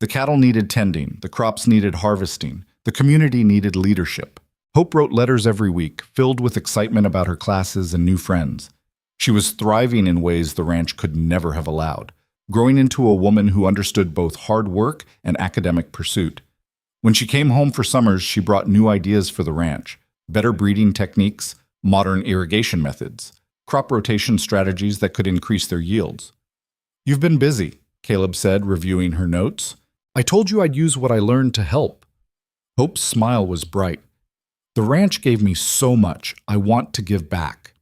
The cattle needed tending, the crops needed harvesting, the community needed leadership. Hope wrote letters every week, filled with excitement about her classes and new friends. She was thriving in ways the ranch could never have allowed, growing into a woman who understood both hard work and academic pursuit. When she came home for summers, she brought new ideas for the ranch, better breeding techniques, modern irrigation methods, crop rotation strategies that could increase their yields. "You've been busy," Caleb said, reviewing her notes. "I told you I'd use what I learned to help." Hope's smile was bright. "The ranch gave me so much. I want to give back."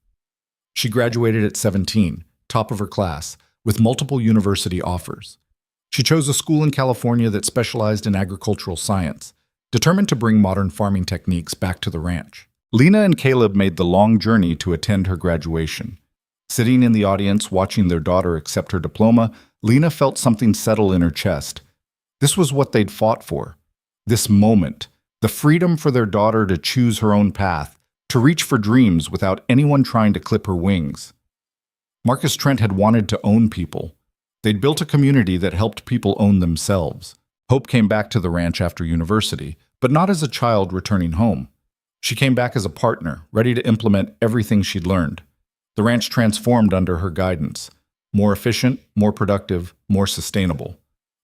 She graduated at 17, top of her class, with multiple university offers. She chose a school in California that specialized in agricultural science, determined to bring modern farming techniques back to the ranch. Lena and Caleb made the long journey to attend her graduation. Sitting in the audience watching their daughter accept her diploma, Lena felt something settle in her chest. This was what they'd fought for. This moment, the freedom for their daughter to choose her own path, to reach for dreams without anyone trying to clip her wings. Marcus Trent had wanted to own people. They'd built a community that helped people own themselves. Hope came back to the ranch after university, but not as a child returning home. She came back as a partner, ready to implement everything she'd learned. The ranch transformed under her guidance. More efficient, more productive, more sustainable.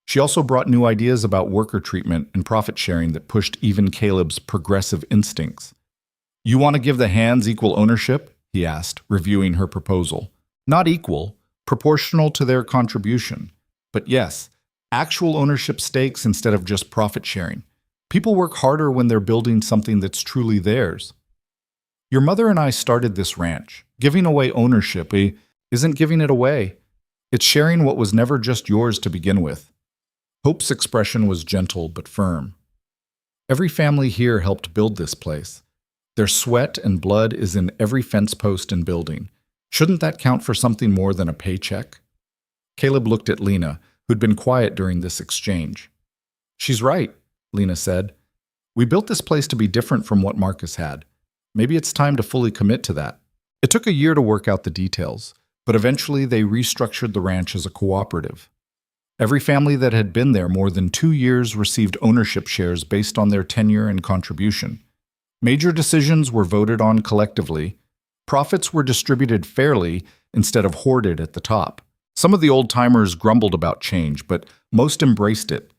She also brought new ideas about worker treatment and profit sharing that pushed even Caleb's progressive instincts. "You want to give the hands equal ownership?" he asked, reviewing her proposal. "Not equal, proportional to their contribution. But yes, actual ownership stakes instead of just profit sharing. People work harder when they're building something that's truly theirs. Your mother and I started this ranch. Giving away ownership isn't giving it away. It's sharing what was never just yours to begin with." Hope's expression was gentle but firm. "Every family here helped build this place. Their sweat and blood is in every fence post and building. Shouldn't that count for something more than a paycheck?" Caleb looked at Lena, who'd been quiet during this exchange. "She's right," Lena said. "We built this place to be different from what Marcus had. Maybe it's time to fully commit to that." It took a year to work out the details, but eventually they restructured the ranch as a cooperative. Every family that had been there more than 2 years received ownership shares based on their tenure and contribution. Major decisions were voted on collectively. Profits were distributed fairly instead of hoarded at the top. Some of the old-timers grumbled about change, but most embraced it.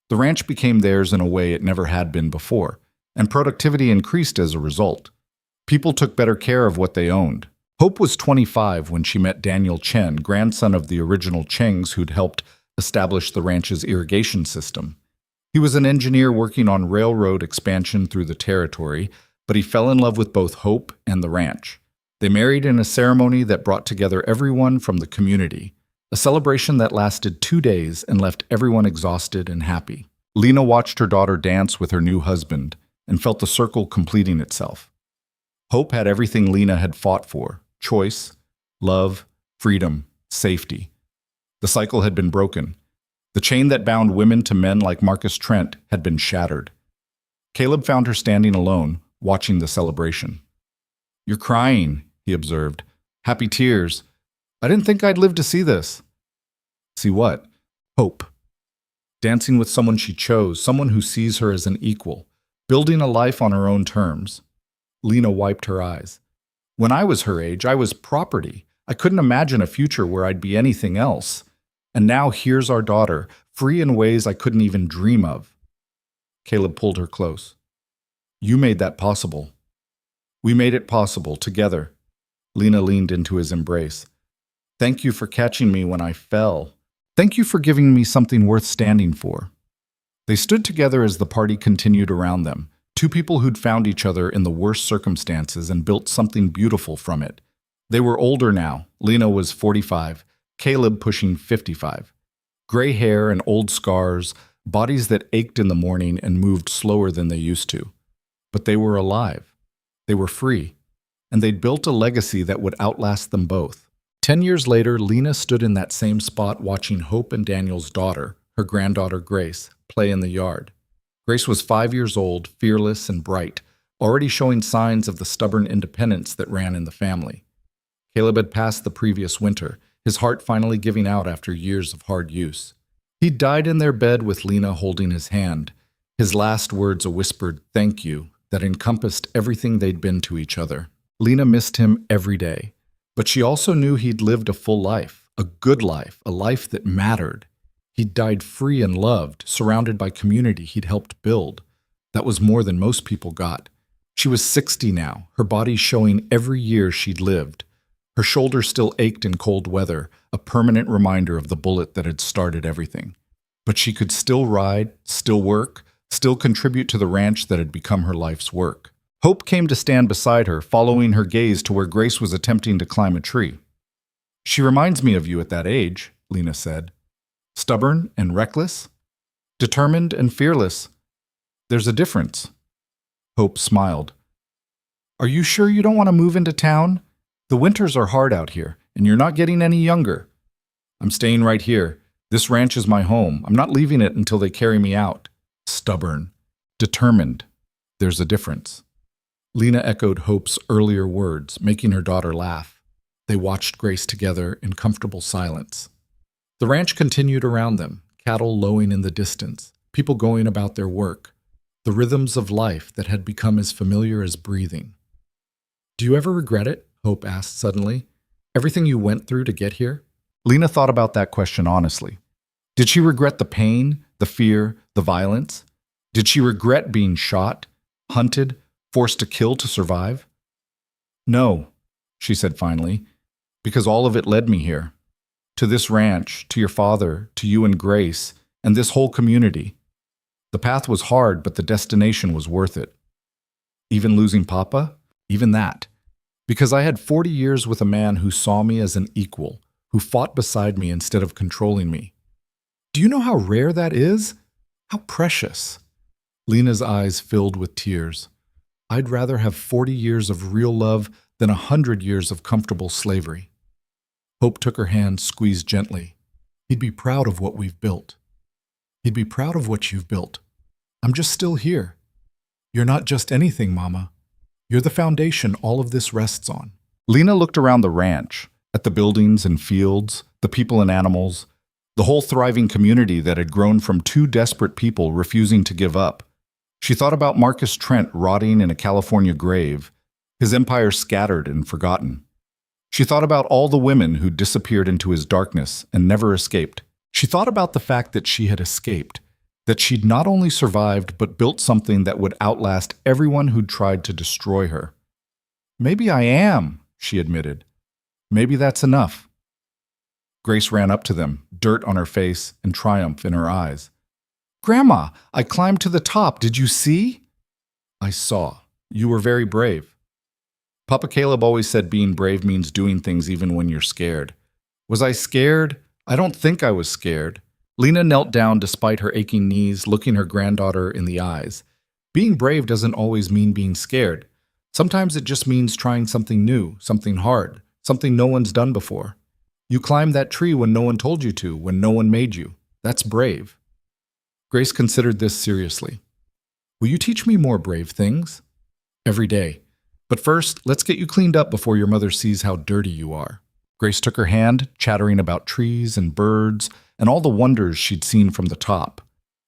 The ranch became theirs in a way it never had been before, and productivity increased as a result. People took better care of what they owned. Hope was 25 when she met Daniel Chen, grandson of the original Chengs who'd helped establish the ranch's irrigation system. He was an engineer working on railroad expansion through the territory, but he fell in love with both Hope and the ranch. They married in a ceremony that brought together everyone from the community, a celebration that lasted 2 days and left everyone exhausted and happy. Lena watched her daughter dance with her new husband and felt the circle completing itself. Hope had everything Lena had fought for: choice, love, freedom, safety. The cycle had been broken. The chain that bound women to men like Marcus Trent had been shattered. Caleb found her standing alone, watching the celebration. "You're crying," he observed. "Happy tears. I didn't think I'd live to see this." "See what?" "Hope. Dancing with someone she chose, someone who sees her as an equal, building a life on her own terms." Lena wiped her eyes. "When I was her age, I was property. I couldn't imagine a future where I'd be anything else. And now here's our daughter, free in ways I couldn't even dream of." Caleb pulled her close. "You made that possible." "We made it possible, together." Lena leaned into his embrace. "Thank you for catching me when I fell. Thank you for giving me something worth standing for." They stood together as the party continued around them, two people who'd found each other in the worst circumstances and built something beautiful from it. They were older now. Lena was 45, Caleb pushing 55. Gray hair and old scars, bodies that ached in the morning and moved slower than they used to. But they were alive. They were free. and they'd built a legacy that would outlast them both. 10 years later, Lena stood in that same spot watching Hope and Daniel's daughter, her granddaughter Grace, play in the yard. Grace was 5 years old, fearless and bright, already showing signs of the stubborn independence that ran in the family. Caleb had passed the previous winter, his heart finally giving out after years of hard use. He died in their bed with Lena holding his hand, his last words a whispered "thank you" that encompassed everything they'd been to each other. Lena missed him every day, but she also knew he'd lived a full life, a good life, a life that mattered. He'd died free and loved, surrounded by community he'd helped build. That was more than most people got. She was 60 now, her body showing every year she'd lived. Her shoulder still ached in cold weather, a permanent reminder of the bullet that had started everything. But she could still ride, still work, still contribute to the ranch that had become her life's work. Hope came to stand beside her, following her gaze to where Grace was attempting to climb a tree. "She reminds me of you at that age," Lena said. "Stubborn and reckless? Determined and fearless. There's a difference." Hope smiled. "Are you sure you don't want to move into town? The winters are hard out here, and you're not getting any younger." "I'm staying right here. This ranch is my home. I'm not leaving it until they carry me out." Stubborn. Determined. There's a difference. Lena echoed Hope's earlier words, making her daughter laugh. They watched Grace together in comfortable silence. The ranch continued around them, cattle lowing in the distance, people going about their work, the rhythms of life that had become as familiar as breathing. "Do you ever regret it?" Hope asked suddenly. "Everything you went through to get here?" Lena thought about that question honestly. Did she regret the pain, the fear, the violence? Did she regret being shot, hunted, forced to kill to survive? "No," she said finally, "because all of it led me here. To this ranch, to your father, to you and Grace, and this whole community. The path was hard, but the destination was worth it. Even losing Papa? Even that. Because I had 40 years with a man who saw me as an equal, who fought beside me instead of controlling me. Do you know how rare that is? How precious?" Lena's eyes filled with tears. "I'd rather have 40 years of real love than 100 years of comfortable slavery." Hope took her hand, squeezed gently. "He'd be proud of what we've built. He'd be proud of what you've built. I'm just still here. You're not just anything, Mama. You're the foundation all of this rests on." Lena looked around the ranch, at the buildings and fields, the people and animals, the whole thriving community that had grown from two desperate people refusing to give up. She thought about Marcus Trent rotting in a California grave, his empire scattered and forgotten. She thought about all the women who disappeared into his darkness and never escaped. She thought about the fact that she had escaped, that she'd not only survived but built something that would outlast everyone who'd tried to destroy her. "Maybe I am," she admitted. "Maybe that's enough." Grace ran up to them, dirt on her face and triumph in her eyes. "Grandma, I climbed to the top. Did you see?" "I saw. You were very brave." Papa Caleb always said being brave means doing things even when you're scared. Was I scared? I don't think I was scared. Lena knelt down despite her aching knees, looking her granddaughter in the eyes. Being brave doesn't always mean being scared. Sometimes it just means trying something new, something hard, something no one's done before. You climbed that tree when no one told you to, when no one made you. That's brave. Grace considered this seriously. "Will you teach me more brave things?" "Every day. But first, let's get you cleaned up before your mother sees how dirty you are." Grace took her hand, chattering about trees and birds and all the wonders she'd seen from the top.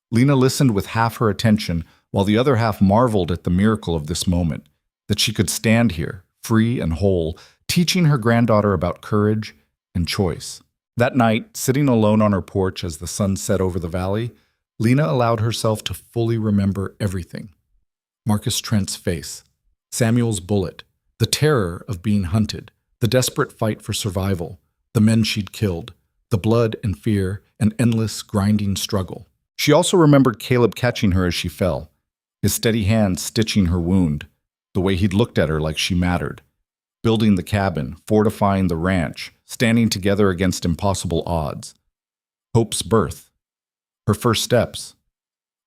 Lena listened with half her attention, while the other half marveled at the miracle of this moment, that she could stand here, free and whole, teaching her granddaughter about courage and choice. That night, sitting alone on her porch as the sun set over the valley, Lena allowed herself to fully remember everything. Marcus Trent's face, Samuel's bullet, the terror of being hunted, the desperate fight for survival, the men she'd killed, the blood and fear and endless grinding struggle. She also remembered Caleb catching her as she fell, his steady hand stitching her wound, the way he'd looked at her like she mattered, building the cabin, fortifying the ranch, standing together against impossible odds. Hope's birth, her first steps,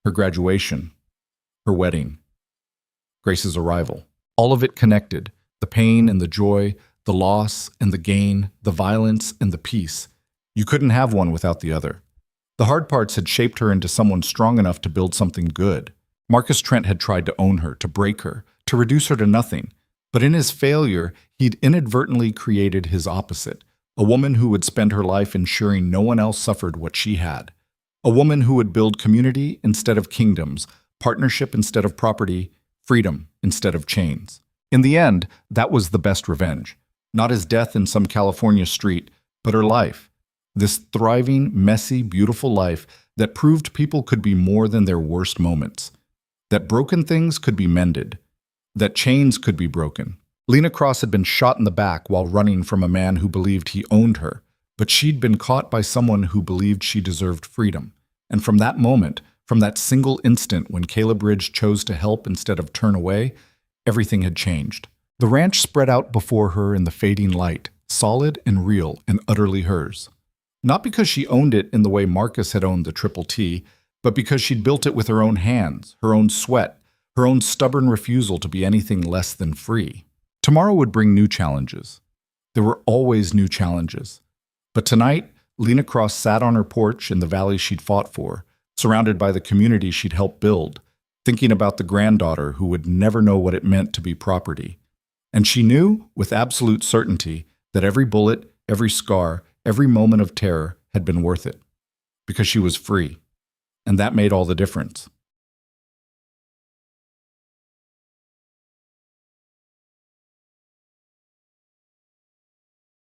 her graduation, her wedding, Grace's arrival. All of it connected, The pain and the joy, the loss and the gain, the violence and the peace. You couldn't have one without the other. The hard parts had shaped her into someone strong enough to build something good. Marcus Trent had tried to own her, to break her, to reduce her to nothing. But in his failure, he'd inadvertently created his opposite, a woman who would spend her life ensuring no one else suffered what she had. A woman who would build community instead of kingdoms, partnership instead of property, freedom instead of chains. In the end, that was the best revenge. Not his death in some California street, but her life. This thriving, messy, beautiful life that proved people could be more than their worst moments. That broken things could be mended. That chains could be broken. Lena Cross had been shot in the back while running from a man who believed he owned her, but she'd been caught by someone who believed she deserved freedom. And from that moment, from that single instant when Caleb Ridge chose to help instead of turn away, everything had changed. The ranch spread out before her in the fading light, solid and real and utterly hers. Not because she owned it in the way Marcus had owned the Triple T, but because she'd built it with her own hands, her own sweat, her own stubborn refusal to be anything less than free. Tomorrow would bring new challenges. There were always new challenges. But tonight, Lena Cross sat on her porch in the valley she'd fought for, surrounded by the community she'd helped build, thinking about the granddaughter who would never know what it meant to be property. And she knew, with absolute certainty, that every bullet, every scar, every moment of terror had been worth it. Because she was free. And that made all the difference.